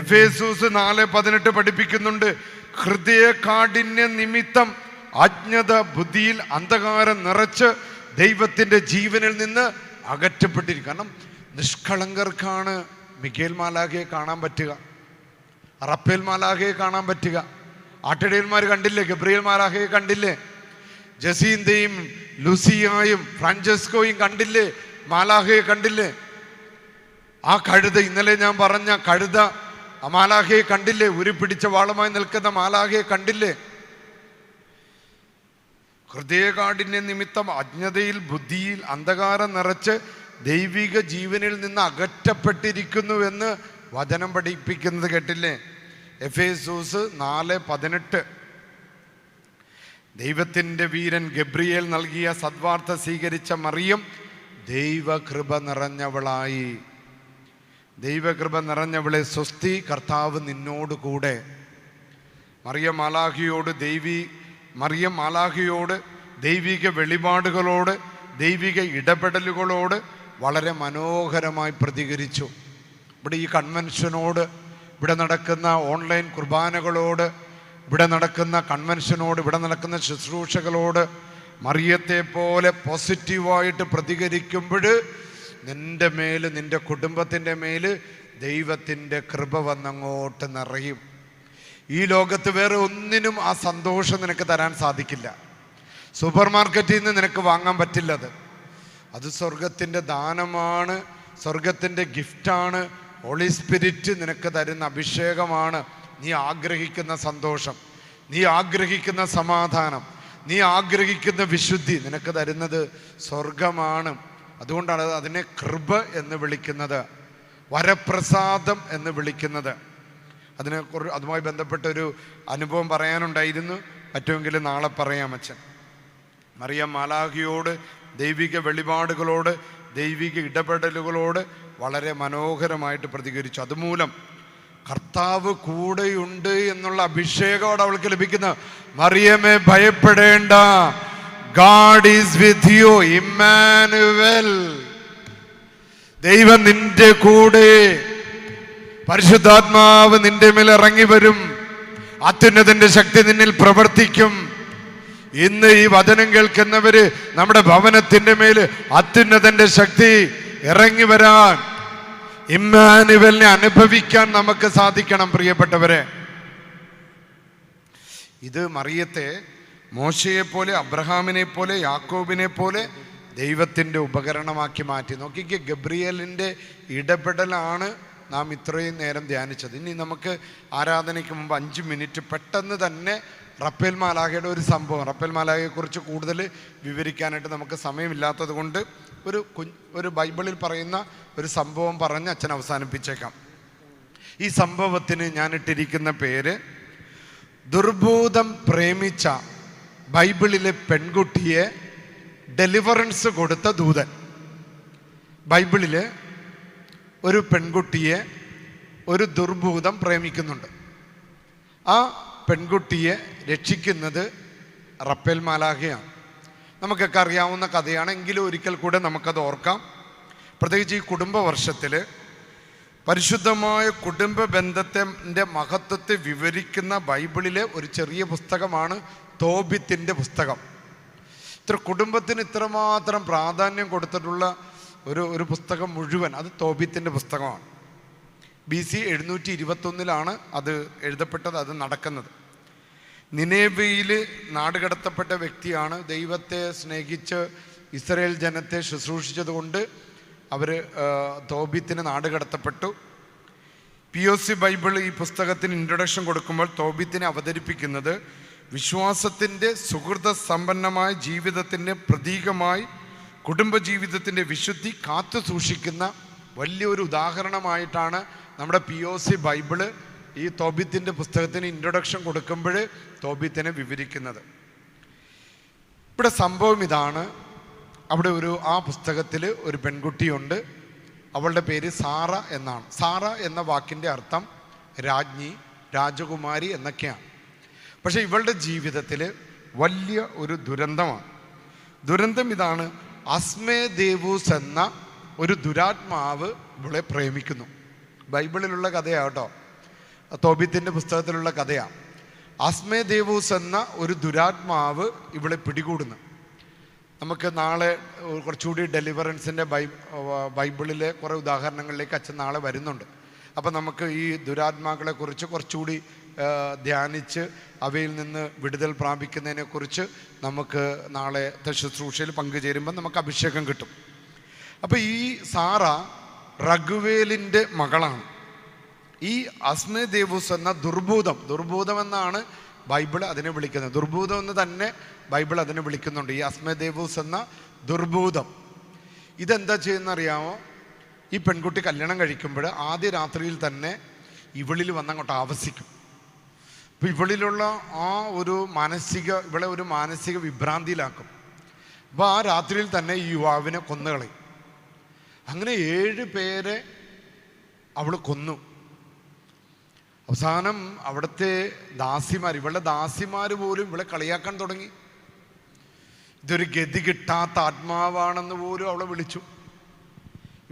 എഫേസൂസ് 4:18 പഠിപ്പിക്കുന്നുണ്ട്, ഹൃദയകാഠിന്യ നിമിത്തം അജ്ഞത ബുദ്ധിയിൽ അന്ധകാരം നിറച്ച് ദൈവത്തിൻ്റെ ജീവനിൽ നിന്ന് അകറ്റപ്പെട്ടിരിക്കും. കാരണം നിഷ്കളങ്കർക്കാണ് മിഖേൽ മാലാഖയെ കാണാൻ പറ്റുക, റപ്പേൽ മാലാഖയെ കാണാൻ പറ്റുക. ആട്ടിടയന്മാർ കണ്ടില്ലേ? ഗബ്രിയേൽ മാലാഖയെ കണ്ടില്ലേ? ജസീന്തയും ലൂസിയായും ഫ്രാൻചെസ്കോയും കണ്ടില്ലേ? മാലാഖയെ കണ്ടില്ലേ? ആ കഴുത, ഇന്നലെ ഞാൻ പറഞ്ഞ കഴുത, ആ മാലാഖയെ കണ്ടില്ലേ? ഉരുപിടിച്ച വാളുമായി നിൽക്കുന്ന മാലാഖയെ കണ്ടില്ലേ? ഹൃദയകാഠിന്യ നിമിത്തം അജ്ഞതയിൽ ബുദ്ധിയിൽ അന്ധകാരം നിറച്ച് ദൈവിക ജീവനിൽ നിന്ന് അകറ്റപ്പെട്ടിരിക്കുന്നുവെന്ന് വചനം പഠിപ്പിക്കുന്നത് കേട്ടില്ലേ? എഫേസൂസ് 4:18. ദൈവത്തിൻ്റെ വീരൻ ഗബ്രിയേൽ നൽകിയ സദ്വാർത്ത സ്വീകരിച്ച മറിയം ദൈവകൃപ നിറഞ്ഞവളായി. ദൈവകൃപ നിറഞ്ഞവളെ സ്വസ്തി, കർത്താവ് നിന്നോട് കൂടെ. മറിയം മാലാഖിയോട് ദൈവിക വെളിപാടുകളോട്, ദൈവിക ഇടപെടലുകളോട് വളരെ മനോഹരമായി പ്രതികരിച്ചു. ഇവിടെ ഈ കൺവെൻഷനോട്, ഇവിടെ നടക്കുന്ന ഓൺലൈൻ കുർബാനകളോട്, ഇവിടെ നടക്കുന്ന കൺവെൻഷനോട്, ഇവിടെ നടക്കുന്ന ശുശ്രൂഷകളോട് മറിയത്തെ പോലെ പോസിറ്റീവായിട്ട് പ്രതികരിക്കുമ്പോൾ നിൻ്റെ മേൽ, നിൻ്റെ കുടുംബത്തിൻ്റെ മേൽ ദൈവത്തിൻ്റെ കൃപ വന്നങ്ങോട്ട് നിറയും. ഈ ലോകത്ത് വേറെ ഒന്നിനും ആ സന്തോഷം നിനക്ക് തരാൻ സാധിക്കില്ല. സൂപ്പർ മാർക്കറ്റിൽ നിന്ന് നിനക്ക് വാങ്ങാൻ പറ്റില്ലത്. അത് സ്വർഗത്തിൻ്റെ ദാനമാണ്, സ്വർഗത്തിൻ്റെ ഗിഫ്റ്റാണ്. ഹോളി സ്പിരിറ്റ് നിനക്ക് തരുന്ന അഭിഷേകമാണ്. നീ ആഗ്രഹിക്കുന്ന സന്തോഷം, നീ ആഗ്രഹിക്കുന്ന സമാധാനം, നീ ആഗ്രഹിക്കുന്ന വിശുദ്ധി നിനക്ക് തരുന്നത് സ്വർഗമാണ്. അതുകൊണ്ടാണ് അതിനെ കൃപ എന്ന് വിളിക്കുന്നത്, വരപ്രസാദം എന്ന് വിളിക്കുന്നത്. അതുമായി ബന്ധപ്പെട്ടൊരു അനുഭവം പറയാനുണ്ടായിരുന്നു, പറ്റുമെങ്കിൽ നാളെ പറയാം അച്ഛൻ. മറിയം മാലാഖിയോട്, ദൈവിക വെളിപാടുകളോട്, ദൈവിക ഇടപെടലുകളോട് വളരെ മനോഹരമായിട്ട് പ്രതികരിച്ചു. അതുമൂലം കർത്താവ് കൂടെയുണ്ട് എന്നുള്ള അഭിഷേകത്തോടെ അവൾക്ക് ലഭിക്കുന്ന, മറിയമേ ഭയപ്പെടേണ്ട, God is with you, Emmanuel, ദൈവം നിന്റെ കൂടെ, പരിശുദ്ധാത്മാവ് നിന്റെ മേൽ ഇറങ്ങി വരും, അത്യുന്നതന്റെ ശക്തി നിന്നിൽ പ്രവർത്തിക്കും. ഇന്ന് ഈ വചനം കേൾക്കുന്നവര് നമ്മുടെ ഭവനത്തിന്റെ മേല് അത്യുന്നതന്റെ ശക്തി ഇറങ്ങി വരാൻ, ഇമ്മാനുവലിനെ അനുഭവിക്കാൻ നമുക്ക് സാധിക്കണം. പ്രിയപ്പെട്ടവരെ, ഇത് മറിയത്തെ മോശയെ പോലെ, അബ്രഹാമിനെ പോലെ, യാക്കോബിനെ പോലെ ദൈവത്തിൻ്റെ ഉപകരണമാക്കി മാറ്റി. നോക്കിക്കേ, ഗബ്രിയേലിൻ്റെ ഇടപെടലാണ് നാം ഇത്രയും നേരം ധ്യാനിച്ചത്. ഇനി നമുക്ക് ആരാധനയ്ക്ക് മുമ്പ് 5 മിനിറ്റ് പെട്ടെന്ന് തന്നെ റപ്പേൽ മാലാഖയുടെ ഒരു സംഭവം, റപ്പേൽ മാലാഖയെക്കുറിച്ച് കൂടുതൽ വിവരിക്കാനായിട്ട് നമുക്ക് സമയമില്ലാത്തത് കൊണ്ട് ഒരു ബൈബിളിൽ പറയുന്ന ഒരു സംഭവം പറഞ്ഞ് അച്ഛൻ അവസാനിപ്പിച്ചേക്കാം. ഈ സംഭവത്തിന് ഞാനിട്ടിരിക്കുന്ന പേര്, ദുർഭൂതം പ്രേമിച്ച ബൈബിളിലെ പെൺകുട്ടിയെ ഡെലിവറൻസ് കൊടുത്ത ദൂതൻ. ബൈബിളിൽ ഒരു പെൺകുട്ടിയെ ഒരു ദുർഭൂതം പ്രേമിക്കുന്നുണ്ട്. ആ പെൺകുട്ടിയെ രക്ഷിക്കുന്നത് റപ്പേൽ മാലാഖയാണ്. നമുക്കൊക്കെ അറിയാവുന്ന കഥയാണ്, എങ്കിലും ഒരിക്കൽ കൂടെ നമുക്കത് ഓർക്കാം. പ്രത്യേകിച്ച് ഈ കുടുംബ വർഷത്തിൽ പരിശുദ്ധമായ കുടുംബ ബന്ധത്തിൻ്റെ മഹത്വത്തെ വിവരിക്കുന്ന ബൈബിളിലെ ഒരു ചെറിയ പുസ്തകമാണ് തോബിത്തിൻ്റെ പുസ്തകം. കുടുംബത്തിന് ഇത്രമാത്രം പ്രാധാന്യം കൊടുത്തിട്ടുള്ള ഒരു പുസ്തകം മുഴുവൻ അത് തോബിത്തിൻ്റെ പുസ്തകമാണ്. BC 721 അത് എഴുതപ്പെട്ടത്, അത് നടക്കുന്നത്. നിനേവയിൽ നാടുകടത്തപ്പെട്ട വ്യക്തിയാണ്. ദൈവത്തെ സ്നേഹിച്ച് ഇസ്രായേൽ ജനത്തെ ശുശ്രൂഷിച്ചതുകൊണ്ട് അവർ തോബിത്തിന് നാടുകടത്തപ്പെട്ടു. POC ബൈബിൾ ഈ പുസ്തകത്തിന് ഇൻട്രൊഡക്ഷൻ കൊടുക്കുമ്പോൾ തോബിത്തിനെ അവതരിപ്പിക്കുന്നത് വിശ്വാസത്തിൻ്റെ സുഹൃത സമ്പന്നമായ ജീവിതത്തിൻ്റെ പ്രതീകമായി കുടുംബജീവിതത്തിൻ്റെ വിശുദ്ധി കാത്തു സൂക്ഷിക്കുന്ന വലിയൊരു ഉദാഹരണമായിട്ടാണ് നമ്മുടെ POC ബൈബിള് ഈ തോബിത്തിൻ്റെ പുസ്തകത്തിന് ഇൻട്രൊഡക്ഷൻ കൊടുക്കുമ്പോൾ തോബിത്തിനെ വിവരിക്കുന്നത്. ഇവിടെ സംഭവം ഇതാണ്. അവിടെ ആ പുസ്തകത്തിൽ ഒരു പെൺകുട്ടിയുണ്ട്. അവളുടെ പേര് സാറ എന്നാണ്. സാറ എന്ന വാക്കിൻ്റെ അർത്ഥം രാജ്ഞി, രാജകുമാരി എന്നൊക്കെയാണ്. പക്ഷേ ഇവളുടെ ജീവിതത്തിൽ വലിയ ഒരു ദുരന്തമാണ്. ദുരന്തം ഇതാണ്: അസ്മേദേവൂസ് എന്ന ഒരു ദുരാത്മാവ് ഇവളെ പ്രേമിക്കുന്നു. ബൈബിളിലുള്ള കഥയാണ് കേട്ടോ, തോബിത്തിൻ്റെ പുസ്തകത്തിലുള്ള കഥയാണ്. അസ്മേദേവൂസ് എന്ന ഒരു ദുരാത്മാവ് ഇവളെ പിടികൂടുന്നു. നമുക്ക് നാളെ കുറച്ചുകൂടി ഡെലിവറൻസിൻ്റെ ബൈബിളിലെ കുറേ ഉദാഹരണങ്ങളിലേക്ക് അച്ഛൻ നാളെ വരുന്നുണ്ട്. അപ്പം നമുക്ക് ഈ ദുരാത്മാക്കളെക്കുറിച്ച് കുറച്ചുകൂടി ധ്യാനിച്ച് അവയിൽ നിന്ന് വിടുതൽ പ്രാപിക്കുന്നതിനെക്കുറിച്ച് നമുക്ക് നാളത്തെ ശുശ്രൂഷയിൽ പങ്കുചേരുമ്പോൾ നമുക്ക് അഭിഷേകം കിട്ടും. അപ്പോൾ ഈ സാറ റഘുവേലിൻ്റെ മകളാണ്. ഈ അസ്മേദേവൂസ് എന്ന ദുർഭൂതം എന്നാണ് ബൈബിൾ അതിനെ വിളിക്കുന്നത്. ദുർഭൂതം എന്ന് തന്നെ ബൈബിൾ അതിനെ വിളിക്കുന്നുണ്ട്. ഈ അസ്മേദേവൂസ് എന്ന ദുർഭൂതം ഇതെന്താ ചെയ്യുന്നറിയാമോ? ഈ പെൺകുട്ടി കല്യാണം കഴിക്കുമ്പോൾ ആദ്യ രാത്രിയിൽ തന്നെ ഇവളിൽ വന്നങ്ങോട്ട് ആവസിക്കും. അപ്പോൾ ഇവളിലുള്ള ഇവളെ ഒരു മാനസിക വിഭ്രാന്തിയിലാക്കും. അപ്പോൾ ആ രാത്രിയിൽ തന്നെ ഈ യുവാവിനെ കൊന്നുകളയും. അങ്ങനെ 7 പേരെ അവൾ കൊന്നു. അവസാനം അവിടുത്തെ ഇവളുടെ ദാസിമാർ പോലും ഇവളെ കളിയാക്കാൻ തുടങ്ങി. ഇതൊരു ഗതി കിട്ടാത്ത ആത്മാവാണെന്ന് പോലും അവളെ വിളിച്ചു.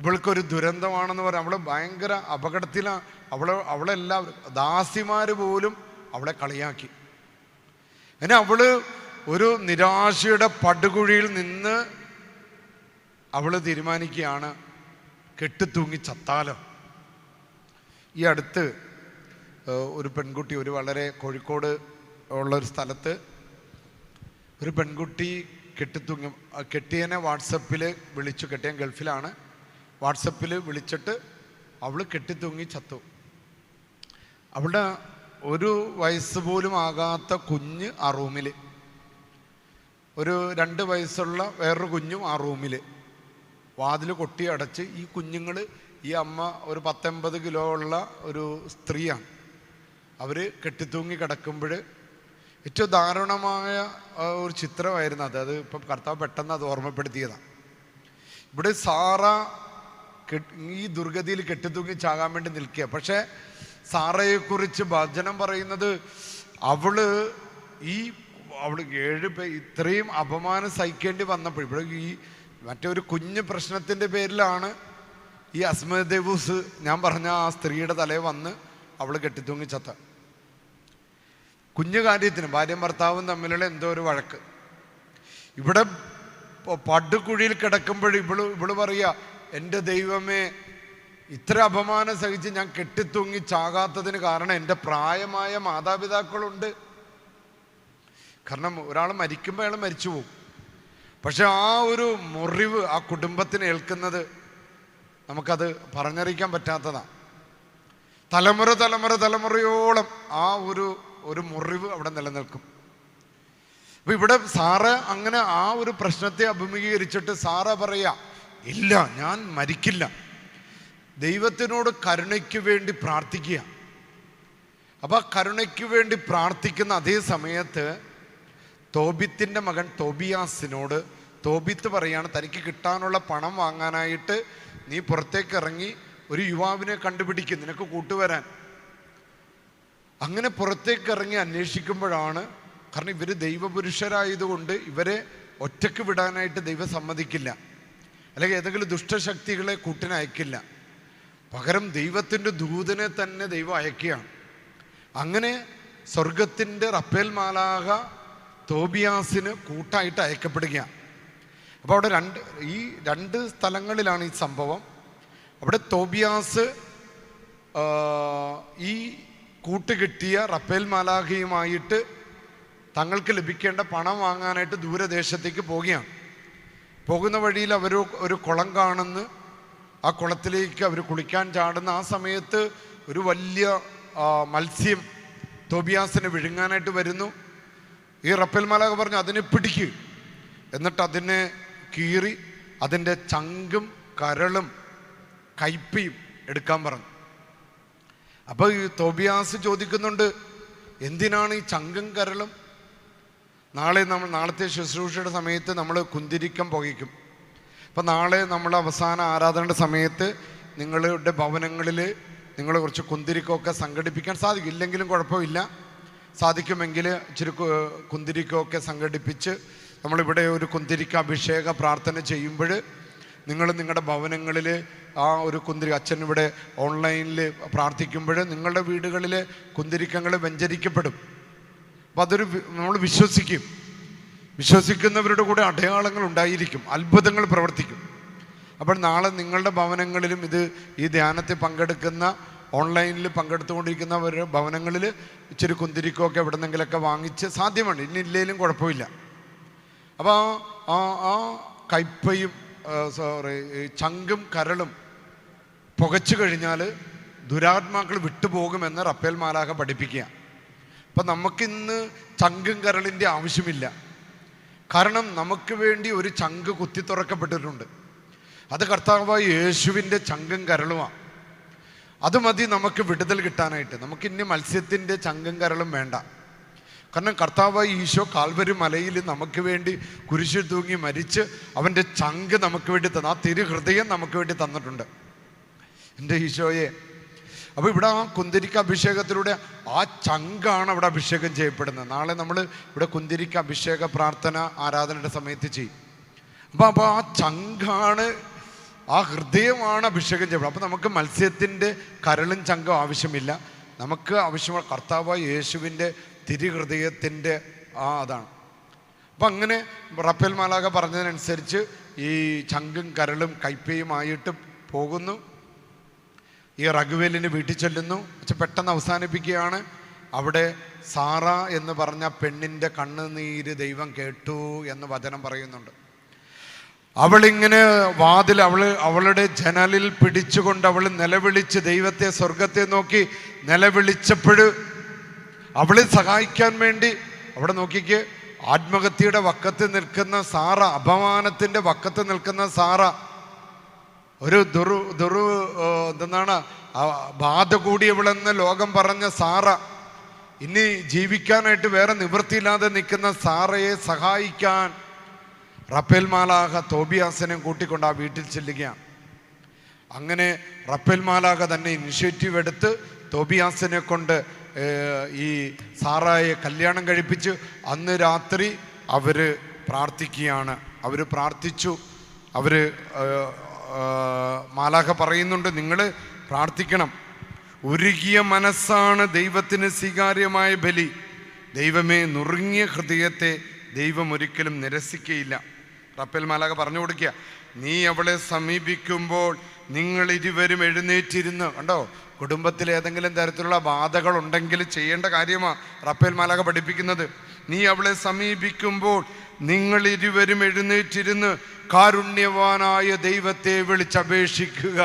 ഇവൾക്കൊരു ദുരന്തമാണെന്ന് പറയാം. അവളെ ഭയങ്കര അപകടത്തിലാണ്. അവളെല്ലാവരും ദാസിമാർ പോലും അവളെ കളിയാക്കി. അങ്ങനെ അവള് ഒരു നിരാശയുടെ പടുകുഴിയിൽ നിന്ന് അവൾ തീരുമാനിക്കുകയാണ്, കെട്ടിത്തൂങ്ങി ചത്താലോ. ഈ അടുത്ത് ഒരു പെൺകുട്ടി, വളരെ കോഴിക്കോട് ഉള്ളൊരു സ്ഥലത്ത് ഒരു പെൺകുട്ടി കെട്ടിയനെ വാട്സപ്പിൽ വിളിച്ചു. കെട്ടിയൻ ഗൾഫിലാണ്. വാട്സപ്പിൽ വിളിച്ചിട്ട് അവൾ കെട്ടിത്തൂങ്ങി ചത്തു. അവളുടെ 1 വയസ്സ് പോലും ആകാത്ത കുഞ്ഞ് ആ റൂമിൽ, ഒരു 2 വയസ്സുള്ള വേറൊരു കുഞ്ഞും ആ റൂമിൽ. വാതിൽ കൊട്ടി അടച്ച് ഈ കുഞ്ഞുങ്ങൾ, ഈ അമ്മ ഒരു 180 കിലോ ഉള്ള ഒരു സ്ത്രീയാണ്. അവർ കെട്ടിത്തൂങ്ങി കിടക്കുമ്പോൾ ഏറ്റവും ദാരുണമായ ഒരു ചിത്രമായിരുന്നു അത്. ഇപ്പം കർത്താവ് പെട്ടെന്ന് അത് ഓർമ്മപ്പെടുത്തിയതാണ്. ഇവിടെ സാറ ഈ ദുർഗതിയിൽ കെട്ടിത്തൂങ്ങി ചാകാൻ വേണ്ടി നിൽക്കുക. പക്ഷേ സാറയെക്കുറിച്ച് വചനം പറയുന്നത് അവള് 7 ഇത്രയും അപമാനം സഹിക്കേണ്ടി വന്നപ്പോൾ, ഇവിടെ ഈ മറ്റൊരു കുഞ്ഞ് പ്രശ്നത്തിൻ്റെ പേരിലാണ് ഈ അസ്മദേവൂസ് ഞാൻ പറഞ്ഞ ആ സ്ത്രീയുടെ തലയിൽ വന്ന് അവൾ കെട്ടിത്തൂങ്ങി ചത്ത. കുഞ്ഞു കാര്യത്തിന് ഭാര്യയും ഭർത്താവും തമ്മിലുള്ള എന്തോ ഒരു വഴക്ക്. ഇവിടെ പടുകുഴിയിൽ കിടക്കുമ്പോൾ ഇവള് പറയുക, എൻ്റെ ദൈവമേ, ഇത്ര അപമാനം സഹിച്ച് ഞാൻ കെട്ടിത്തൂങ്ങി ചാകാത്തതിന് കാരണം എൻ്റെ പ്രായമായ മാതാപിതാക്കളുണ്ട്. കാരണം ഒരാൾ മരിക്കുമ്പോൾ അയാൾ മരിച്ചു പോകും. പക്ഷെ ആ ഒരു മുറിവ് ആ കുടുംബത്തിന് ഏൽക്കുന്നത് നമുക്കത് പറഞ്ഞറിയിക്കാൻ പറ്റാത്തതാണ്. തലമുറയോളം ആ ഒരു മുറിവ് അവിടെ നിലനിൽക്കും. അപ്പൊ ഇവിടെ സാറ അങ്ങനെ ആ ഒരു പ്രശ്നത്തെ അഭിമുഖീകരിച്ചിട്ട് സാറ പറയാ, ഇല്ല, ഞാൻ മരിക്കില്ല, ദൈവത്തിനോട് കരുണയ്ക്ക് വേണ്ടി പ്രാർത്ഥിക്കുക. അപ്പൊ കരുണയ്ക്ക് വേണ്ടി പ്രാർത്ഥിക്കുന്ന അതേ സമയത്ത് തോബിത്തിൻ്റെ മകൻ തോബിയാസിനോട് തോബിത്ത് പറയാണ്, തനിക്ക് കിട്ടാനുള്ള പണം വാങ്ങാനായിട്ട് നീ പുറത്തേക്ക് ഇറങ്ങി ഒരു യുവാവിനെ കണ്ടുപിടിക്കും, നിനക്ക് കൂട്ടുവരാൻ. അങ്ങനെ പുറത്തേക്ക് ഇറങ്ങി അന്വേഷിക്കുമ്പോഴാണ്, കാരണം ഇവർ ദൈവപുരുഷരായതുകൊണ്ട് ഇവരെ ഒറ്റക്ക് വിടാനായിട്ട് ദൈവം സമ്മതിക്കില്ല, അല്ലെങ്കിൽ ഏതെങ്കിലും ദുഷ്ടശക്തികളെ കൂട്ടിനയക്കില്ല. പകരം ദൈവത്തിൻ്റെ ദൂതനെ തന്നെ ദൈവം അയക്കുകയാണ്. അങ്ങനെ സ്വർഗത്തിൻ്റെ റപ്പേൽ മാലാഖ തോബിയാസിന് കൂട്ടായിട്ട് അയക്കപ്പെടുകയാണ്. അപ്പോൾ അവിടെ ഈ രണ്ട് സ്ഥലങ്ങളിലാണ് ഈ സംഭവം. അവിടെ തോബിയാസ് ഈ കൂട്ടുകിട്ടിയ റപ്പേൽ മാലാഖയുമായിട്ട് തങ്ങൾക്ക് ലഭിക്കേണ്ട പണം വാങ്ങാനായിട്ട് ദൂരദേശത്തേക്ക് പോവുകയാണ്. പോകുന്ന വഴിയിൽ അവർ ഒരു കുളം കാണുന്നു. ആ കുളത്തിലേക്ക് അവർ കുളിക്കാൻ ചാടുന്ന ആ സമയത്ത് ഒരു വലിയ മത്സ്യം തോബിയാസിനെ വിഴുങ്ങാനായിട്ട് വരുന്നു. ഈ റപ്പേൽ മാലാഖ പറഞ്ഞു അതിനെ പിടിക്ക്, എന്നിട്ട് അതിനെ കീറി അതിൻ്റെ ചങ്കും കരളും കയ്പയും എടുക്കാൻ പറഞ്ഞു. അപ്പോൾ ഈ തോബിയാസ് ചോദിക്കുന്നുണ്ട്, എന്തിനാണ് ഈ ചങ്കും കരളും? നാളത്തെ ശുശ്രൂഷയുടെ സമയത്ത് നമ്മൾ കുന്തിരിക്കം പുകയ്ക്കും. അപ്പം നാളെ നമ്മൾ അവസാന ആരാധനയുടെ സമയത്ത് നിങ്ങളുടെ ഭവനങ്ങളിൽ നിങ്ങൾ കുറച്ച് കുന്തിരിക്കമൊക്കെ സംഘടിപ്പിക്കാൻ സാധിക്കും. ഇല്ലെങ്കിലും കുഴപ്പമില്ല, സാധിക്കുമെങ്കിൽ ഇച്ചിരി കുന്തിരിക്കമൊക്കെ സംഘടിപ്പിച്ച് നമ്മളിവിടെ ഒരു കുന്തിരിക്ക അഭിഷേക പ്രാർത്ഥന ചെയ്യുമ്പോൾ നിങ്ങൾ നിങ്ങളുടെ ഭവനങ്ങളിൽ ആ ഒരു അച്ഛൻ ഇവിടെ ഓൺലൈനിൽ പ്രാർത്ഥിക്കുമ്പോൾ നിങ്ങളുടെ വീടുകളിൽ കുന്തിരിക്കങ്ങൾ വ്യഞ്ചരിക്കപ്പെടും. അപ്പം അതൊരു നമ്മൾ വിശ്വസിക്കുന്നവരുടെ കൂടെ അടയാളങ്ങൾ ഉണ്ടായിരിക്കും, അത്ഭുതങ്ങൾ പ്രവർത്തിക്കും. അപ്പോൾ നാളെ നിങ്ങളുടെ ഭവനങ്ങളിലും ഈ ധ്യാനത്തിൽ പങ്കെടുക്കുന്ന ഓൺലൈനിൽ പങ്കെടുത്തുകൊണ്ടിരിക്കുന്നവരുടെ ഭവനങ്ങളിൽ ഇച്ചിരി കുന്തിരിക്കമൊക്കെ എവിടെന്നെങ്കിലൊക്കെ വാങ്ങിച്ച് സാധ്യമാണ്, ഇനി ഇല്ലെങ്കിലും കുഴപ്പമില്ല. അപ്പോൾ ആ കയ്പയും ചങ്കും കരളും പുകച്ചു കഴിഞ്ഞാൽ ദുരാത്മാക്കൾ വിട്ടുപോകുമെന്ന് റപ്പേൽ മാലാഖ പഠിപ്പിക്കുക. അപ്പം നമുക്കിന്ന് ചങ്കും കരളിൻ്റെ ആവശ്യമില്ല. കാരണം നമുക്ക് വേണ്ടി ഒരു ചങ്ക് കുത്തി തുറക്കപ്പെട്ടിട്ടുണ്ട്. അത് കർത്താവായ യേശുവിൻ്റെ ചങ്കും കരളുമാണ്. അത് മതി നമുക്ക് വിടുതൽ കിട്ടാനായിട്ട്. നമുക്കിനി മത്സ്യത്തിൻ്റെ ചങ്കും കരളും വേണ്ട. കാരണം കർത്താവായ ഈശോ കാൽവരി മലയിൽ നമുക്ക് വേണ്ടി കുരിശിൽ തൂങ്ങി മരിച്ച് അവൻ്റെ ചങ്ക് നമുക്ക് വേണ്ടി ആ തിരുഹൃദയം നമുക്ക് വേണ്ടി തന്നിട്ടുണ്ട്, എൻ്റെ ഈശോയെ. അപ്പോൾ ഇവിടെ ആ കുന്തിരിക്ക അഭിഷേകത്തിലൂടെ ആ ചങ്കാണ് അവിടെ അഭിഷേകം ചെയ്യപ്പെടുന്നത്. നാളെ നമ്മൾ ഇവിടെ കുന്തിരിക്ക അഭിഷേക പ്രാർത്ഥന ആരാധനയുടെ സമയത്ത് ചെയ്യും. അപ്പോൾ ആ ചങ്കാണ്, ആ ഹൃദയമാണ് അഭിഷേകം ചെയ്യപ്പെടുന്നത്. അപ്പോൾ നമുക്ക് മത്സ്യത്തിൻ്റെ കരളും ചങ്കും ആവശ്യമില്ല. നമുക്ക് ആവശ്യമുള്ള കർത്താവായ യേശുവിൻ്റെ തിരുഹൃദയത്തിൻ്റെ അതാണ്. അപ്പം അങ്ങനെ റപ്പേൽ മാലാഖ പറഞ്ഞതിനനുസരിച്ച് ഈ ചങ്കും കരളും കയ്പയുമായിട്ട് പോകുന്നു. ഈ റഘുവേലിന് വീട്ടിൽ ചെല്ലുന്നു. പക്ഷെ പെട്ടെന്ന് അവസാനിപ്പിക്കുകയാണ്. അവിടെ സാറ എന്ന് പറഞ്ഞ പെണ്ണിൻ്റെ കണ്ണുനീര് ദൈവം കേട്ടു എന്ന് വചനം പറയുന്നുണ്ട്. അവളിങ്ങനെ അവളുടെ ജനലിൽ പിടിച്ചുകൊണ്ട് അവൾ നിലവിളിച്ച് ദൈവത്തെ, സ്വർഗത്തെ നോക്കി നിലവിളിച്ചപ്പോൾ അവളെ സഹായിക്കാൻ വേണ്ടി അവിടെ നോക്കിക്ക് ആത്മഹത്യയുടെ വക്കത്ത് നിൽക്കുന്ന സാറ, അപമാനത്തിൻ്റെ വക്കത്ത് നിൽക്കുന്ന സാറ, ഒരു എന്താണ് ബാധ കൂടിയവളെന്ന് ലോകം പറഞ്ഞ സാറ, ഇനി ജീവിക്കാനായിട്ട് വേറെ നിവൃത്തിയില്ലാതെ നിൽക്കുന്ന സാറയെ സഹായിക്കാൻ റപ്പേൽ മാലാഖ തോബിയാസിനെ കൂട്ടിക്കൊണ്ട് ആ വീട്ടിൽ ചെല്ലുകയാണ്. അങ്ങനെ റപ്പേൽ മാലാഖ തന്നെ ഇനിഷ്യേറ്റീവ് എടുത്ത് തോബിയാസിനെ കൊണ്ട് ഈ സാറായെ കല്യാണം കഴിപ്പിച്ച് അന്ന് രാത്രി അവർ പ്രാർത്ഥിക്കുകയാണ്. അവർ പ്രാർത്ഥിച്ചു. മാലാഖ പറയുന്നുണ്ട്, നിങ്ങൾ പ്രാർത്ഥിക്കണം. ഉരുകിയ മനസ്സാണ് ദൈവത്തിന് സ്വീകാര്യമായ ബലി. ദൈവമേ, നുറുങ്ങിയ ഹൃദയത്തെ ദൈവം ഒരിക്കലും നിരസിക്കയില്ല. റപ്പേൽ മാലാഖ പറഞ്ഞു കൊടുക്കുക, നീ അവളെ സമീപിക്കുമ്പോൾ നിങ്ങൾ ഇരുവരും എഴുന്നേറ്റിരുന്ന്. കണ്ടോ, കുടുംബത്തിൽ ഏതെങ്കിലും തരത്തിലുള്ള ബാധകളുണ്ടെങ്കിൽ ചെയ്യേണ്ട കാര്യമാണ് റപ്പേൽ മാലാഖ പഠിപ്പിക്കുന്നത്. നീ അവളെ സമീപിക്കുമ്പോൾ നിങ്ങൾ ഇരുവരും എഴുന്നേറ്റിരുന്ന് കാരുണ്യവാനായ ദൈവത്തെ വിളിച്ചപേക്ഷിക്കുക.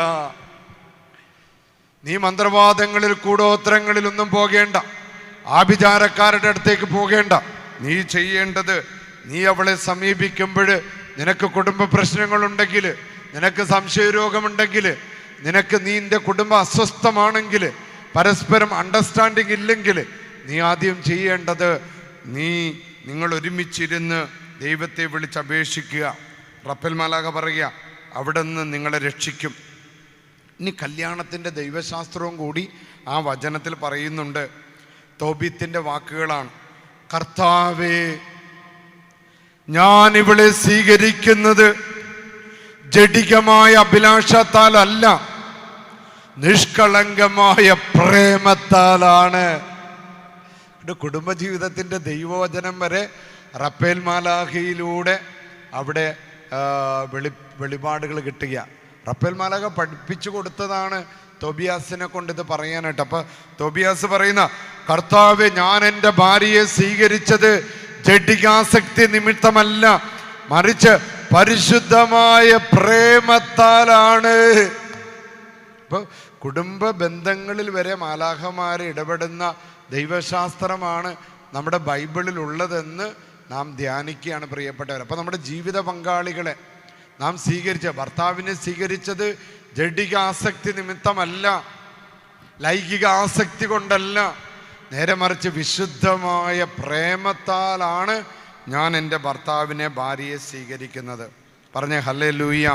നീ മന്ത്രവാദങ്ങളിൽ കൂടോത്രങ്ങളിലൊന്നും പോകേണ്ട, ആഭിചാരക്കാരുടെ അടുത്തേക്ക് പോകേണ്ട. നീ ചെയ്യേണ്ടത്, നീ അവളെ സമീപിക്കുമ്പോൾ നിനക്ക് കുടുംബ പ്രശ്നങ്ങളുണ്ടെങ്കിൽ, നിനക്ക് സംശയരോഗമുണ്ടെങ്കിൽ, നിന്റെ കുടുംബം അസ്വസ്ഥമാണെങ്കിൽ, പരസ്പരം അണ്ടർസ്റ്റാൻഡിങ് ഇല്ലെങ്കിൽ, നീ ആദ്യം ചെയ്യേണ്ടത് നിങ്ങൾ ഒരുമിച്ചിരുന്ന് ദൈവത്തെ വിളിച്ചപേക്ഷിക്കുക. റപ്പേൽ മാലാഖ പറയുക, അവിടെ നിന്ന് നിങ്ങളെ രക്ഷിക്കും. ഇനി കല്യാണത്തിൻ്റെ ദൈവശാസ്ത്രവും കൂടി ആ വചനത്തിൽ പറയുന്നുണ്ട്. തോബീത്തിൻ്റെ വാക്കുകളാണ്. കർത്താവേ, ഞാൻ ഇവളെ സ്വീകരിക്കുന്നത് ജഡികമായ അഭിലാഷത്താൽ അല്ല, നിഷ്കളങ്കമായ പ്രേമത്താലാണ്. കുടുംബജീവിതത്തിൻ്റെ ദൈവവചനം വരെ റപ്പേൽ മാലാഖയിലൂടെ അവിടെ വെളിപാടുകൾ കിട്ടുക. റപ്പേൽ മാലാഖ പഠിപ്പിച്ചു കൊടുത്തതാണ് തോബിയാസിനെ കൊണ്ട് ഇത് പറയാനായിട്ട്. അപ്പൊ തോബിയാസ് പറയുന്ന, കർത്താവേ, ഞാൻ എൻ്റെ ഭാര്യയെ സ്വീകരിച്ചത് ജഡികാസക്തി നിമിത്തമല്ല, മറിച്ച് പരിശുദ്ധമായ പ്രേമത്താലാണ്. ഇപ്പൊ കുടുംബ ബന്ധങ്ങളിൽ വരെ മാലാഖമാരെ ഇടപെടുന്ന ദൈവശാസ്ത്രമാണ് നമ്മുടെ ബൈബിളിൽ ഉള്ളതെന്ന് നാം ധ്യാനിക്കുകയാണ് പ്രിയപ്പെട്ടവർ. അപ്പോൾ നമ്മുടെ ജീവിത പങ്കാളികളെ നാം ഭർത്താവിനെ സ്വീകരിച്ചത് ജഡിക ആസക്തി നിമിത്തമല്ല, ലൈംഗിക ആസക്തി കൊണ്ടല്ല, നേരെ മറിച്ച് വിശുദ്ധമായ പ്രേമത്താലാണ് ഞാൻ എൻ്റെ ഭർത്താവിനെ, ഭാര്യയെ സ്വീകരിക്കുന്നത്. പറഞ്ഞേ ഹല്ലേലൂയ.